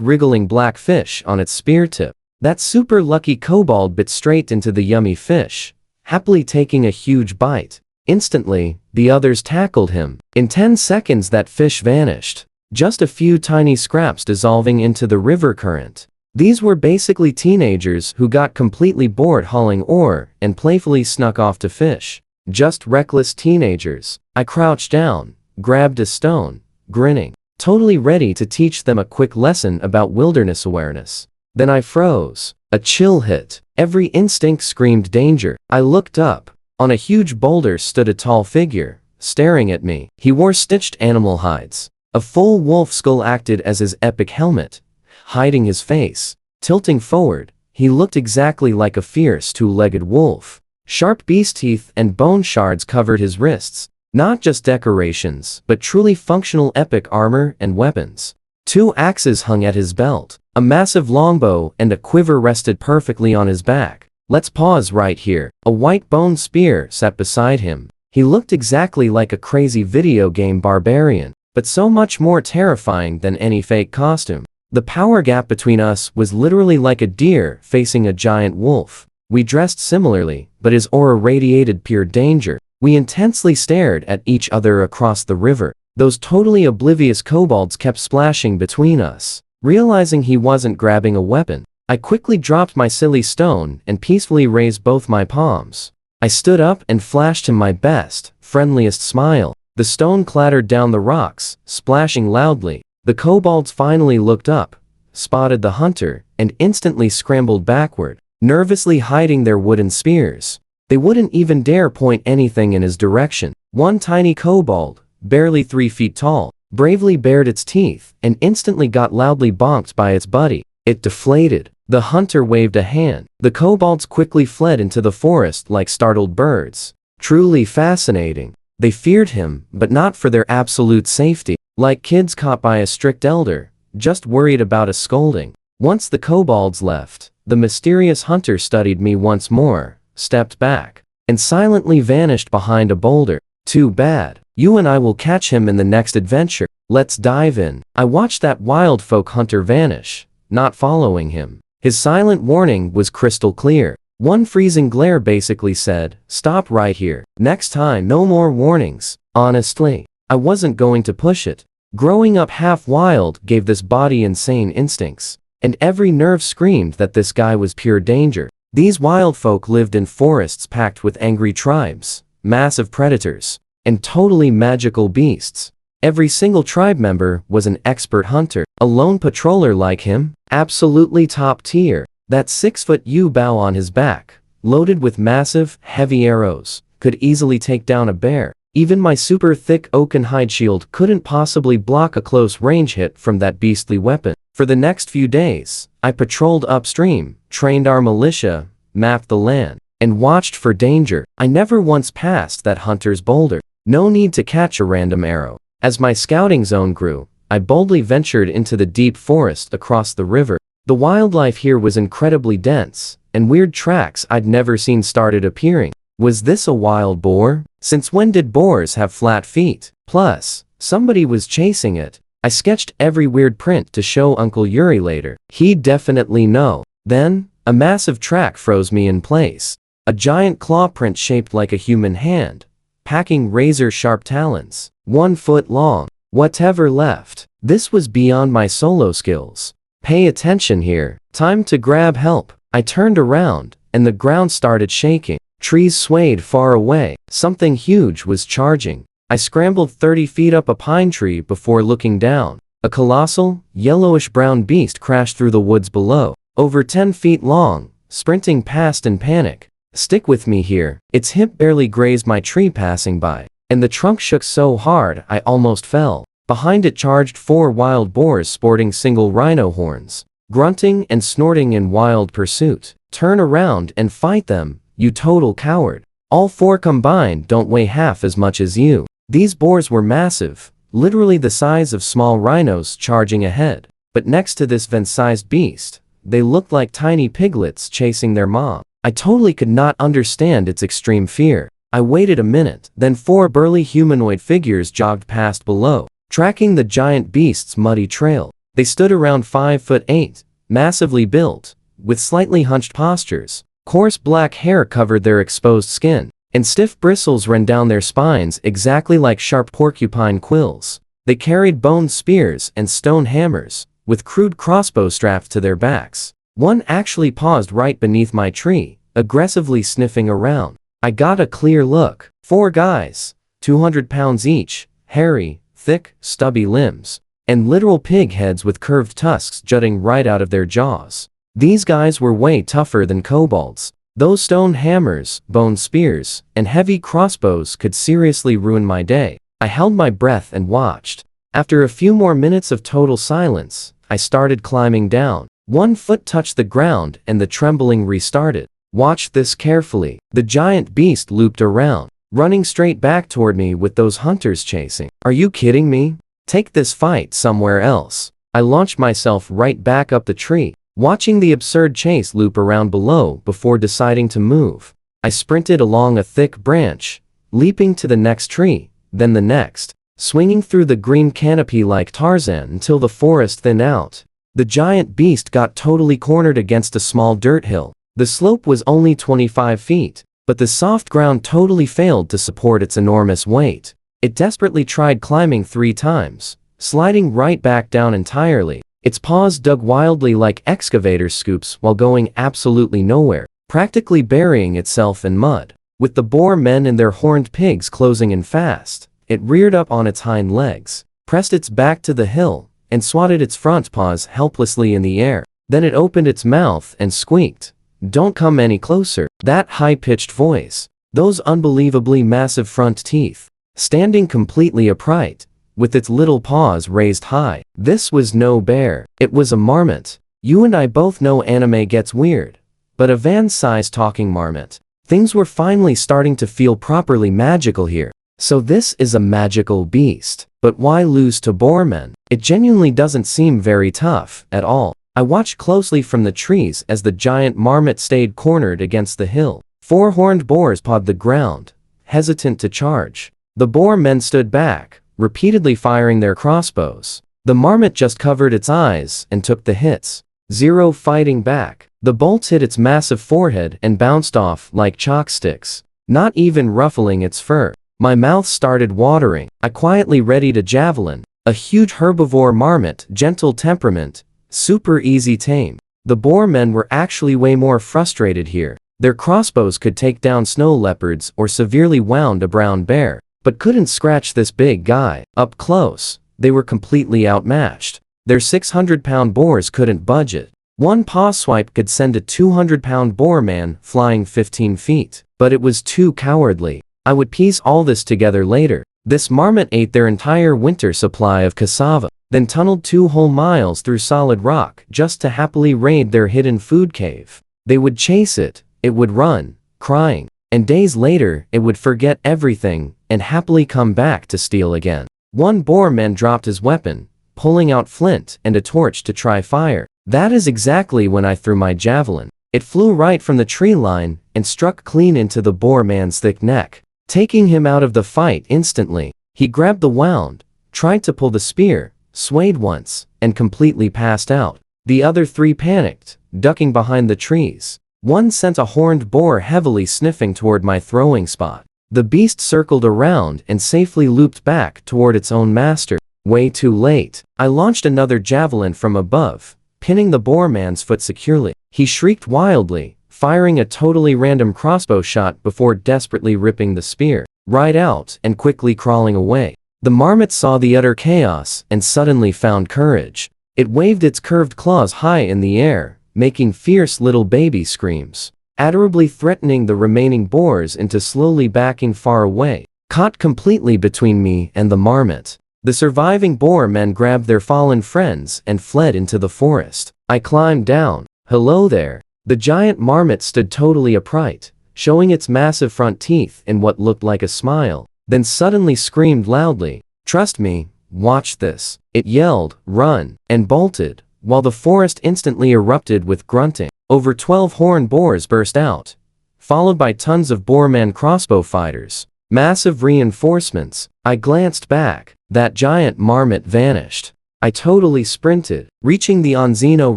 wriggling black fish on its spear tip. That super lucky kobold bit straight into the yummy fish, happily taking a huge bite. Instantly, the others tackled him. In 10 seconds that fish vanished, just a few tiny scraps dissolving into the river current. These were basically teenagers who got completely bored hauling ore and playfully snuck off to fish. Just reckless teenagers. I crouched down, grabbed a stone, grinning, totally ready to teach them a quick lesson about wilderness awareness. Then I froze. A chill hit. Every instinct screamed danger. I looked up. On a huge boulder stood a tall figure, staring at me. He wore stitched animal hides. A full wolf skull acted as his epic helmet, hiding his face. Tilting forward, he looked exactly like a fierce two-legged wolf. Sharp beast teeth and bone shards covered his wrists. Not just decorations, but truly functional epic armor and weapons. 2 axes hung at his belt. A massive longbow and a quiver rested perfectly on his back. Let's pause right here. A white bone spear sat beside him. He looked exactly like a crazy video game barbarian, but so much more terrifying than any fake costume. The power gap between us was literally like a deer facing a giant wolf. We dressed similarly, but his aura radiated pure danger. We intensely stared at each other across the river. Those totally oblivious kobolds kept splashing between us. Realizing he wasn't grabbing a weapon, I quickly dropped my silly stone and peacefully raised both my palms. I stood up and flashed him my best, friendliest smile. The stone clattered down the rocks, splashing loudly. The kobolds finally looked up, spotted the hunter, and instantly scrambled backward, nervously hiding their wooden spears. They wouldn't even dare point anything in his direction. One tiny kobold, barely 3 feet tall, bravely bared its teeth and instantly got loudly bonked by its buddy. It deflated. The hunter waved a hand. The kobolds quickly fled into the forest like startled birds. Truly fascinating. They feared him, but not for their absolute safety. Like kids caught by a strict elder, just worried about a scolding. Once the kobolds left, the mysterious hunter studied me once more, stepped back, and silently vanished behind a boulder. Too bad. You and I will catch him in the next adventure. Let's dive in. I watched that wild folk hunter vanish, not following him. His silent warning was crystal clear. One freezing glare basically said, "Stop right here. Next time, no more warnings." Honestly, I wasn't going to push it. Growing up half wild gave this body insane instincts, and every nerve screamed that this guy was pure danger. These wild folk lived in forests packed with angry tribes, massive predators, and totally magical beasts. Every single tribe member was an expert hunter. A lone patroller like him? Absolutely top tier. That 6-foot U-bow on his back, loaded with massive, heavy arrows, could easily take down a bear. Even my super thick oaken hide shield couldn't possibly block a close range hit from that beastly weapon. For the next few days, I patrolled upstream, trained our militia, mapped the land, and watched for danger. I never once passed that hunter's boulder. No need to catch a random arrow. As my scouting zone grew, I boldly ventured into the deep forest across the river. The wildlife here was incredibly dense, and weird tracks I'd never seen started appearing. Was this a wild boar? Since when did boars have flat feet? Plus, somebody was chasing it. I sketched every weird print to show Uncle Yuri later. He'd definitely know. Then, a massive track froze me in place. A giant claw print shaped like a human hand, packing razor-sharp talons, 1 foot long. Whatever left. This was beyond my solo skills. Pay attention here. Time to grab help. I turned around, and the ground started shaking. Trees swayed far away. Something huge was charging. I scrambled 30 feet up a pine tree before looking down. A colossal, yellowish-brown beast crashed through the woods below, over 10 feet long, sprinting past in panic. Stick with me here. Its hip barely grazed my tree passing by, and the trunk shook so hard I almost fell. Behind it charged 4 wild boars sporting single rhino horns, grunting and snorting in wild pursuit. Turn around and fight them, you total coward. All 4 combined don't weigh half as much as you. These boars were massive, literally the size of small rhinos charging ahead. But next to this van-sized beast, they looked like tiny piglets chasing their mom. I totally could not understand its extreme fear. I waited a minute, then 4 burly humanoid figures jogged past below, tracking the giant beast's muddy trail. They stood around 5'8", massively built, with slightly hunched postures. Coarse black hair covered their exposed skin, and stiff bristles ran down their spines exactly like sharp porcupine quills. They carried bone spears and stone hammers, with crude crossbow strapped to their backs. One actually paused right beneath my tree, aggressively sniffing around. I got a clear look. 4 guys, 200 pounds each, hairy, thick, stubby limbs, and literal pig heads with curved tusks jutting right out of their jaws. These guys were way tougher than kobolds. Those stone hammers, bone spears, and heavy crossbows could seriously ruin my day. I held my breath and watched. After a few more minutes of total silence, I started climbing down. 1 foot touched the ground and the trembling restarted. Watch this carefully. The giant beast looped around, running straight back toward me with those hunters chasing. Are you kidding me? Take this fight somewhere else. I launched myself right back up the tree, watching the absurd chase loop around below before deciding to move. I sprinted along a thick branch, leaping to the next tree, then the next, swinging through the green canopy like Tarzan until the forest thinned out. The giant beast got totally cornered against a small dirt hill. The slope was only 25 feet, but the soft ground totally failed to support its enormous weight. It desperately tried climbing 3 times, sliding right back down entirely. Its paws dug wildly like excavator scoops while going absolutely nowhere, practically burying itself in mud. With the boar men and their horned pigs closing in fast, it reared up on its hind legs, pressed its back to the hill, and swatted its front paws helplessly in the air. Then it opened its mouth and squeaked, "Don't come any closer." That high-pitched voice, those unbelievably massive front teeth, standing completely upright, with its little paws raised high. This was no bear. It was a marmot. You and I both know anime gets weird, but a van-sized talking marmot. Things were finally starting to feel properly magical here. So this is a magical beast. But why lose to boarmen? It genuinely doesn't seem very tough at all. I watched closely from the trees as the giant marmot stayed cornered against the hill. 4 horned boars pawed the ground, hesitant to charge. The boar men stood back, repeatedly firing their crossbows. The marmot just covered its eyes and took the hits. 0 fighting back. The bolts hit its massive forehead and bounced off like chalk sticks, not even ruffling its fur. My mouth started watering. I quietly readied a javelin. A huge herbivore marmot, gentle temperament, super easy tame. The boar men were actually way more frustrated here. Their crossbows could take down snow leopards or severely wound a brown bear, but couldn't scratch this big guy. Up close, they were completely outmatched. Their 600-pound boars couldn't budge it. One paw swipe could send a 200-pound boar man flying 15 feet. But it was too cowardly. I would piece all this together later. This marmot ate their entire winter supply of cassava, then tunneled 2 whole miles through solid rock just to happily raid their hidden food cave. They would chase it, it would run, crying, and days later it would forget everything and happily come back to steal again. One boar man dropped his weapon, pulling out flint and a torch to try fire. That is exactly when I threw my javelin. It flew right from the tree line and struck clean into the boar man's thick neck, taking him out of the fight instantly. He grabbed the wound, tried to pull the spear, swayed once, and completely passed out. The other three panicked, ducking behind the trees. One sent a horned boar heavily sniffing toward my throwing spot. The beast circled around and safely looped back toward its own master. Way too late. I launched another javelin from above, pinning the boar man's foot securely. He shrieked wildly, firing a totally random crossbow shot before desperately ripping the spear right out and quickly crawling away. The marmot saw the utter chaos and suddenly found courage. It waved its curved claws high in the air, making fierce little baby screams, adorably threatening the remaining boars into slowly backing far away. Caught completely between me and the marmot, the surviving boar men grabbed their fallen friends and fled into the forest. I climbed down. Hello there. The giant marmot stood totally upright, showing its massive front teeth in what looked like a smile, then suddenly screamed loudly. Trust me, watch this. It yelled, run, and bolted, while the forest instantly erupted with grunting. Over 12 horned boars burst out, followed by tons of boarman crossbow fighters. Massive reinforcements. I glanced back. That giant marmot vanished. I totally sprinted, reaching the Onzino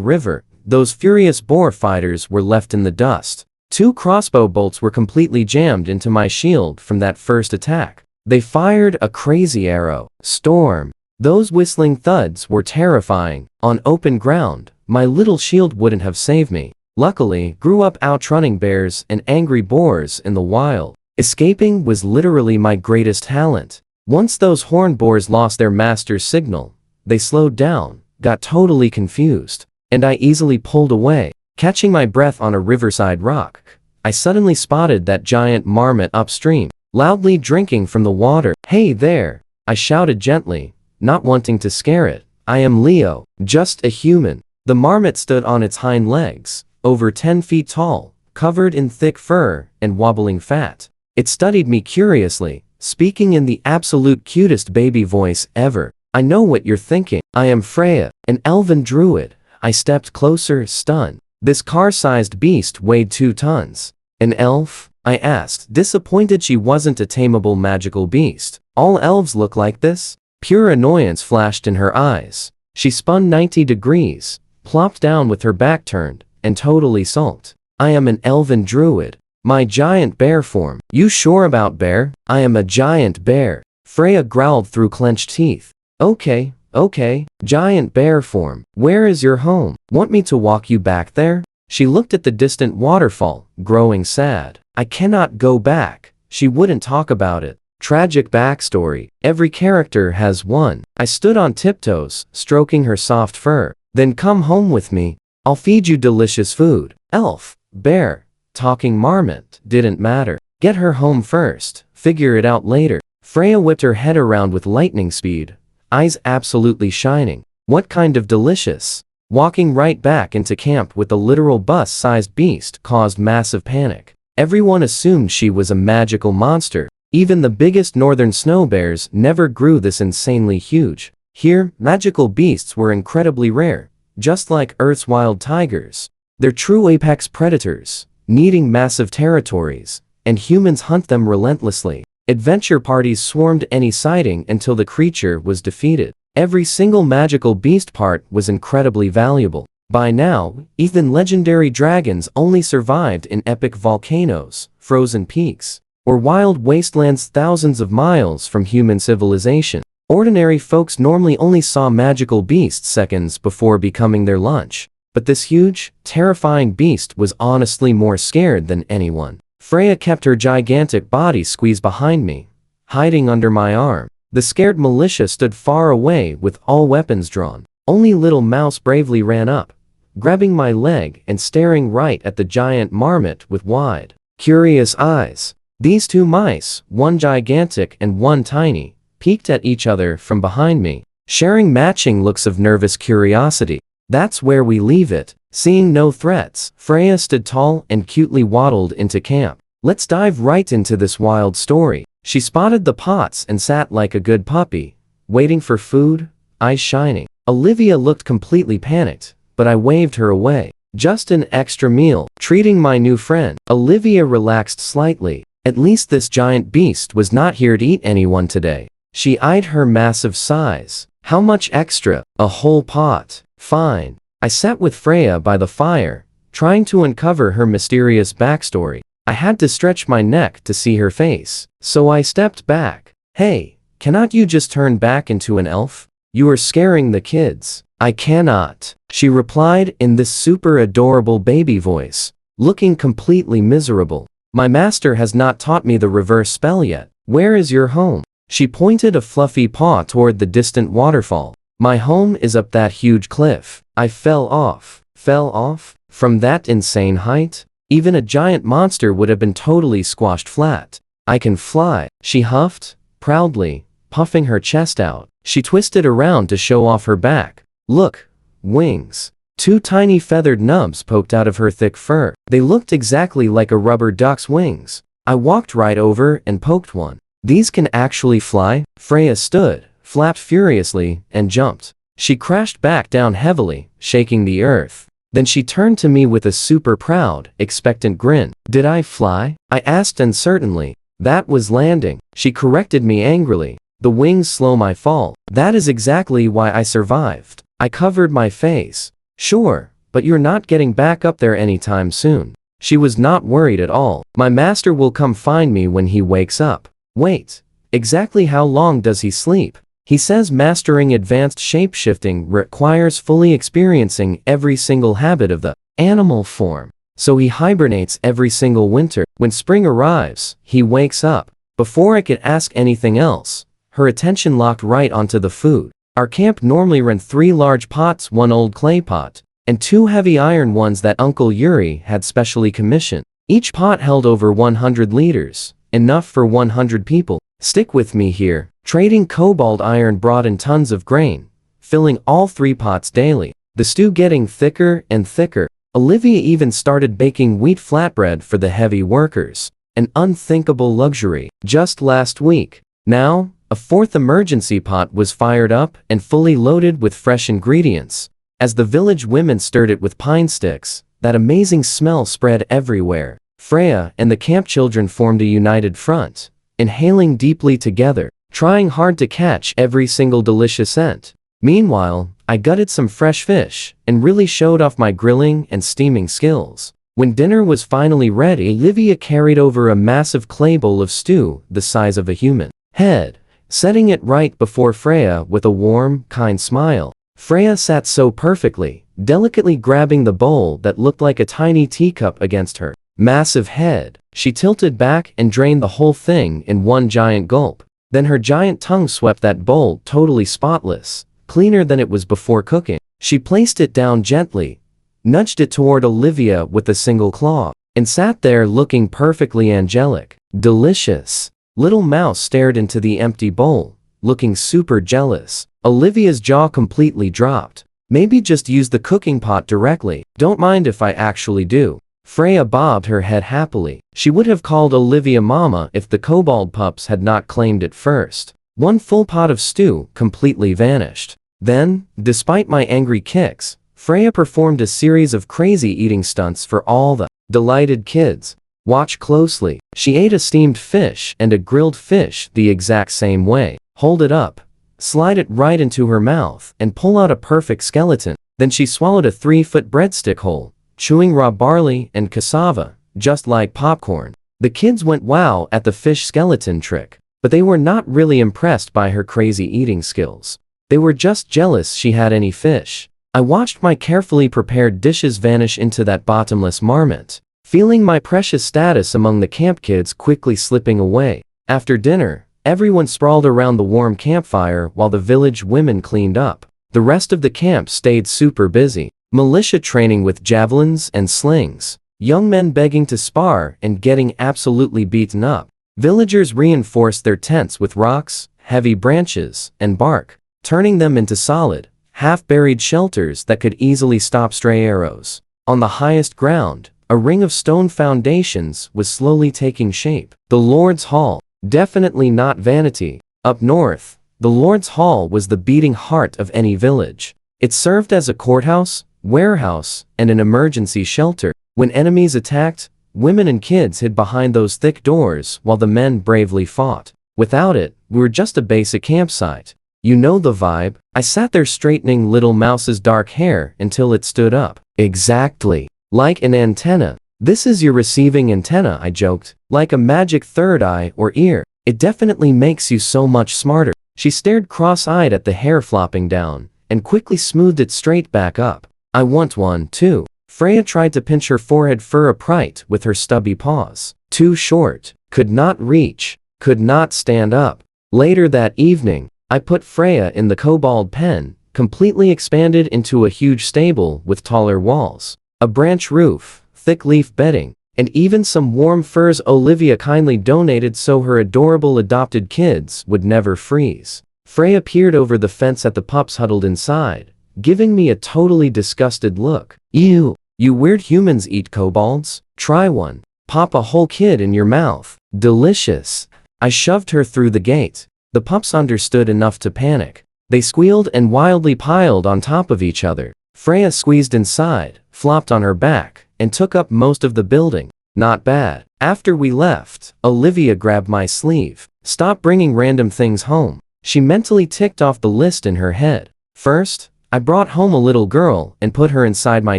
River. Those furious boar fighters were left in the dust. 2 crossbow bolts were completely jammed into my shield from that first attack. They fired a crazy arrow storm. Those whistling thuds were terrifying. On open ground, my little shield wouldn't have saved me. Luckily, grew up outrunning bears and angry boars in the wild. Escaping was literally my greatest talent. Once those horned boars lost their master's signal, they slowed down, got totally confused, and I easily pulled away. Catching my breath on a riverside rock, I suddenly spotted that giant marmot upstream, loudly drinking from the water. Hey there, I shouted gently, not wanting to scare it. I am Leo, just a human. The marmot stood on its hind legs, over 10 feet tall, covered in thick fur and wobbling fat. It studied me curiously, speaking in the absolute cutest baby voice ever. I know what you're thinking. I am Freya, an elven druid. I stepped closer, stunned. This car-sized beast weighed 2 tons. An elf? I asked, disappointed she wasn't a tameable magical beast. All elves look like this? Pure annoyance flashed in her eyes. She spun 90 degrees, plopped down with her back turned, and totally sulked. I am an elven druid. My giant bear form. You sure about bear? I am a giant bear. Freya growled through clenched teeth. Okay, giant bear form. Where is your home? Want me to walk you back there? She looked at the distant waterfall, growing sad. I cannot go back. She wouldn't talk about it. Tragic backstory. Every character has one. I stood on tiptoes, stroking her soft fur. Then come home with me. I'll feed you delicious food. Elf, bear, talking marmot, didn't matter. Get her home first. Figure it out later. Freya whipped her head around with lightning speed, eyes absolutely shining. What kind of delicious? Walking right back into camp with a literal bus-sized beast caused massive panic. Everyone assumed she was a magical monster. Even the biggest northern snow bears never grew this insanely huge. Here, magical beasts were incredibly rare, just like Earth's wild tigers. They're true apex predators, needing massive territories, and humans hunt them relentlessly. Adventure parties swarmed any sighting until the creature was defeated. Every single magical beast part was incredibly valuable. By now, even legendary dragons only survived in epic volcanoes, frozen peaks, or wild wastelands thousands of miles from human civilization. Ordinary folks normally only saw magical beasts seconds before becoming their lunch. But this huge, terrifying beast was honestly more scared than anyone. Freya kept her gigantic body squeezed behind me, hiding under my arm. The scared militia stood far away with all weapons drawn. Only little mouse bravely ran up, grabbing my leg and staring right at the giant marmot with wide, curious eyes. These 2 mice, one gigantic and one tiny, peeked at each other from behind me, sharing matching looks of nervous curiosity. That's where we leave it. Seeing no threats, Freya stood tall and cutely waddled into camp. Let's dive right into this wild story. She spotted the pots and sat like a good puppy, waiting for food, eyes shining. Olivia looked completely panicked, but I waved her away. Just an extra meal, treating my new friend. Olivia relaxed slightly. At least this giant beast was not here to eat anyone today. She eyed her massive size. How much extra? A whole pot. Fine. I sat with Freya by the fire, trying to uncover her mysterious backstory. I had to stretch my neck to see her face, so I stepped back. Hey, cannot you just turn back into an elf? You are scaring the kids. I cannot, she replied in this super adorable baby voice, looking completely miserable. My master has not taught me the reverse spell yet. Where is your home? She pointed a fluffy paw toward the distant waterfall. My home is up that huge cliff. I fell off. Fell off? From that insane height? Even a giant monster would have been totally squashed flat. I can fly, she huffed, proudly, puffing her chest out. She twisted around to show off her back. Look, wings. Two tiny feathered nubs poked out of her thick fur. They looked exactly like a rubber duck's wings. I walked right over and poked one. These can actually fly? Freya stood, flapped furiously, and jumped. She crashed back down heavily, shaking the earth. Then she turned to me with a super proud, expectant grin. Did I fly? I asked uncertainly. That was landing. She corrected me angrily. The wings slow my fall. That is exactly why I survived. I covered my face. Sure, but you're not getting back up there anytime soon. She was not worried at all. My master will come find me when he wakes up. Wait, exactly how long does he sleep? He says mastering advanced shapeshifting requires fully experiencing every single habit of the animal form. So he hibernates every single winter. When spring arrives, he wakes up. Before I could ask anything else, her attention locked right onto the food. Our camp normally ran 3 large pots, 1 old clay pot, and 2 heavy iron ones that Uncle Yuri had specially commissioned. Each pot held over 100 liters, enough for 100 people. Stick with me here. Trading cobalt iron brought in tons of grain, filling all 3 pots daily. The stew getting thicker and thicker. Olivia even started baking wheat flatbread for the heavy workers. An unthinkable luxury. Just last week. Now, a 4th emergency pot was fired up and fully loaded with fresh ingredients. As the village women stirred it with pine sticks, that amazing smell spread everywhere. Freya and the camp children formed a united front, inhaling deeply together, trying hard to catch every single delicious scent. Meanwhile, I gutted some fresh fish and really showed off my grilling and steaming skills. When dinner was finally ready, Olivia carried over a massive clay bowl of stew the size of a human head, setting it right before Freya with a warm, kind smile. Freya sat so perfectly, delicately grabbing the bowl that looked like a tiny teacup against her massive head. She tilted back and drained the whole thing in one giant gulp. Then her giant tongue swept that bowl totally spotless, cleaner than it was before cooking. She placed it down gently, nudged it toward Olivia with a single claw, and sat there looking perfectly angelic. Delicious. Little Mouse stared into the empty bowl, looking super jealous. Olivia's jaw completely dropped. Maybe just use the cooking pot directly. Don't mind if I actually do. Freya bobbed her head happily. She would have called Olivia Mama if the kobold pups had not claimed it first. 1 full pot of stew completely vanished. Then, despite my angry kicks, Freya performed a series of crazy eating stunts for all the delighted kids. Watch closely. She ate a steamed fish and a grilled fish the exact same way. Hold it up, slide it right into her mouth, and pull out a perfect skeleton. Then she swallowed a 3-foot breadstick whole, chewing raw barley and cassava, just like popcorn. The kids went wow at the fish skeleton trick, but they were not really impressed by her crazy eating skills. They were just jealous she had any fish. I watched my carefully prepared dishes vanish into that bottomless marmot, feeling my precious status among the camp kids quickly slipping away. After dinner, everyone sprawled around the warm campfire while the village women cleaned up. The rest of the camp stayed super busy. Militia training with javelins and slings. Young men begging to spar and getting absolutely beaten up. Villagers reinforced their tents with rocks, heavy branches, and bark, turning them into solid, half-buried shelters that could easily stop stray arrows. On the highest ground, a ring of stone foundations was slowly taking shape. The Lord's Hall. Definitely not vanity. Up north, The Lord's Hall was the beating heart of any village. It served as a courthouse, warehouse, and an emergency shelter. When enemies attacked, women and kids hid behind those thick doors while the men bravely fought. Without it, we were just a basic campsite. You know the vibe. I sat there straightening little Mouse's dark hair until it stood up. Exactly. Like an antenna. This is your receiving antenna, I joked. Like a magic third eye or ear. It definitely makes you so much smarter. She stared cross-eyed at the hair flopping down, and quickly smoothed it straight back up. I want one, too. Freya tried to pinch her forehead fur upright with her stubby paws. Too short. Could not reach. Could not stand up. Later that evening, I put Freya in the kobold pen, completely expanded into a huge stable with taller walls, a branch roof, thick leaf bedding, and even some warm furs Olivia kindly donated so her adorable adopted kids would never freeze. Freya peered over the fence at the pups huddled inside, giving me a totally disgusted look. Ew, you weird humans eat kobolds? Try one. Pop a whole kid in your mouth. Delicious. I shoved her through the gate. The pups understood enough to panic. They squealed and wildly piled on top of each other. Freya squeezed inside, flopped on her back, and took up most of the building. Not bad. After we left, Olivia grabbed my sleeve. Stop bringing random things home. She mentally ticked off the list in her head. First, I brought home a little girl and put her inside my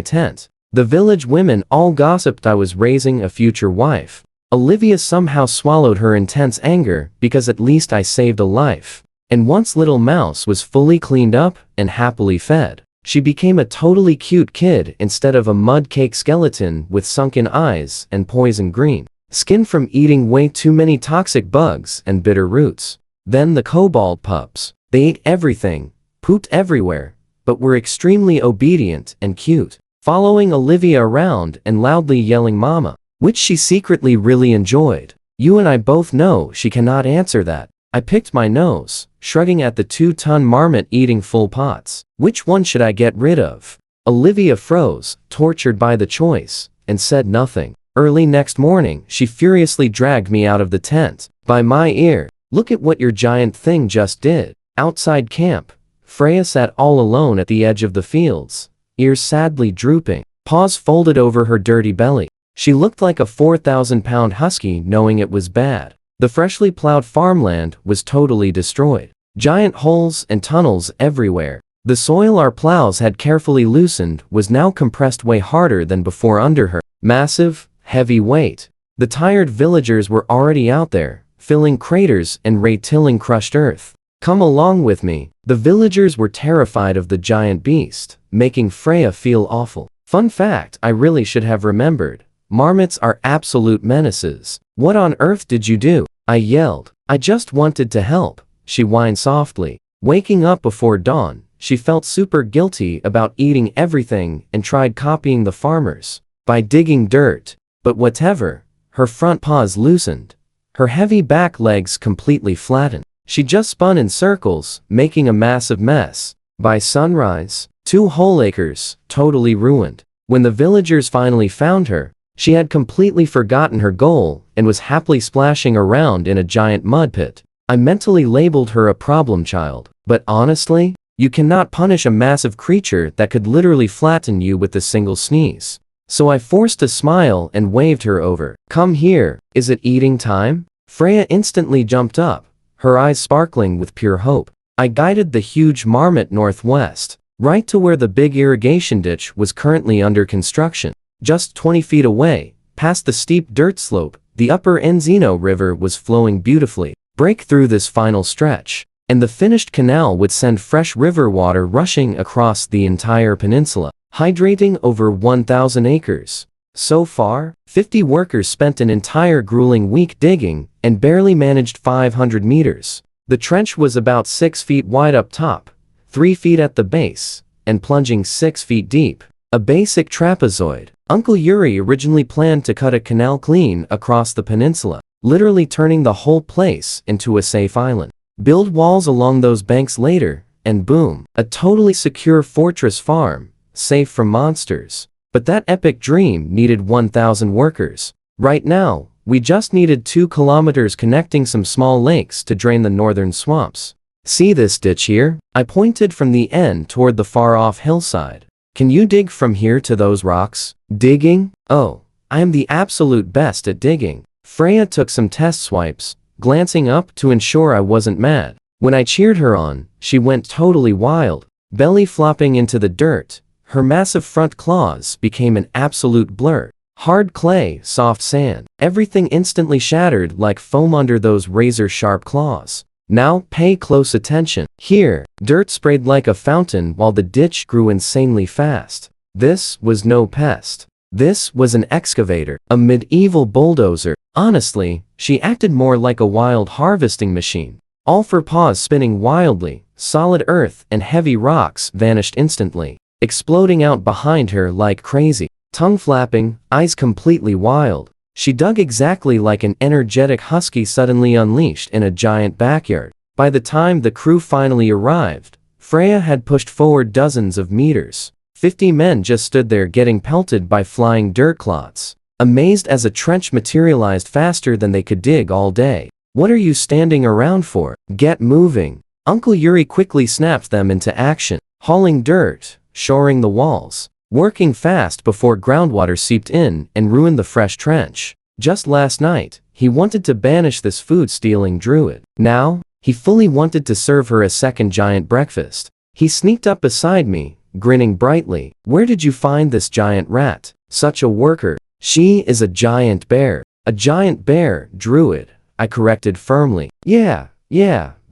tent. The village women all gossiped I was raising a future wife. Olivia somehow swallowed her intense anger because at least I saved a life. And once little Mouse was fully cleaned up and happily fed, she became a totally cute kid instead of a mud cake skeleton with sunken eyes and poison green skin from eating way too many toxic bugs and bitter roots. Then the kobold pups. They ate everything, pooped everywhere, but were extremely obedient and cute, following Olivia around and loudly yelling mama, which she secretly really enjoyed. You and I both know she cannot answer that. I picked my nose, shrugging at the 2-ton marmot eating full pots. Which one should I get rid of? Olivia froze, tortured by the choice, and said nothing. Early next morning, she furiously dragged me out of the tent. By my ear, look at what your giant thing just did. Outside camp, Freya sat all alone at the edge of the fields, ears sadly drooping, paws folded over her dirty belly. She looked like a 4,000-pound husky knowing it was bad. The freshly plowed farmland was totally destroyed. Giant holes and tunnels everywhere. The soil our plows had carefully loosened was now compressed way harder than before under her massive, heavy weight. The tired villagers were already out there, filling craters and tilling crushed earth. Come along with me. The villagers were terrified of the giant beast, making Freya feel awful. Fun fact I really should have remembered. Marmots are absolute menaces. What on earth did you do? I yelled. I just wanted to help, she whined softly. Waking up before dawn, she felt super guilty about eating everything and tried copying the farmers by digging dirt. But whatever, her front paws loosened. Her heavy back legs completely flattened. She just spun in circles, making a massive mess. By sunrise, 2 whole acres, totally ruined. When the villagers finally found her, she had completely forgotten her goal and was happily splashing around in a giant mud pit. I mentally labeled her a problem child. But honestly, you cannot punish a massive creature that could literally flatten you with a single sneeze. So I forced a smile and waved her over. Come here, is it eating time? Freya instantly jumped up, her eyes sparkling with pure hope. I guided the huge marmot northwest, right to where the big irrigation ditch was currently under construction. Just 20 feet away, past the steep dirt slope, the upper Enzino River was flowing beautifully. Break through this final stretch, and the finished canal would send fresh river water rushing across the entire peninsula, hydrating over 1,000 acres. So far, 50 workers spent an entire grueling week digging and barely managed 500 meters. The trench was about 6 feet wide up top, 3 feet at the base, and plunging 6 feet deep. A basic trapezoid. Uncle Yuri originally planned to cut a canal clean across the peninsula, literally turning the whole place into a safe island. Build walls along those banks later, and boom, a totally secure fortress farm, safe from monsters. But that epic dream needed 1,000 workers. Right now, we just needed 2 kilometers connecting some small lakes to drain the northern swamps. See this ditch here? I pointed from the end toward the far-off hillside. Can you dig from here to those rocks? Digging? Oh, I am the absolute best at digging. Freya took some test swipes, glancing up to ensure I wasn't mad. When I cheered her on, she went totally wild, belly flopping into the dirt. Her massive front claws became an absolute blur. Hard clay, soft sand, everything instantly shattered like foam under those razor-sharp claws. Now pay close attention. Here, dirt sprayed like a fountain while the ditch grew insanely fast. This was no pest. This was an excavator, a medieval bulldozer. Honestly, she acted more like a wild harvesting machine. All four paws spinning wildly, solid earth and heavy rocks vanished instantly, exploding out behind her like crazy. Tongue flapping, eyes completely wild. She dug exactly like an energetic husky suddenly unleashed in a giant backyard. By the time the crew finally arrived, Freya had pushed forward dozens of meters. 50 men just stood there getting pelted by flying dirt clods, amazed as a trench materialized faster than they could dig all day. What are you standing around for? Get moving. Uncle Yuri quickly snapped them into action, hauling dirt, shoring the walls, working fast before groundwater seeped in and ruined the fresh trench. Just last night, he wanted to banish this food-stealing druid. Now, he fully wanted to serve her a second giant breakfast. He sneaked up beside me, grinning brightly. Where did you find this giant rat? Such a worker. She is a giant bear. A giant bear, druid, I corrected firmly. Yeah,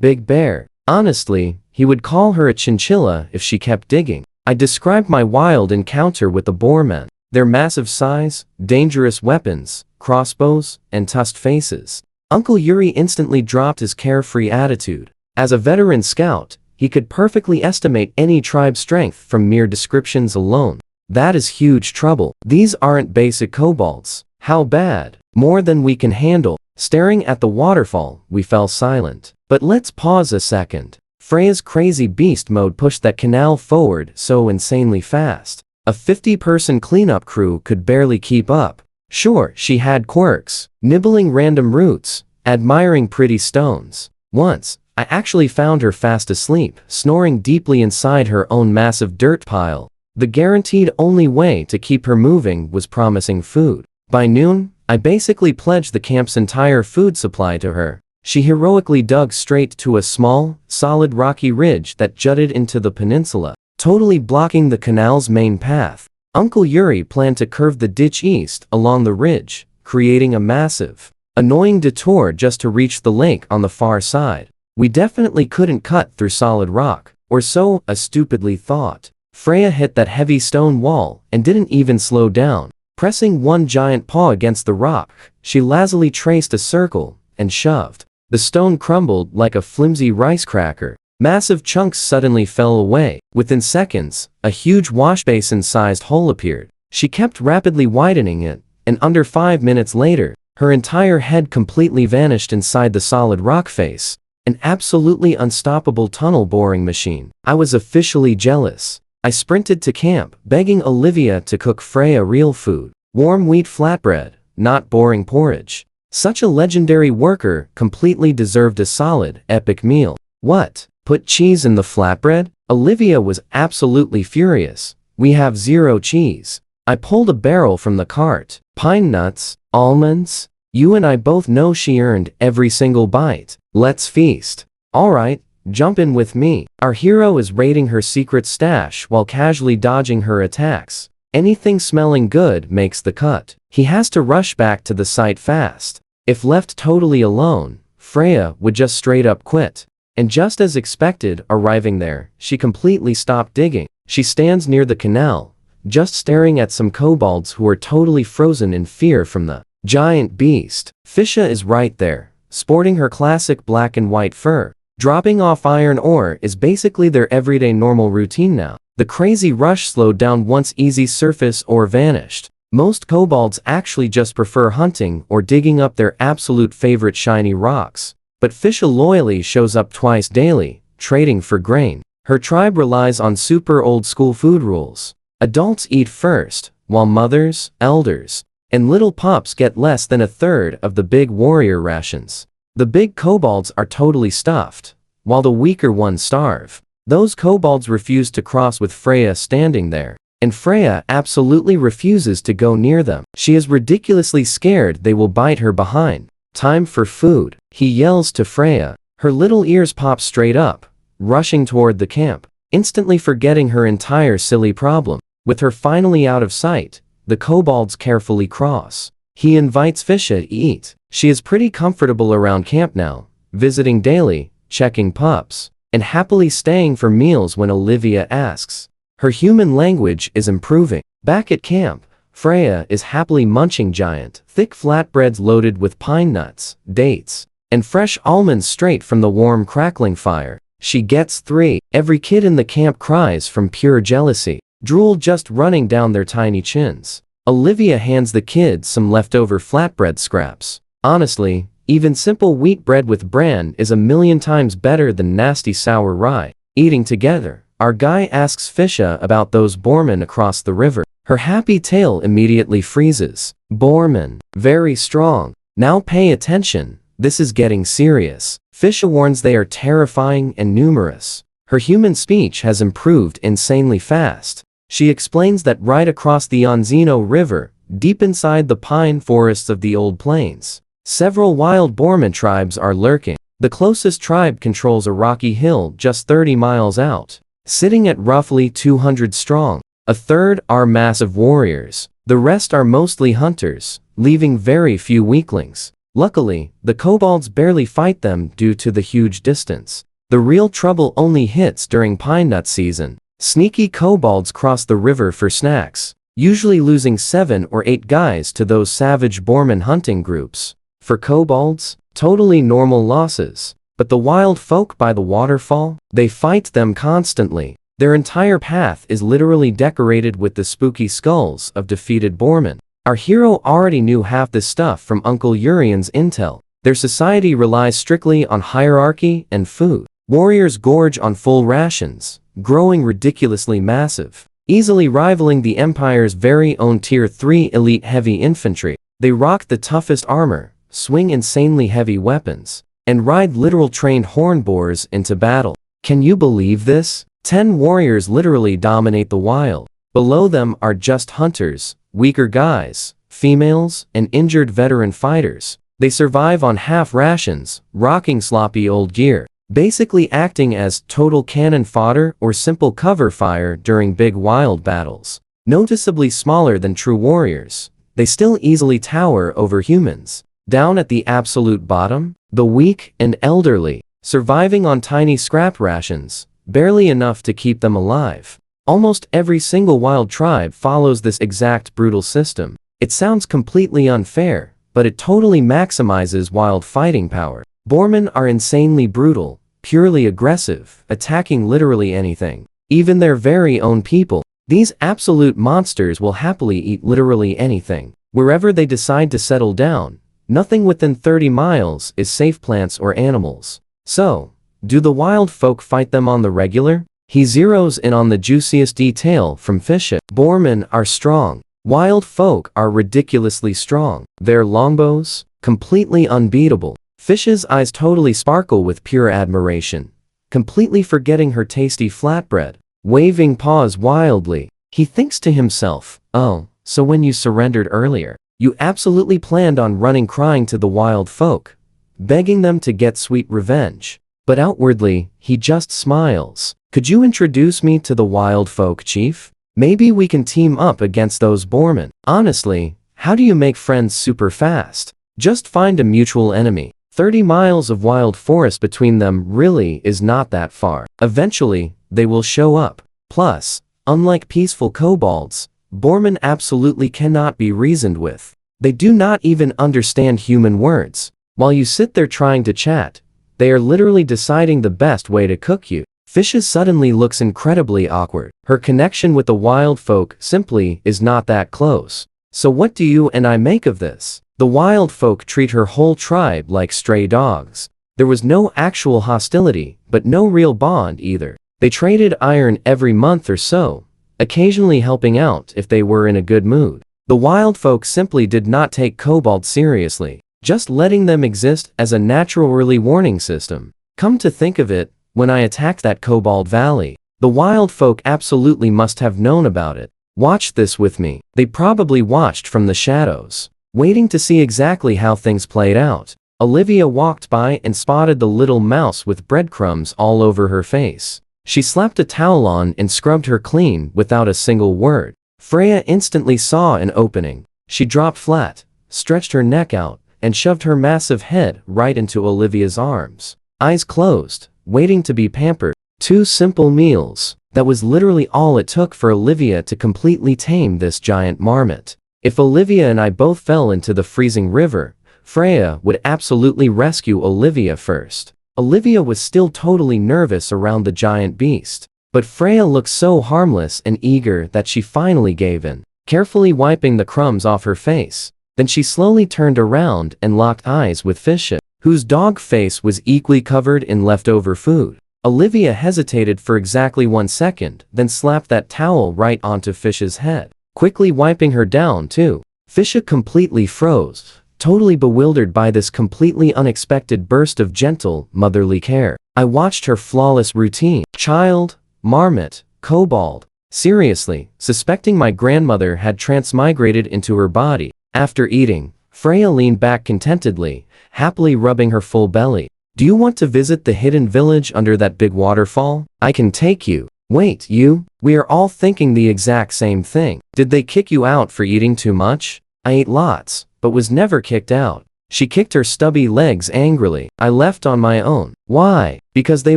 big bear. Honestly, he would call her a chinchilla if she kept digging. I described my wild encounter with the boarmen, their massive size, dangerous weapons, crossbows, and tusked faces. Uncle Yuri instantly dropped his carefree attitude. As a veteran scout, he could perfectly estimate any tribe's strength from mere descriptions alone. That is huge trouble. These aren't basic kobolds. How bad? More than we can handle. Staring at the waterfall, we fell silent. But let's pause a second. Freya's crazy beast mode pushed that canal forward so insanely fast. A 50-person cleanup crew could barely keep up. Sure, she had quirks, nibbling random roots, admiring pretty stones. Once, I actually found her fast asleep, snoring deeply inside her own massive dirt pile. The guaranteed only way to keep her moving was promising food. By noon, I basically pledged the camp's entire food supply to her. She heroically dug straight to a small, solid rocky ridge that jutted into the peninsula, totally blocking the canal's main path. Uncle Yuri planned to curve the ditch east along the ridge, creating a massive, annoying detour just to reach the lake on the far side. We definitely couldn't cut through solid rock, or so I stupidly thought. Freya hit that heavy stone wall and didn't even slow down. Pressing one giant paw against the rock, she lazily traced a circle and shoved. The stone crumbled like a flimsy rice cracker. Massive chunks suddenly fell away. Within seconds, a huge washbasin-sized hole appeared. She kept rapidly widening it, and under 5 minutes later, her entire head completely vanished inside the solid rock face. An absolutely unstoppable tunnel boring machine. I was officially jealous. I sprinted to camp, begging Olivia to cook Freya real food. Warm wheat flatbread, not boring porridge. Such a legendary worker completely deserved a solid, epic meal. What? Put cheese in the flatbread? Olivia was absolutely furious. We have 0 cheese. I pulled a barrel from the cart. Pine nuts? Almonds? You and I both know she earned every single bite. Let's feast. Alright, jump in with me. Our hero is raiding her secret stash while casually dodging her attacks. Anything smelling good makes the cut. He has to rush back to the site fast. If left totally alone, Freya would just straight up quit. And just as expected, arriving there, she completely stopped digging. She stands near the canal, just staring at some kobolds who are totally frozen in fear from the giant beast. Fisha is right there, sporting her classic black and white fur. Dropping off iron ore is basically their everyday normal routine now. The crazy rush slowed down once easy surface ore vanished. Most kobolds actually just prefer hunting or digging up their absolute favorite shiny rocks. But Fisha loyally shows up twice daily, trading for grain. Her tribe relies on super old school food rules. Adults eat first, while mothers, elders, and little pups get less than a third of the big warrior rations. The big kobolds are totally stuffed. while the weaker ones starve. Those kobolds refuse to cross with Freya standing there, and Freya absolutely refuses to go near them. She is ridiculously scared they will bite her behind. Time for food, he yells to Freya. Her little ears pop straight up, rushing toward the camp, instantly forgetting her entire silly problem. With her finally out of sight, the kobolds carefully cross. He invites Fisha to eat. She is pretty comfortable around camp now, visiting daily, checking pups, and happily staying for meals when Olivia asks. Her human language is improving. Back at camp, Freya is happily munching giant, thick flatbreads loaded with pine nuts, dates, and fresh almonds straight from the warm crackling fire. She gets 3. Every kid in the camp cries from pure jealousy, drool just running down their tiny chins. Olivia hands the kids some leftover flatbread scraps. Honestly, even simple wheat bread with bran is a million times better than nasty sour rye. Eating together, our guy asks Fisha about those boarmen across the river. Her happy tail immediately freezes. Boarmen, very strong. Now pay attention, this is getting serious. Fisha warns they are terrifying and numerous. Her human speech has improved insanely fast. She explains that right across the Onzino River, deep inside the pine forests of the old plains, several wild boarmen tribes are lurking. The closest tribe controls a rocky hill just 30 miles out, sitting at roughly 200 strong. A third are massive warriors. The rest are mostly hunters, leaving very few weaklings. Luckily, the kobolds barely fight them due to the huge distance. The real trouble only hits during pine nut season. Sneaky kobolds cross the river for snacks, usually losing 7 or 8 guys to those savage boarmen hunting groups. For kobolds, totally normal losses. But the wild folk by the waterfall, they fight them constantly. Their entire path is literally decorated with the spooky skulls of defeated boarmen. Our hero already knew half this stuff from Uncle Urian's intel. Their society relies strictly on hierarchy and food. Warriors gorge on full rations, growing ridiculously massive, easily rivaling the Empire's very own Tier 3 elite heavy infantry. They rock the toughest armor, swing insanely heavy weapons, and ride literal trained hornboars into battle. Can you believe this? 10 warriors literally dominate the wild. Below them are just hunters, weaker guys, females, and injured veteran fighters. They survive on half rations, rocking sloppy old gear, basically acting as total cannon fodder or simple cover fire during big wild battles. Noticeably smaller than true warriors, they still easily tower over humans. Down at the absolute bottom, the weak and elderly, surviving on tiny scrap rations, barely enough to keep them alive. Almost every single wild tribe follows this exact brutal system. It sounds completely unfair, but it totally maximizes wild fighting power. Boarmen are insanely brutal, purely aggressive, attacking literally anything, even their very own people. These absolute monsters will happily eat literally anything. Wherever they decide to settle down, nothing within 30 miles is safe plants or animals. So, do the wild folk fight them on the regular? He zeroes in on the juiciest detail from Fisha. Boarmen are strong. Wild folk are ridiculously strong. Their longbows, completely unbeatable. Fisha's eyes totally sparkle with pure admiration, completely forgetting her tasty flatbread, waving paws wildly. He thinks to himself, oh, so when you surrendered earlier, you absolutely planned on running crying to the wild folk, begging them to get sweet revenge. But outwardly, he just smiles. Could you introduce me to the wild folk, Chief? Maybe we can team up against those boarmen. Honestly, how do you make friends super fast? Just find a mutual enemy. 30 miles of wild forest between them really is not that far. Eventually, they will show up. Plus, unlike peaceful kobolds, boarmen absolutely cannot be reasoned with. They do not even understand human words. While you sit there trying to chat, they are literally deciding the best way to cook you. Fisha suddenly looks incredibly awkward. Her connection with the wild folk simply is not that close. So what do you and I make of this? The wild folk treat her whole tribe like stray dogs. There was no actual hostility, but no real bond either. They traded iron every month or so, occasionally helping out if they were in a good mood. The wild folk simply did not take kobolds seriously, just letting them exist as a natural early warning system. Come to think of it, when I attacked that Cobalt Valley, the wild folk absolutely must have known about it. Watch this with me. They probably watched from the shadows, waiting to see exactly how things played out. Olivia walked by and spotted the little mouse with breadcrumbs all over her face. She slapped a towel on and scrubbed her clean without a single word. Freya instantly saw an opening. She dropped flat, stretched her neck out, and shoved her massive head right into Olivia's arms. Eyes closed, waiting to be pampered. 2 simple meals. That was literally all it took for Olivia to completely tame this giant marmot. If Olivia and I both fell into the freezing river, Freya would absolutely rescue Olivia first. Olivia was still totally nervous around the giant beast, but Freya looked so harmless and eager that she finally gave in, carefully wiping the crumbs off her face. Then she slowly turned around and locked eyes with Fisha, whose dog face was equally covered in leftover food. Olivia hesitated for exactly 1 second, then slapped that towel right onto Fisha's head, quickly wiping her down too. Fisha completely froze, totally bewildered by this completely unexpected burst of gentle, motherly care. I watched her flawless routine. Child, marmot, kobold. Seriously, suspecting my grandmother had transmigrated into her body. After eating, Freya leaned back contentedly, happily rubbing her full belly. Do you want to visit the hidden village under that big waterfall? I can take you. Wait, you? We are all thinking the exact same thing. Did they kick you out for eating too much? I ate lots, but was never kicked out. She kicked her stubby legs angrily. I left on my own. Why? Because they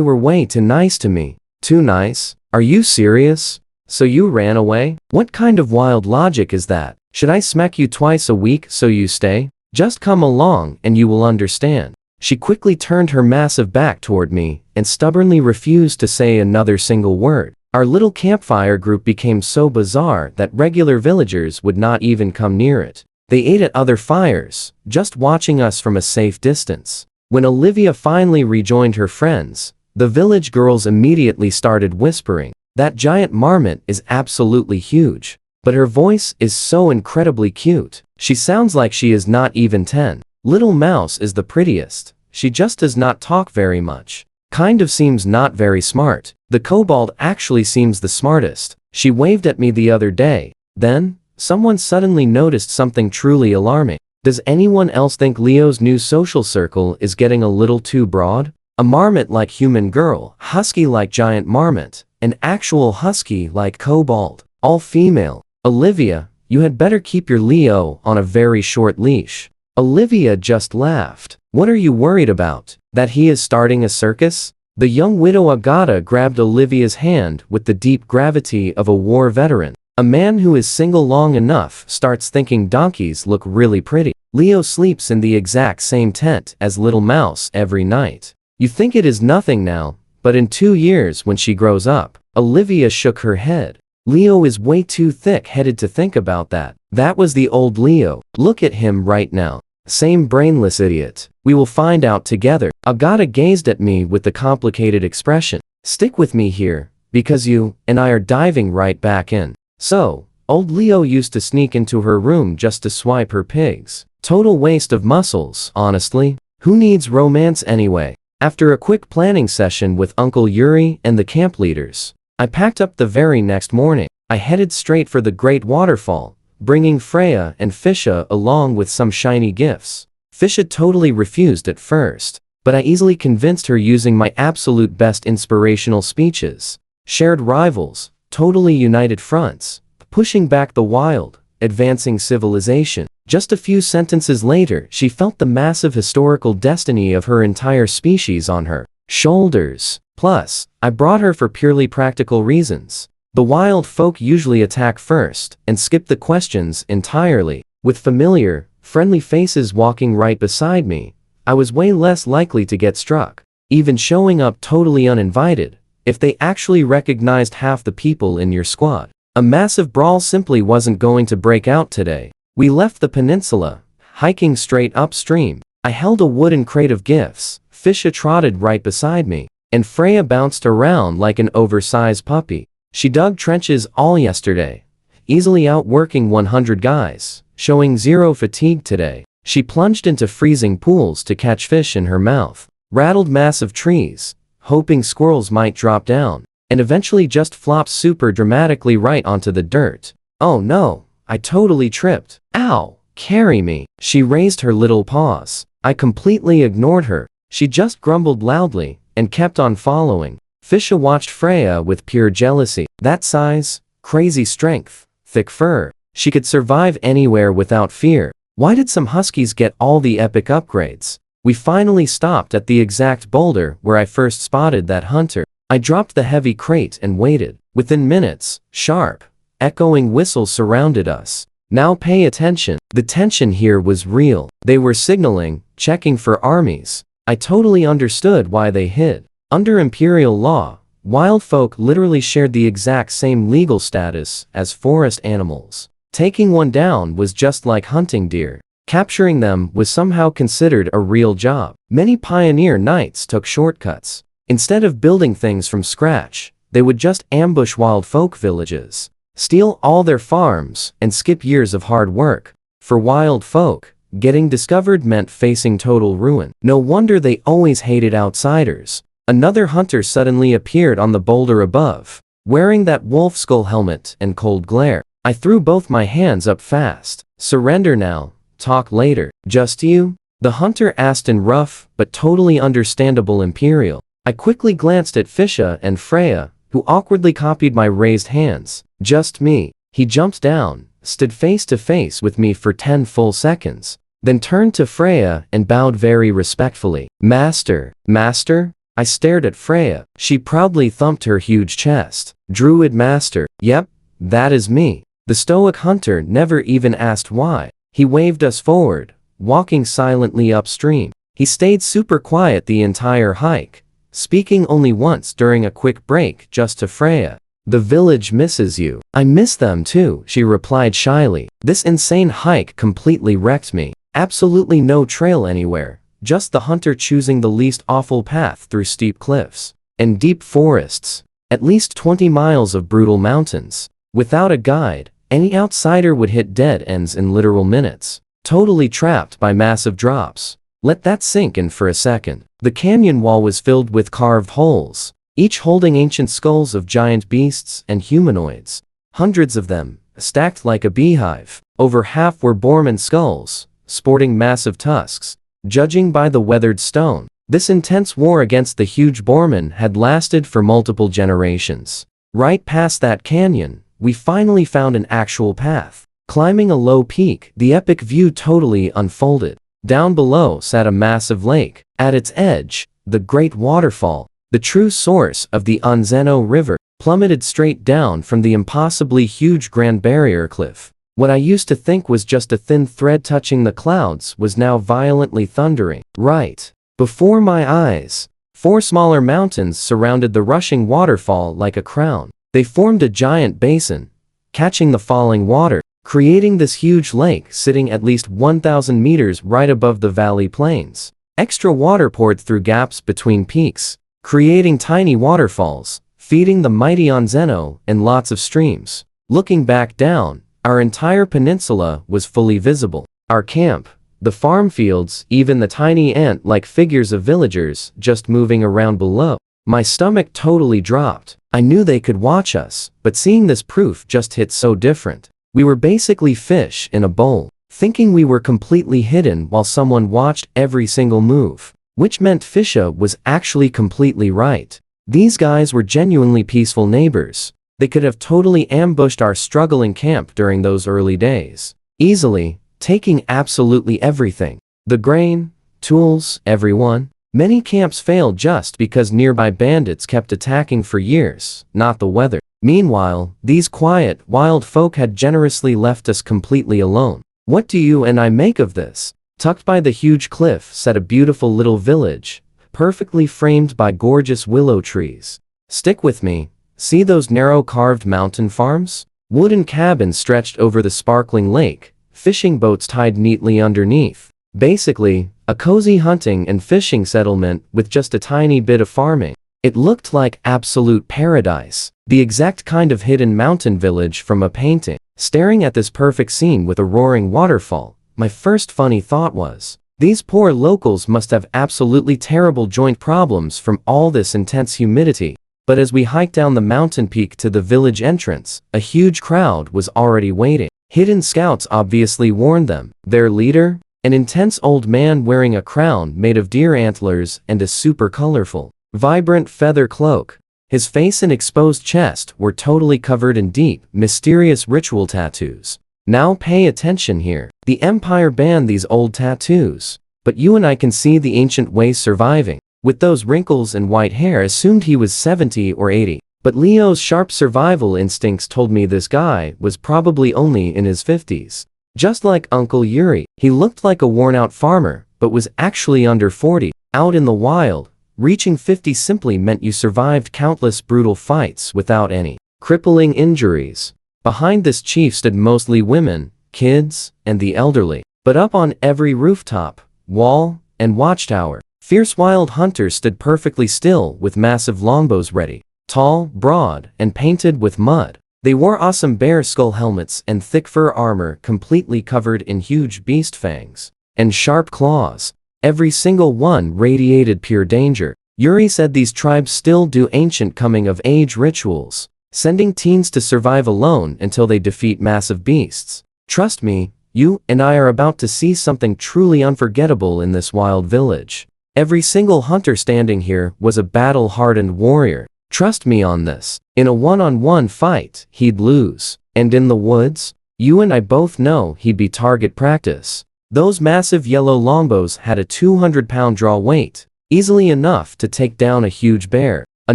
were way too nice to me. Too nice? Are you serious? So you ran away? What kind of wild logic is that? Should I smack you twice a week so you stay? Just come along and you will understand. She quickly turned her massive back toward me and stubbornly refused to say another single word. Our little campfire group became so bizarre that regular villagers would not even come near it. They ate at other fires, just watching us from a safe distance. When Olivia finally rejoined her friends, the village girls immediately started whispering. That giant marmot is absolutely huge, but her voice is so incredibly cute. She sounds like she is not even 10. Little Mouse is the prettiest. She just does not talk very much. Kind of seems not very smart. The kobold actually seems the smartest. She waved at me the other day. Then, someone suddenly noticed something truly alarming. Does anyone else think Leo's new social circle is getting a little too broad? A marmot like human girl, husky like giant marmot, an actual husky like kobold, all female. Olivia, you had better keep your Leo on a very short leash. Olivia just laughed. What are you worried about? That he is starting a circus? The young widow Agata grabbed Olivia's hand with the deep gravity of a war veteran. A man who is single long enough starts thinking donkeys look really pretty. Leo sleeps in the exact same tent as Little Mouse every night. You think it is nothing now, but in 2 years when she grows up. Olivia shook her head. Leo is way too thick-headed to think about that. That was the old Leo. Look at him right now. Same brainless idiot. We will find out together. Agata gazed at me with the complicated expression. Stick with me here, because you and I are diving right back in. So, old Leo used to sneak into her room just to swipe her pigs. Total waste of muscles, honestly. Who needs romance anyway? After a quick planning session with Uncle Yuri and the camp leaders, I packed up the very next morning. I headed straight for the Great Waterfall, bringing Freya and Fisha along with some shiny gifts. Fisha totally refused at first, but I easily convinced her using my absolute best inspirational speeches. Shared rivals, totally united fronts, pushing back the wild, advancing civilization. Just a few sentences later, she felt the massive historical destiny of her entire species on her shoulders. Plus, I brought her for purely practical reasons. The wild folk usually attack first and skip the questions entirely. With familiar, friendly faces walking right beside me, I was way less likely to get struck, even showing up totally uninvited, if they actually recognized half the people in your squad. A massive brawl simply wasn't going to break out today. We left the peninsula, hiking straight upstream. I held a wooden crate of gifts, Fisha trotted right beside me, and Freya bounced around like an oversized puppy. She dug trenches all yesterday, easily outworking 100 guys, showing zero fatigue today. She plunged into freezing pools to catch fish in her mouth, rattled massive trees, hoping squirrels might drop down, and eventually just flopped super dramatically right onto the dirt. Oh no, I totally tripped. Ow, carry me. She raised her little paws. I completely ignored her. She just grumbled loudly and kept on following. Fisha watched Freya with pure jealousy. That size, crazy strength, thick fur. She could survive anywhere without fear. Why did some huskies get all the epic upgrades? We finally stopped at the exact boulder where I first spotted that hunter. I dropped the heavy crate and waited. Within minutes, sharp, echoing whistles surrounded us. Now pay attention. The tension here was real. They were signaling, checking for armies. I totally understood why they hid. Under imperial law, wild folk literally shared the exact same legal status as forest animals. Taking one down was just like hunting deer. Capturing them was somehow considered a real job. Many pioneer knights took shortcuts. Instead of building things from scratch, they would just ambush wild folk villages, steal all their farms, and skip years of hard work. For wild folk, getting discovered meant facing total ruin. No wonder they always hated outsiders. Another hunter suddenly appeared on the boulder above, wearing that wolf skull helmet and cold glare. I threw both my hands up fast. Surrender now, talk later. Just you? The hunter asked in rough, but totally understandable Imperial. I quickly glanced at Fisha and Freya, who awkwardly copied my raised hands. Just me. He jumped down, stood face to face with me for 10 full seconds, then turned to Freya and bowed very respectfully. Master, master? I stared at Freya. She proudly thumped her huge chest. Druid master. Yep, that is me. The stoic hunter never even asked why. He waved us forward, walking silently upstream. He stayed super quiet the entire hike, speaking only once during a quick break just to Freya. The village misses you. I miss them too, she replied shyly. This insane hike completely wrecked me. Absolutely no trail anywhere. Just the hunter choosing the least awful path through steep cliffs and deep forests. At least 20 miles of brutal mountains. Without a guide, any outsider would hit dead ends in literal minutes. Totally trapped by massive drops. Let that sink in for a second. The canyon wall was filled with carved holes, each holding ancient skulls of giant beasts and humanoids. Hundreds of them, stacked like a beehive. Over half were Borman skulls, sporting massive tusks. Judging by the weathered stone, this intense war against the huge Borman had lasted for multiple generations. Right past that canyon, we finally found an actual path. Climbing a low peak, the epic view totally unfolded. Down below sat a massive lake. At its edge, the great waterfall, the true source of the Onzeno River, plummeted straight down from the impossibly huge Grand Barrier Cliff. What I used to think was just a thin thread touching the clouds was now violently thundering. Right before my eyes, 4 smaller mountains surrounded the rushing waterfall like a crown. They formed a giant basin, catching the falling water, creating this huge lake sitting at least 1,000 meters right above the valley plains. Extra water poured through gaps between peaks, creating tiny waterfalls, feeding the mighty Onzeno and lots of streams. Looking back down, our entire peninsula was fully visible. Our camp, the farm fields, even the tiny ant-like figures of villagers just moving around below. My stomach totally dropped. I knew they could watch us, but seeing this proof just hit so different. We were basically fish in a bowl, thinking we were completely hidden while someone watched every single move. Which meant Fisha was actually completely right. These guys were genuinely peaceful neighbors. They could have totally ambushed our struggling camp during those early days. Easily, taking absolutely everything. The grain, tools, everyone. Many camps failed just because nearby bandits kept attacking for years, not the weather. Meanwhile, these quiet, wild folk had generously left us completely alone. What do you and I make of this? Tucked by the huge cliff sat a beautiful little village, perfectly framed by gorgeous willow trees. Stick with me. See those narrow carved mountain farms? Wooden cabins stretched over the sparkling lake, fishing boats tied neatly underneath. Basically, a cozy hunting and fishing settlement with just a tiny bit of farming. It looked like absolute paradise. The exact kind of hidden mountain village from a painting. Staring at this perfect scene with a roaring waterfall, my first funny thought was, These poor locals must have absolutely terrible joint problems from all this intense humidity. But as we hiked down the mountain peak to the village entrance, a huge crowd was already waiting. Hidden scouts obviously warned them. Their leader? An intense old man wearing a crown made of deer antlers and a super colorful, vibrant feather cloak. His face and exposed chest were totally covered in deep, mysterious ritual tattoos. Now pay attention here. The Empire banned these old tattoos. But you and I can see the ancient ways surviving. With those wrinkles and white hair, assumed he was 70 or 80. But Leo's sharp survival instincts told me this guy was probably only in his 50s. Just like Uncle Yuri, he looked like a worn-out farmer, but was actually under 40. Out in the wild, reaching 50 simply meant you survived countless brutal fights without any crippling injuries. Behind this chief stood mostly women, kids, and the elderly. But up on every rooftop, wall, and watchtower, fierce wild hunters stood perfectly still with massive longbows ready. Tall, broad, and painted with mud. They wore awesome bear skull helmets and thick fur armor completely covered in huge beast fangs and sharp claws. Every single one radiated pure danger. Yuri said these tribes still do ancient coming-of-age rituals, sending teens to survive alone until they defeat massive beasts. Trust me, you and I are about to see something truly unforgettable in this wild village. Every single hunter standing here was a battle-hardened warrior. Trust me on this. In a one-on-one fight, he'd lose. And in the woods, you and I both know he'd be target practice. Those massive yellow longbows had a 200-pound draw weight, easily enough to take down a huge bear. A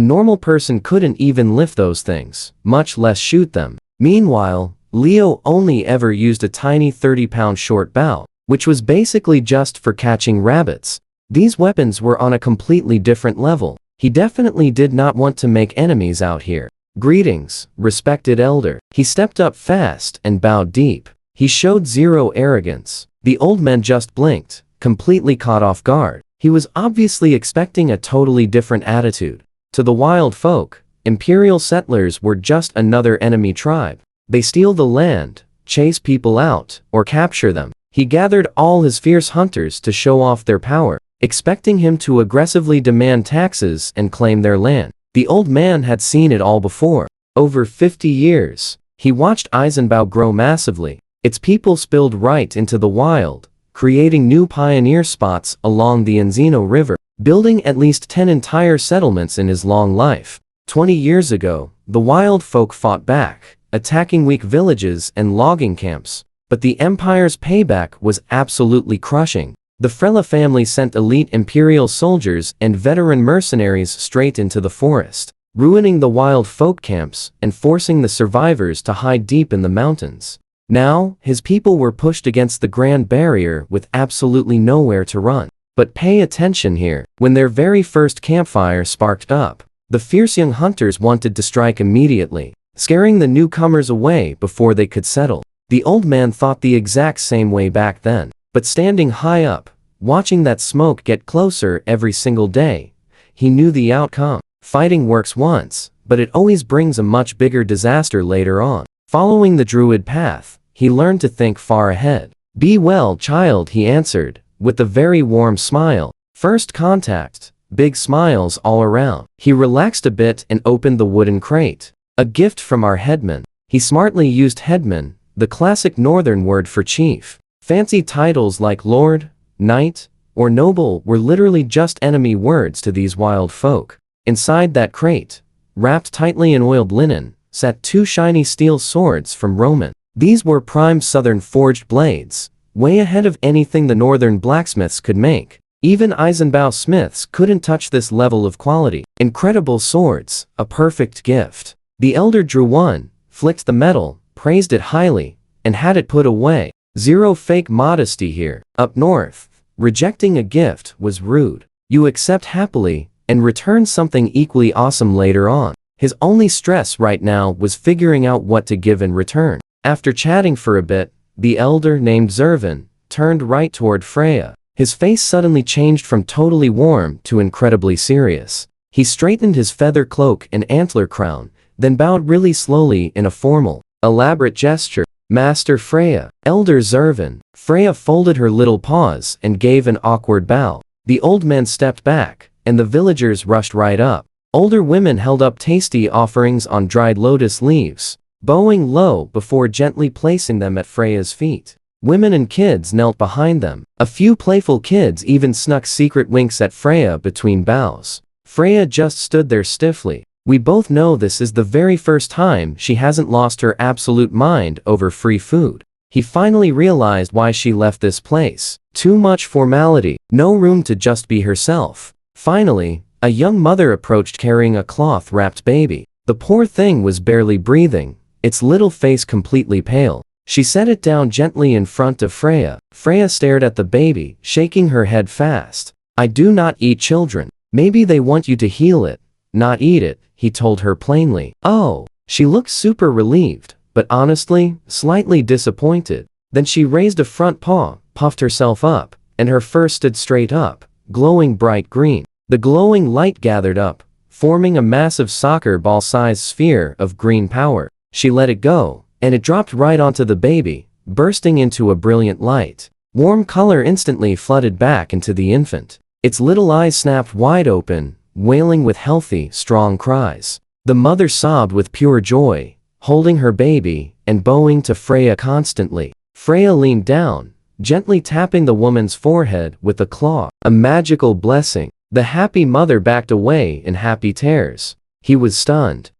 normal person couldn't even lift those things, much less shoot them. Meanwhile, Leo only ever used a tiny 30-pound short bow, which was basically just for catching rabbits. These weapons were on a completely different level. He definitely did not want to make enemies out here. Greetings, respected elder. He stepped up fast and bowed deep. He showed zero arrogance. The old man just blinked, completely caught off guard. He was obviously expecting a totally different attitude. To the wild folk, imperial settlers were just another enemy tribe. They steal the land, chase people out, or capture them. He gathered all his fierce hunters to show off their power, expecting him to aggressively demand taxes and claim their land. The old man had seen it all before. Over 50 years, he watched Eisenbau grow massively. Its people spilled right into the wild, creating new pioneer spots along the Enzino River, building at least 10 entire settlements in his long life. 20 years ago, the wild folk fought back, attacking weak villages and logging camps. But the Empire's payback was absolutely crushing. The Frella family sent elite imperial soldiers and veteran mercenaries straight into the forest, ruining the wild folk camps and forcing the survivors to hide deep in the mountains. Now, his people were pushed against the Grand Barrier with absolutely nowhere to run. But pay attention here. When their very first campfire sparked up, the fierce young hunters wanted to strike immediately, scaring the newcomers away before they could settle. The old man thought the exact same way back then. But standing high up, watching that smoke get closer every single day, he knew the outcome. Fighting works once, but it always brings a much bigger disaster later on. Following the druid path, he learned to think far ahead. "Be well, child," he answered, with a very warm smile. First contact, big smiles all around. He relaxed a bit and opened the wooden crate. A gift from our headman. He smartly used headman, the classic northern word for chief. Fancy titles like lord, knight, or noble were literally just enemy words to these wild folk. Inside that crate, wrapped tightly in oiled linen, sat 2 shiny steel swords from Roman. These were prime southern forged blades, way ahead of anything the northern blacksmiths could make. Even Eisenbau smiths couldn't touch this level of quality. Incredible swords, a perfect gift. The elder drew one, flicked the metal, praised it highly, and had it put away. Zero fake modesty here. Up north, rejecting a gift was rude. You accept happily, and return something equally awesome later on. His only stress right now was figuring out what to give in return. After chatting for a bit, the elder named Zervin turned right toward Freya. His face suddenly changed from totally warm to incredibly serious. He straightened his feather cloak and antler crown, then bowed really slowly in a formal, elaborate gesture. Master Freya. Elder Zervin. Freya folded her little paws and gave an awkward bow. The old men stepped back, and the villagers rushed right up. Older women held up tasty offerings on dried lotus leaves, bowing low before gently placing them at Freya's feet. Women and kids knelt behind them. A few playful kids even snuck secret winks at Freya between bows. Freya just stood there stiffly. We both know this is the very first time she hasn't lost her absolute mind over free food. He finally realized why she left this place. Too much formality, no room to just be herself. Finally, a young mother approached carrying a cloth-wrapped baby. The poor thing was barely breathing, its little face completely pale. She set it down gently in front of Freya. Freya stared at the baby, shaking her head fast. I do not eat children. Maybe they want you to heal it, not eat it, he told her plainly. Oh, she looked super relieved, but honestly, slightly disappointed. Then she raised a front paw, puffed herself up, and her fur stood straight up, glowing bright green. The glowing light gathered up, forming a massive soccer ball-sized sphere of green power. She let it go, and it dropped right onto the baby, bursting into a brilliant light. Warm color instantly flooded back into the infant. Its little eyes snapped wide open, wailing with healthy, strong cries. The mother sobbed with pure joy, holding her baby and bowing to Freya constantly. Freya leaned down, gently tapping the woman's forehead with a claw. A magical blessing. The happy mother backed away in happy tears. He was stunned.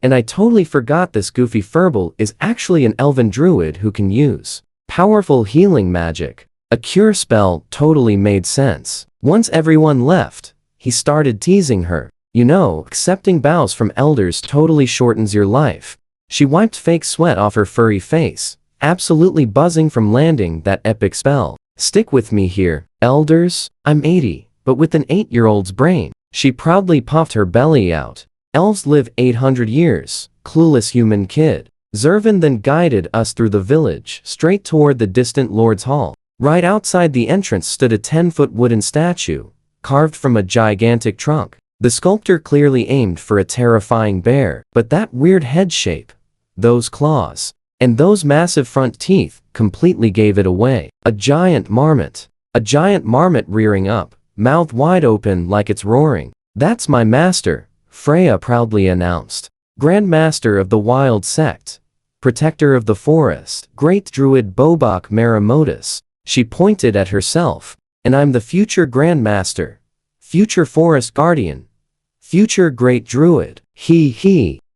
And I totally forgot this goofy furball is actually an elven druid who can use powerful healing magic. A cure spell totally made sense. Once everyone left, he started teasing her. You know, accepting bows from elders totally shortens your life. She wiped fake sweat off her furry face, absolutely buzzing from landing that epic spell. Stick with me here, elders. I'm 80, but with an 8-year-old's brain. She proudly puffed her belly out. Elves live 800 years, clueless human kid. Zervin then guided us through the village, straight toward the distant Lord's Hall. Right outside the entrance stood a 10-foot wooden statue, carved from a gigantic trunk. The sculptor clearly aimed for a terrifying bear, but that weird head shape, those claws, and those massive front teeth completely gave it away. A giant marmot rearing up, mouth wide open like it's roaring. That's my master, Freya proudly announced. Grand Master of the Wild Sect, Protector of the Forest, Great Druid Bobok Maramotus. She pointed at herself. And I'm the future Grand Master, future Forest Guardian, future Great Druid.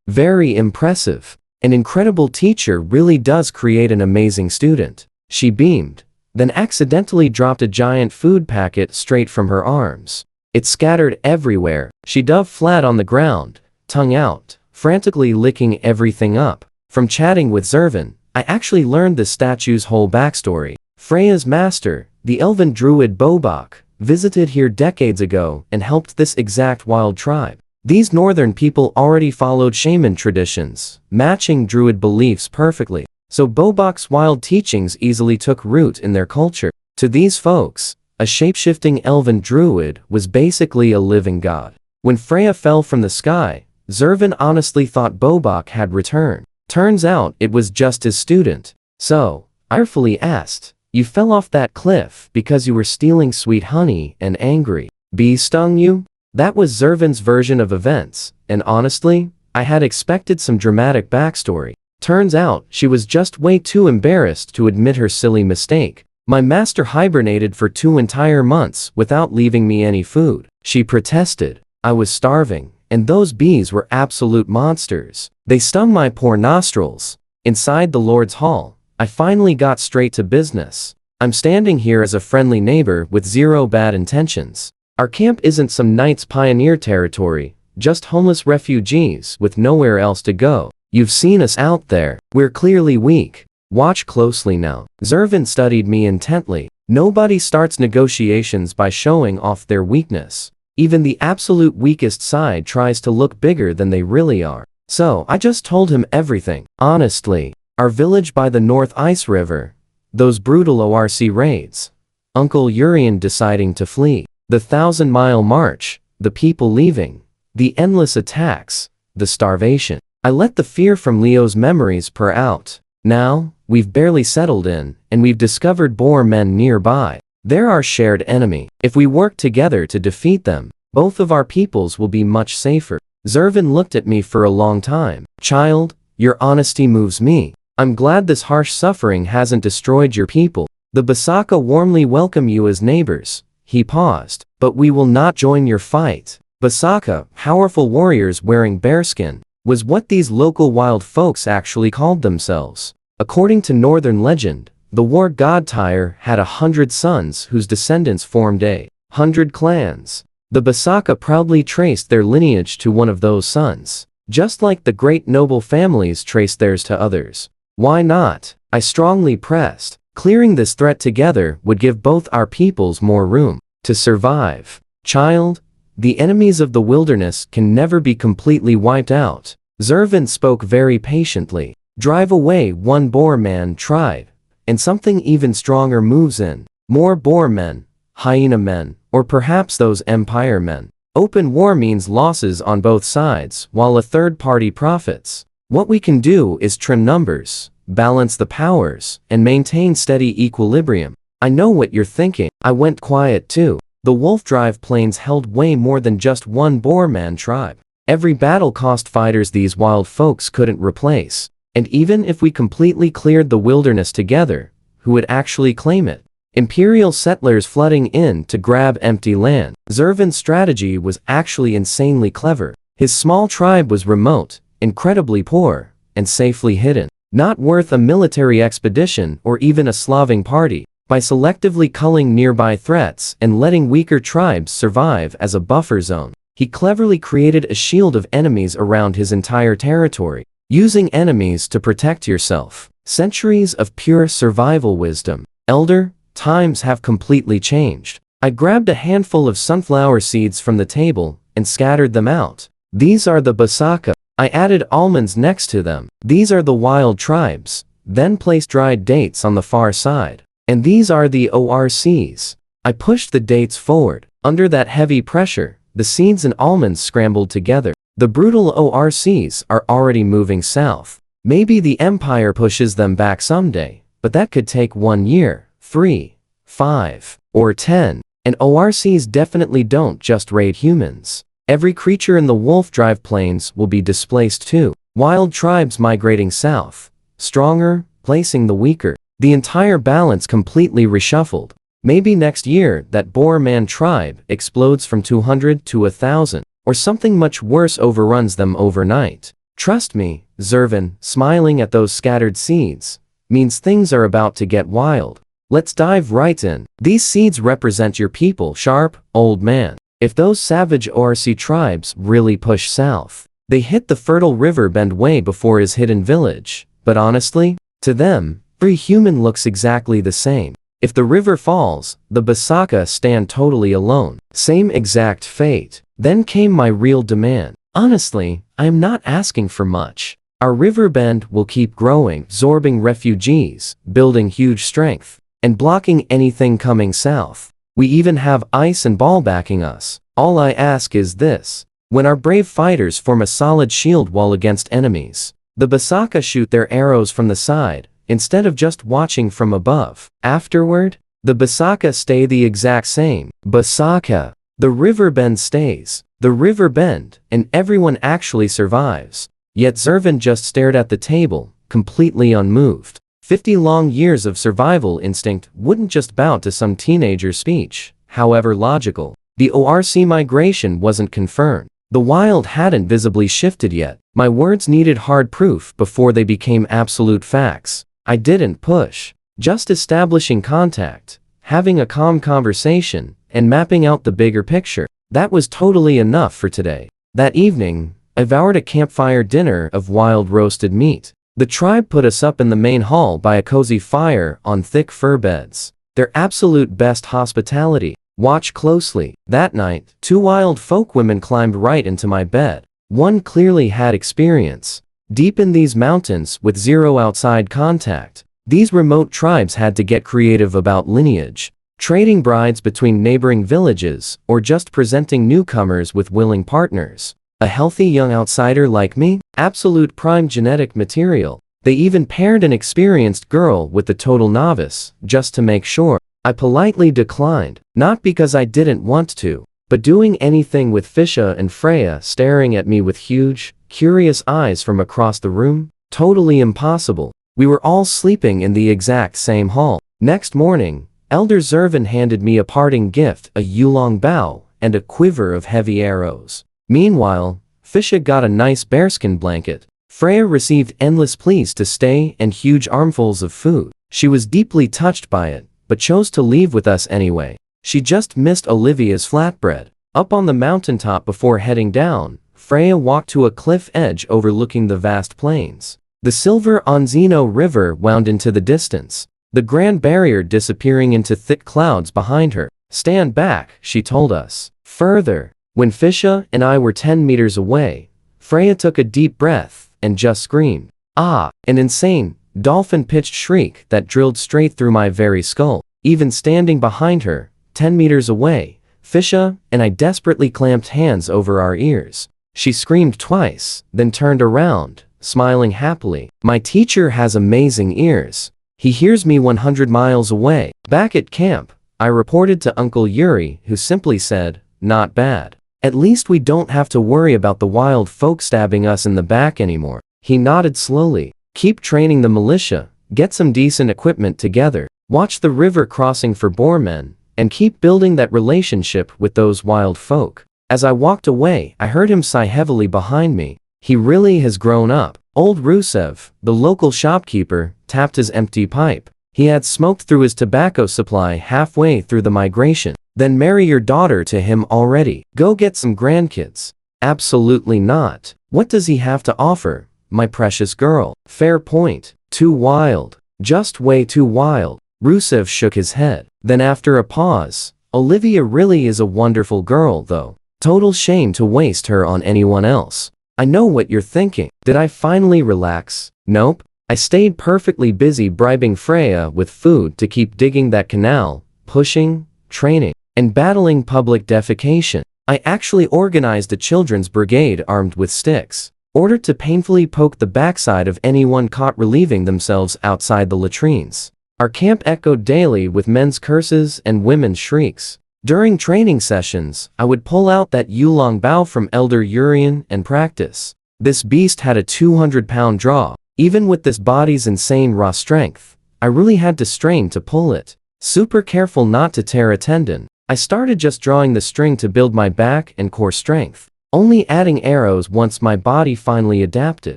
Very impressive. An incredible teacher really does create an amazing student. She beamed, then accidentally dropped a giant food packet straight from her arms. It scattered everywhere. She dove flat on the ground, tongue out, frantically licking everything up. From chatting with Zervin, I actually learned this statue's whole backstory. Freya's master, the elven druid Bobok, visited here decades ago and helped this exact wild tribe. These northern people already followed shaman traditions, matching druid beliefs perfectly. So Bobok's wild teachings easily took root in their culture. To these folks, a shape-shifting elven druid was basically a living god. When Freya fell from the sky, Zervin honestly thought Bobok had returned. Turns out it was just his student. So, I fearfully asked, you fell off that cliff because you were stealing sweet honey and angry. Bee stung you? That was Zervin's version of events, and honestly, I had expected some dramatic backstory. Turns out, she was just way too embarrassed to admit her silly mistake. My master hibernated for 2 entire months without leaving me any food. She protested. I was starving, and those bees were absolute monsters. They stung my poor nostrils. Inside the Lord's Hall, I finally got straight to business. I'm standing here as a friendly neighbor with zero bad intentions. Our camp isn't some knight's pioneer territory, just homeless refugees with nowhere else to go. You've seen us out there. We're clearly weak. Watch closely now. Zervin studied me intently. Nobody starts negotiations by showing off their weakness. Even the absolute weakest side tries to look bigger than they really are. So I just told him everything. Honestly, our village by the North Ice River, those brutal ORC raids, Uncle Urian deciding to flee, the 1,000-mile march, the people leaving, the endless attacks, the starvation. I let the fear from Leo's memories pour out. Now, we've barely settled in, and we've discovered boar men nearby. They're our shared enemy. If we work together to defeat them, both of our peoples will be much safer. Zervin looked at me for a long time. Child, your honesty moves me. I'm glad this harsh suffering hasn't destroyed your people. The Basaka warmly welcome you as neighbors. He paused. But we will not join your fight. Basaka, powerful warriors wearing bearskin, was what these local wild folks actually called themselves. According to northern legend, the war god Tyre had 100 sons whose descendants formed 100 clans. The Basaka proudly traced their lineage to one of those sons, just like the great noble families traced theirs to others. Why not? I strongly pressed. Clearing this threat together would give both our peoples more room to survive. Child, the enemies of the wilderness can never be completely wiped out. Zervin spoke very patiently. Drive away one boar man tribe, and something even stronger moves in. More boar men, hyena men, or perhaps those empire men. Open war means losses on both sides, while a third party profits. What we can do is trim numbers, balance the powers, and maintain steady equilibrium. I know what you're thinking. I went quiet too. The Wolf Drive Plains held way more than just one boar man tribe. Every battle cost fighters these wild folks couldn't replace. And even if we completely cleared the wilderness together, who would actually claim it? Imperial settlers flooding in to grab empty land. Zervin's strategy was actually insanely clever. His small tribe was remote, incredibly poor, and safely hidden. Not worth a military expedition or even a slaving party. By selectively culling nearby threats and letting weaker tribes survive as a buffer zone, he cleverly created a shield of enemies around his entire territory. Using enemies to protect yourself. Centuries of pure survival wisdom. Elder, times have completely changed. I grabbed a handful of sunflower seeds from the table and scattered them out. These are the Basaka. I added almonds next to them. These are the wild tribes. Then placed dried dates on the far side. And these are the ORCs. I pushed the dates forward. Under that heavy pressure, the seeds and almonds scrambled together. The brutal ORCs are already moving south. Maybe the Empire pushes them back someday, but that could take 1 year, 3, 5, or 10. And ORCs definitely don't just raid humans. Every creature in the Wolf Drive Plains will be displaced too. Wild tribes migrating south. Stronger, placing the weaker. The entire balance completely reshuffled. Maybe next year that boar man tribe explodes from 200 to 1,000. Or something much worse overruns them overnight. Trust me, Zervin, smiling at those scattered seeds, means things are about to get wild. Let's dive right in. These seeds represent your people, sharp, old man. If those savage ORC tribes really push south, they hit the fertile river bend way before his hidden village. But honestly, to them, every human looks exactly the same. If the river falls, the Basaka stand totally alone. Same exact fate. Then came my real demand. Honestly, I am not asking for much. Our river bend will keep growing, absorbing refugees, building huge strength, and blocking anything coming south. We even have ice and ball backing us. All I ask is this. When our brave fighters form a solid shield wall against enemies, the Basaka shoot their arrows from the side, instead of just watching from above. Afterward, the Basaka stay the exact same. Basaka. The river bend stays. The river bend, and everyone actually survives. Yet Zervin just stared at the table, completely unmoved. 50 long years of survival instinct wouldn't just bow to some teenager's speech, however logical. The ORC migration wasn't confirmed. The wild hadn't visibly shifted yet. My words needed hard proof before they became absolute facts. I didn't push. Just establishing contact, having a calm conversation, and mapping out the bigger picture. That was totally enough for today. That evening, I devoured a campfire dinner of wild roasted meat. The tribe put us up in the main hall by a cozy fire on thick fur beds. Their absolute best hospitality. Watch closely. That night, 2 wild folk women climbed right into my bed. One clearly had experience. Deep in these mountains with zero outside contact, these remote tribes had to get creative about lineage. Trading brides between neighboring villages, or just presenting newcomers with willing partners. A healthy young outsider like me? Absolute prime genetic material. They even paired an experienced girl with the total novice, just to make sure. I politely declined, not because I didn't want to, but doing anything with Fisha and Freya staring at me with huge, curious eyes from across the room? Totally impossible. We were all sleeping in the exact same hall. Next morning, Elder Zervin handed me a parting gift, a yulong bow, and a quiver of heavy arrows. Meanwhile, Fisha got a nice bearskin blanket. Freya received endless pleas to stay and huge armfuls of food. She was deeply touched by it, but chose to leave with us anyway. She just missed Olivia's flatbread. Up on the mountaintop before heading down, Freya walked to a cliff edge overlooking the vast plains. The silver Onzino River wound into the distance, the Grand Barrier disappearing into thick clouds behind her. Stand back, she told us. Further, when Fisha and I were 10 meters away, Freya took a deep breath and just screamed. Ah, an insane, dolphin-pitched shriek that drilled straight through my very skull. Even standing behind her, 10 meters away, Fisha and I desperately clamped hands over our ears. She screamed twice, then turned around, smiling happily. My teacher has amazing ears. He hears me 100 miles away. Back at camp, I reported to Uncle Yuri, who simply said, "Not bad. At least we don't have to worry about the wild folk stabbing us in the back anymore." He nodded slowly. Keep training the militia, get some decent equipment together, watch the river crossing for boarmen, and keep building that relationship with those wild folk. As I walked away, I heard him sigh heavily behind me. He really has grown up. Old Rusev, the local shopkeeper, tapped his empty pipe. He had smoked through his tobacco supply halfway through the migration. Then marry your daughter to him already. Go get some grandkids. Absolutely not. What does he have to offer, my precious girl? Fair point. Too wild. Just way too wild. Rusev shook his head. Then after a pause, Olivia really is a wonderful girl though. Total shame to waste her on anyone else. I know what you're thinking. Did I finally relax? Nope. I stayed perfectly busy bribing Freya with food to keep digging that canal, pushing, training, and battling public defecation. I actually organized a children's brigade armed with sticks, ordered to painfully poke the backside of anyone caught relieving themselves outside the latrines. Our camp echoed daily with men's curses and women's shrieks. During training sessions, I would pull out that yulong bow from Elder Urian and practice. This beast had a 200-pound draw. Even with this body's insane raw strength, I really had to strain to pull it. Super careful not to tear a tendon. I started just drawing the string to build my back and core strength, only adding arrows once my body finally adapted.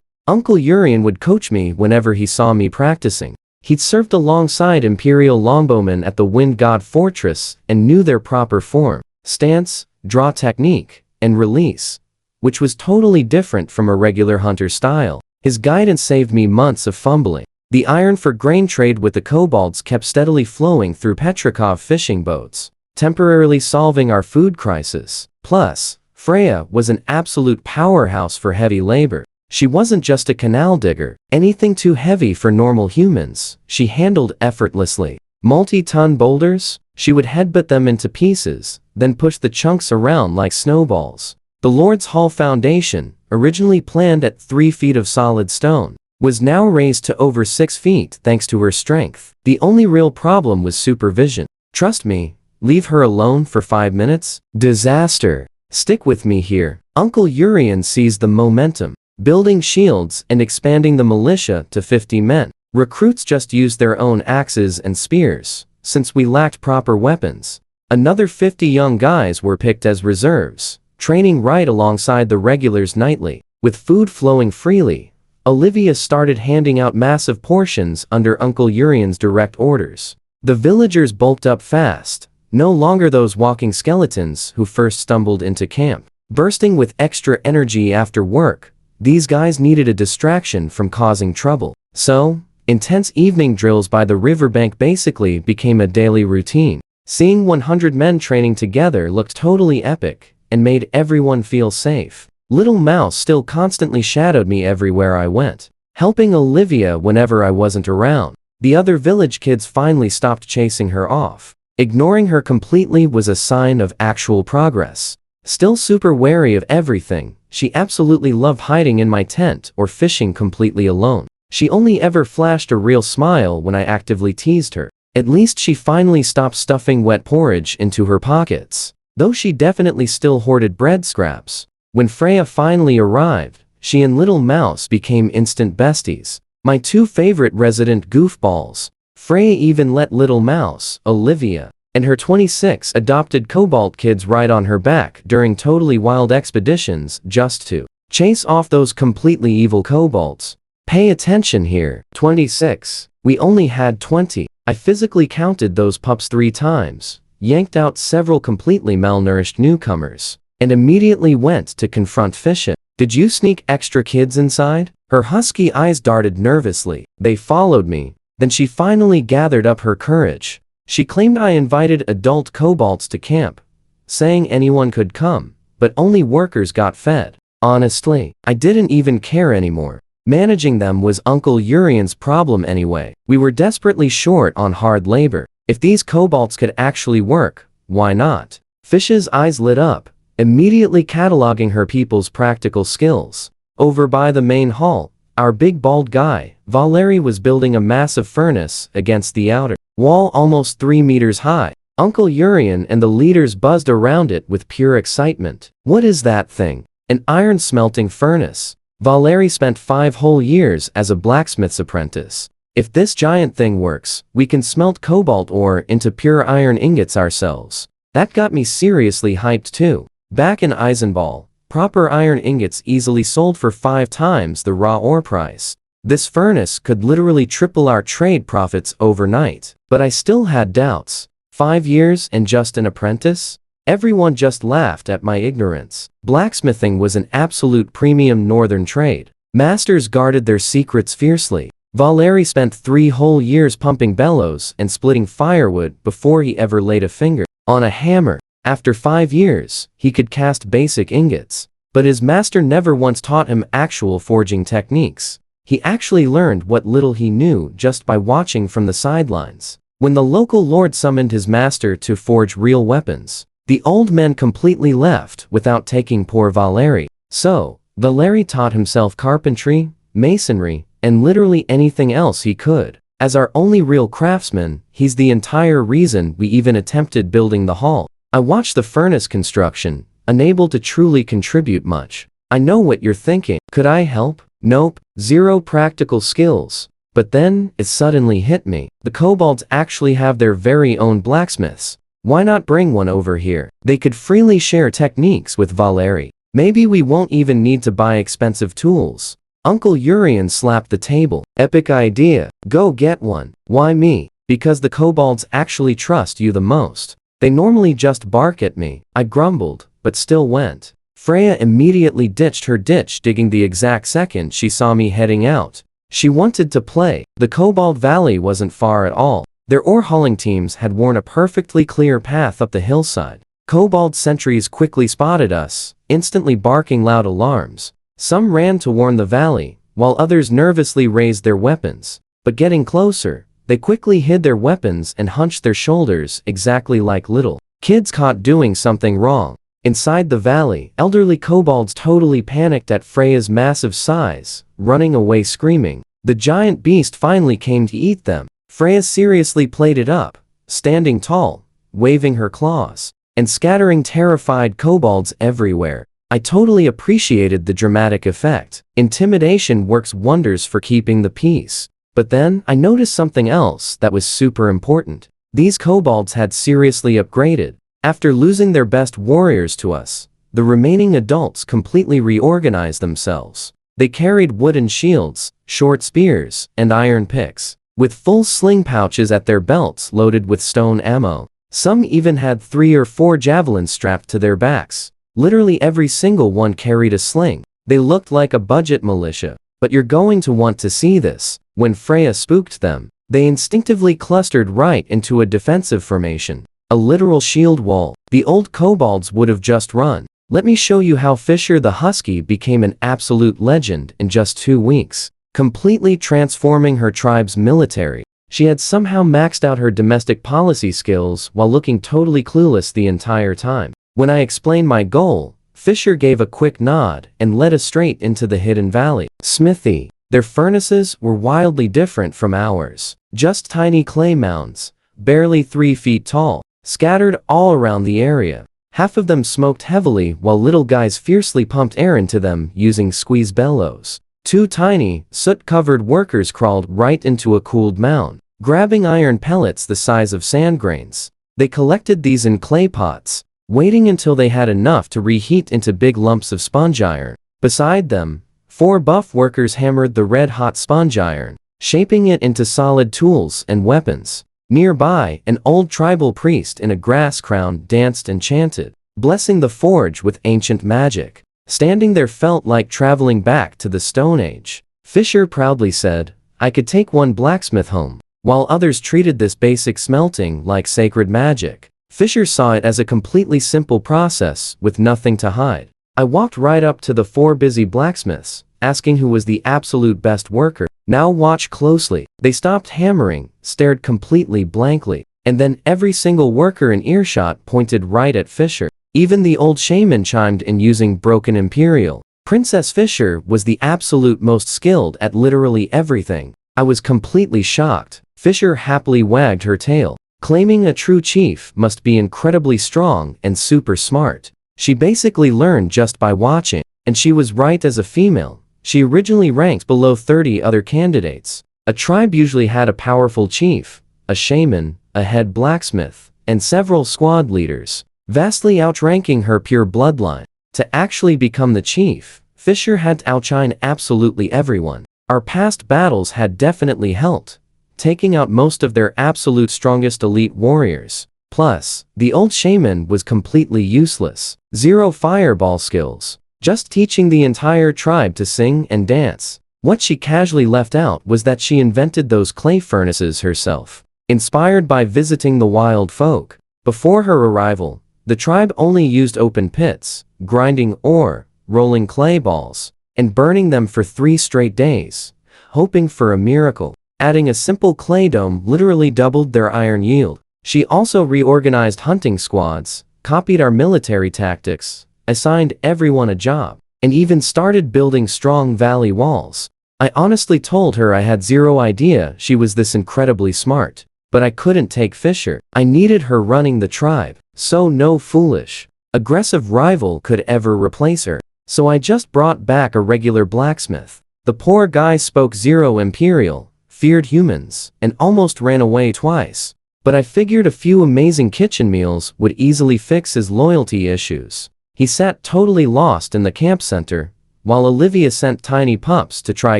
Uncle Urian would coach me whenever he saw me practicing. He'd served alongside Imperial longbowmen at the Wind God Fortress and knew their proper form, stance, draw technique, and release, which was totally different from a regular hunter style. His guidance saved me months of fumbling. The iron for grain trade with the kobolds kept steadily flowing through Petrikov fishing boats, temporarily solving our food crisis. Plus, Freya was an absolute powerhouse for heavy labor. She wasn't just a canal digger. Anything too heavy for normal humans, she handled effortlessly. Multi-ton boulders? She would headbutt them into pieces, then push the chunks around like snowballs. The Lord's Hall Foundation, originally planned at 3 feet of solid stone, was now raised to over 6 feet thanks to her strength. The only real problem was supervision. Trust me, leave her alone for 5 minutes? Disaster. Stick with me here. Uncle Urian seized the momentum, building shields and expanding the militia to 50 men. Recruits just used their own axes and spears, since we lacked proper weapons. Another 50 young guys were picked as reserves, training right alongside the regulars nightly. With food flowing freely, Olivia started handing out massive portions under Uncle Urian's direct orders. The villagers bulked up fast, no longer those walking skeletons who first stumbled into camp. Bursting with extra energy after work, these guys needed a distraction from causing trouble. So, intense evening drills by the riverbank basically became a daily routine. Seeing 100 men training together looked totally epic and made everyone feel safe. Little Mouse still constantly shadowed me everywhere I went, helping Olivia whenever I wasn't around. The other village kids finally stopped chasing her off. Ignoring her completely was a sign of actual progress. Still super wary of everything, she absolutely loved hiding in my tent or fishing completely alone. She only ever flashed a real smile when I actively teased her. At least she finally stopped stuffing wet porridge into her pockets, though she definitely still hoarded bread scraps. When Freya finally arrived, she and Little Mouse became instant besties. My two favorite resident goofballs. Freya even let Little Mouse, Olivia, and her 26 adopted cobalt kids ride on her back during totally wild expeditions just to chase off those completely evil kobolds. Pay attention here. 26. We only had 20. I physically counted those pups 3 times, yanked out several completely malnourished newcomers, and immediately went to confront Fishin. Did you sneak extra kids inside? Her husky eyes darted nervously. They followed me. Then she finally gathered up her courage. She claimed I invited adult kobolds to camp, saying anyone could come, but only workers got fed. Honestly, I didn't even care anymore. Managing them was Uncle Urian's problem anyway. We were desperately short on hard labor. If these kobolds could actually work, why not? Fish's eyes lit up, immediately cataloging her people's practical skills. Over by the main hall, our big bald guy, Valeri, was building a massive furnace against the outer wall almost 3 meters high. Uncle Urian and the leaders buzzed around it with pure excitement. What is that thing? An iron smelting furnace. Valeri spent 5 whole years as a blacksmith's apprentice. If this giant thing works, we can smelt cobalt ore into pure iron ingots ourselves. That got me seriously hyped too. Back in Eisenball, proper iron ingots easily sold for 5 times the raw ore price. This furnace could literally triple our trade profits overnight. But I still had doubts. 5 years and just an apprentice? Everyone just laughed at my ignorance. Blacksmithing was an absolute premium northern trade. Masters guarded their secrets fiercely. Valeri spent 3 whole years pumping bellows and splitting firewood before he ever laid a finger on a hammer. After 5 years, he could cast basic ingots. But his master never once taught him actual forging techniques. He actually learned what little he knew just by watching from the sidelines. When the local lord summoned his master to forge real weapons, the old men completely left without taking poor Valeri. So, Valeri taught himself carpentry, masonry, and literally anything else he could. As our only real craftsman, he's the entire reason we even attempted building the hall. I watched the furnace construction, unable to truly contribute much. I know what you're thinking. Could I help? Nope, 0 practical skills. But then, it suddenly hit me. The kobolds actually have their very own blacksmiths. Why not bring one over here? They could freely share techniques with Valeri. Maybe we won't even need to buy expensive tools. Uncle Urian slapped the table. Epic idea. Go get one. Why me? Because the kobolds actually trust you the most. They normally just bark at me. I grumbled, but still went. Freya immediately ditched her ditch digging the exact second she saw me heading out. She wanted to play. The Kobold Valley wasn't far at all. Their ore hauling teams had worn a perfectly clear path up the hillside. Kobold sentries quickly spotted us, instantly barking loud alarms. Some ran to warn the valley, while others nervously raised their weapons. But getting closer, they quickly hid their weapons and hunched their shoulders exactly like little kids caught doing something wrong. Inside the valley, elderly kobolds totally panicked at Freya's massive size, running away screaming. The giant beast finally came to eat them. Freya seriously played it up, standing tall, waving her claws, and scattering terrified kobolds everywhere. I totally appreciated the dramatic effect. Intimidation works wonders for keeping the peace. But then, I noticed something else that was super important. These kobolds had seriously upgraded. After losing their best warriors to us, the remaining adults completely reorganized themselves. They carried wooden shields, short spears, and iron picks, with full sling pouches at their belts loaded with stone ammo. Some even had 3 or 4 javelins strapped to their backs. Literally every single one carried a sling. They looked like a budget militia. But you're going to want to see this. When Freya spooked them, they instinctively clustered right into a defensive formation. A literal shield wall. The old kobolds would have just run. Let me show you how Fisher the Husky became an absolute legend in just 2 weeks, completely transforming her tribe's military. She had somehow maxed out her domestic policy skills while looking totally clueless the entire time. When I explained my goal, Fisher gave a quick nod and led us straight into the hidden valley. Smithy. Their furnaces were wildly different from ours. Just tiny clay mounds, barely 3 feet tall, scattered all around the area. Half of them smoked heavily while little guys fiercely pumped air into them using squeeze bellows. 2 tiny, soot-covered workers crawled right into a cooled mound, grabbing iron pellets the size of sand grains. They collected these in clay pots, waiting until they had enough to reheat into big lumps of sponge iron. Beside them, 4 buff workers hammered the red-hot sponge iron, shaping it into solid tools and weapons. Nearby, an old tribal priest in a grass crown danced and chanted, blessing the forge with ancient magic. Standing there felt like traveling back to the Stone Age. Fisher proudly said, "I could take one blacksmith home," while others treated this basic smelting like sacred magic. Fisher saw it as a completely simple process with nothing to hide. I walked right up to the 4 busy blacksmiths, asking who was the absolute best worker. "Now watch closely." They stopped hammering, stared completely blankly, and then every single worker in earshot pointed right at Fisher. Even the old shaman chimed in using broken imperial. Princess Fisher was the absolute most skilled at literally everything. I was completely shocked. Fisher happily wagged her tail, claiming a true chief must be incredibly strong and super smart. She basically learned just by watching, and she was right. As a female, she originally ranked below 30 other candidates. A tribe usually had a powerful chief, a shaman, a head blacksmith, and several squad leaders, vastly outranking her pure bloodline. To actually become the chief, Fisher had to outshine absolutely everyone. Our past battles had definitely helped, taking out most of their absolute strongest elite warriors. Plus, the old shaman was completely useless. 0 fireball skills, just teaching the entire tribe to sing and dance. What she casually left out was that she invented those clay furnaces herself, inspired by visiting the wild folk. Before her arrival, the tribe only used open pits, grinding ore, rolling clay balls, and burning them for 3 straight days, hoping for a miracle. Adding a simple clay dome literally doubled their iron yield. She also reorganized hunting squads, copied our military tactics, assigned everyone a job, and even started building strong valley walls. I honestly told her I had 0 idea she was this incredibly smart, but I couldn't take Fisher. I needed her running the tribe, so no foolish, aggressive rival could ever replace her. So I just brought back a regular blacksmith. The poor guy spoke 0 imperial, feared humans, and almost ran away twice. But I figured a few amazing kitchen meals would easily fix his loyalty issues. He sat totally lost in the camp center, while Olivia sent tiny pups to try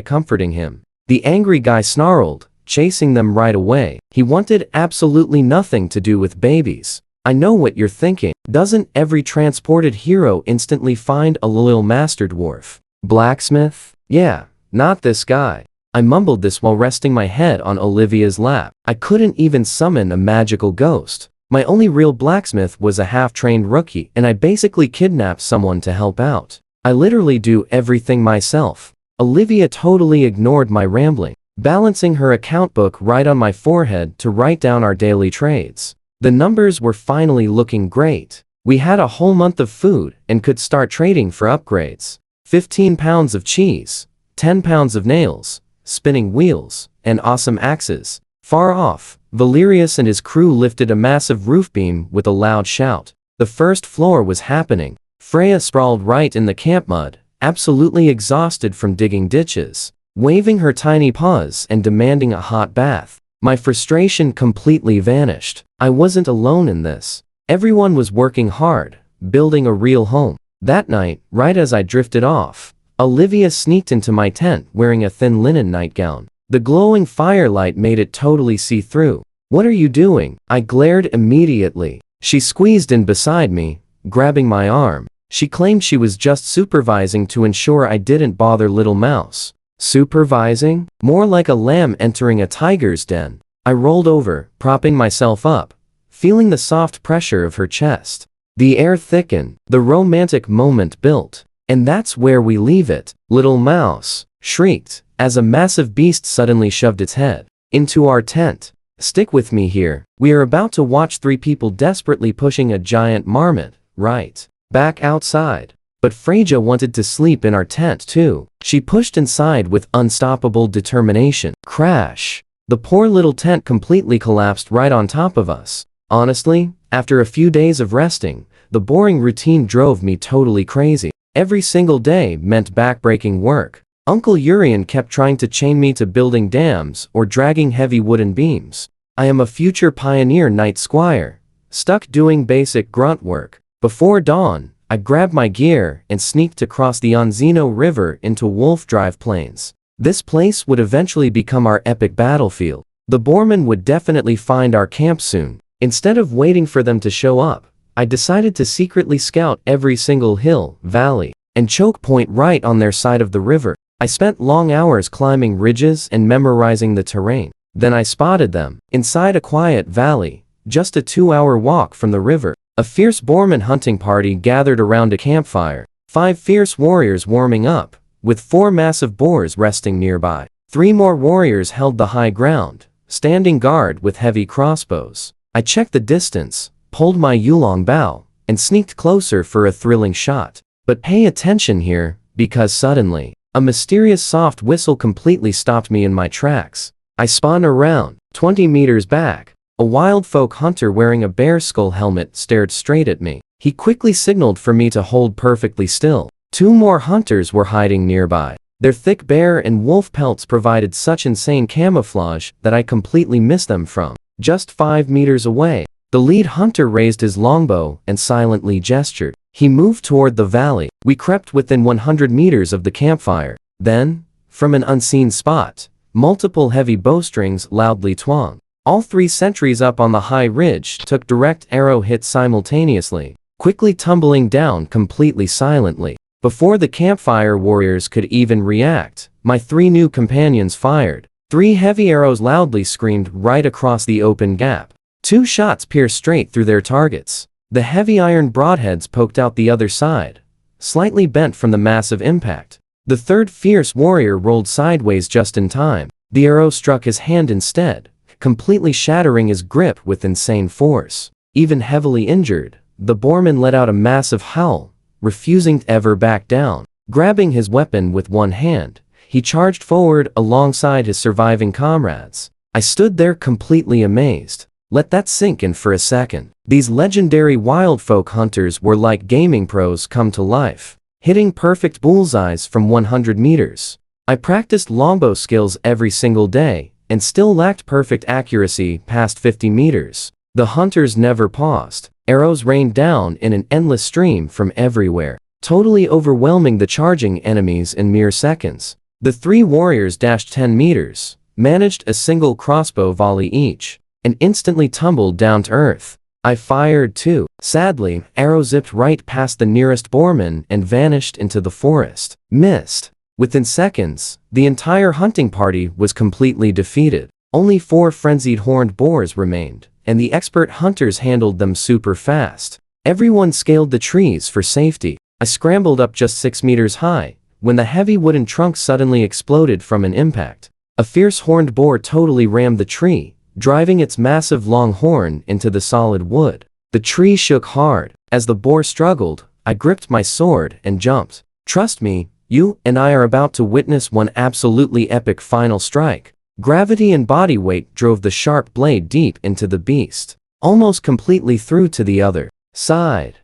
comforting him. The angry guy snarled, chasing them right away. He wanted absolutely nothing to do with babies. I know what you're thinking. Doesn't every transported hero instantly find a loyal master dwarf? Blacksmith? Yeah, not this guy. I mumbled this while resting my head on Olivia's lap. I couldn't even summon a magical ghost. My only real blacksmith was a half-trained rookie, and I basically kidnapped someone to help out. I literally do everything myself. Olivia totally ignored my rambling, balancing her account book right on my forehead to write down our daily trades. The numbers were finally looking great. We had a whole month of food and could start trading for upgrades. 15 pounds of cheese, 10 pounds of nails, spinning wheels, and awesome axes. Far off, Valerius and his crew lifted a massive roof beam with a loud shout. The first floor was happening. Freya sprawled right in the camp mud, absolutely exhausted from digging ditches, waving her tiny paws and demanding a hot bath. My frustration completely vanished. I wasn't alone in this. Everyone was working hard, building a real home. That night, right as I drifted off, Olivia sneaked into my tent wearing a thin linen nightgown. The glowing firelight made it totally see-through. "What are you doing?" I glared immediately. She squeezed in beside me, grabbing my arm. She claimed she was just supervising to ensure I didn't bother Little Mouse. Supervising? More like a lamb entering a tiger's den. I rolled over, propping myself up, feeling the soft pressure of her chest. The air thickened, the romantic moment built. And that's where we leave it. Little Mouse shrieked as a massive beast suddenly shoved its head into our tent. "Stick with me here. We are about to watch 3 people desperately pushing a giant marmot, right?" Back outside, But Freja wanted to sleep in our tent too. She pushed inside with unstoppable determination. Crash! The poor little tent completely collapsed right on top of us. Honestly, after a few days of resting, the boring routine drove me totally crazy. Every single day meant backbreaking work. Uncle Urian kept trying to chain me to building dams or dragging heavy wooden beams. I am a future pioneer night squire, stuck doing basic grunt work. Before dawn, I grabbed my gear and sneaked across the Onzino River into Wolf Drive Plains. This place would eventually become our epic battlefield. The Boormen would definitely find our camp soon. Instead of waiting for them to show up, I decided to secretly scout every single hill, valley, and choke point right on their side of the river. I spent long hours climbing ridges and memorizing the terrain. Then I spotted them, inside a quiet valley, just a 2-hour walk from the river. A fierce Boormen hunting party gathered around a campfire, 5 fierce warriors warming up, with 4 massive boars resting nearby. 3 more warriors held the high ground, standing guard with heavy crossbows. I checked the distance, pulled my Yulong bow, and sneaked closer for a thrilling shot. But pay attention here, because suddenly, a mysterious soft whistle completely stopped me in my tracks. I spun around, 20 meters back. A wild folk hunter wearing a bear skull helmet stared straight at me. He quickly signaled for me to hold perfectly still. 2 more hunters were hiding nearby. Their thick bear and wolf pelts provided such insane camouflage that I completely missed them from just 5 meters away. The lead hunter raised his longbow and silently gestured. He moved toward the valley. We crept within 100 meters of the campfire. Then, from an unseen spot, multiple heavy bowstrings loudly twanged. All 3 sentries up on the high ridge took direct arrow hits simultaneously, quickly tumbling down completely silently. Before the campfire warriors could even react, my 3 new companions fired. 3 heavy arrows loudly screamed right across the open gap. 2 shots pierced straight through their targets. The heavy iron broadheads poked out the other side, slightly bent from the massive impact. The 3rd fierce warrior rolled sideways just in time. The arrow struck his hand instead, completely shattering his grip with insane force. Even heavily injured, the Boorman let out a massive howl, refusing to ever back down. Grabbing his weapon with one hand, he charged forward alongside his surviving comrades. I stood there completely amazed. Let that sink in for a second. These legendary wildfolk hunters were like gaming pros come to life, hitting perfect bullseyes from 100 meters. I practiced longbow skills every single day, and still lacked perfect accuracy past 50 meters. The hunters never paused. Arrows rained down in an endless stream from everywhere, totally overwhelming the charging enemies in mere seconds. The 3 warriors dashed 10 meters, managed a single crossbow volley each, and instantly tumbled down to earth. I fired too. Sadly, arrow zipped right past the nearest Boorman and vanished into the forest. Missed. Within seconds, the entire hunting party was completely defeated. Only 4 frenzied horned boars remained, and the expert hunters handled them super fast. Everyone scaled the trees for safety. I scrambled up just 6 meters high, when the heavy wooden trunk suddenly exploded from an impact. A fierce horned boar totally rammed the tree, driving its massive long horn into the solid wood. The tree shook hard. As the boar struggled, I gripped my sword and jumped. Trust me, you and I are about to witness one absolutely epic final strike. Gravity and body weight drove the sharp blade deep into the beast, almost completely through to the other side.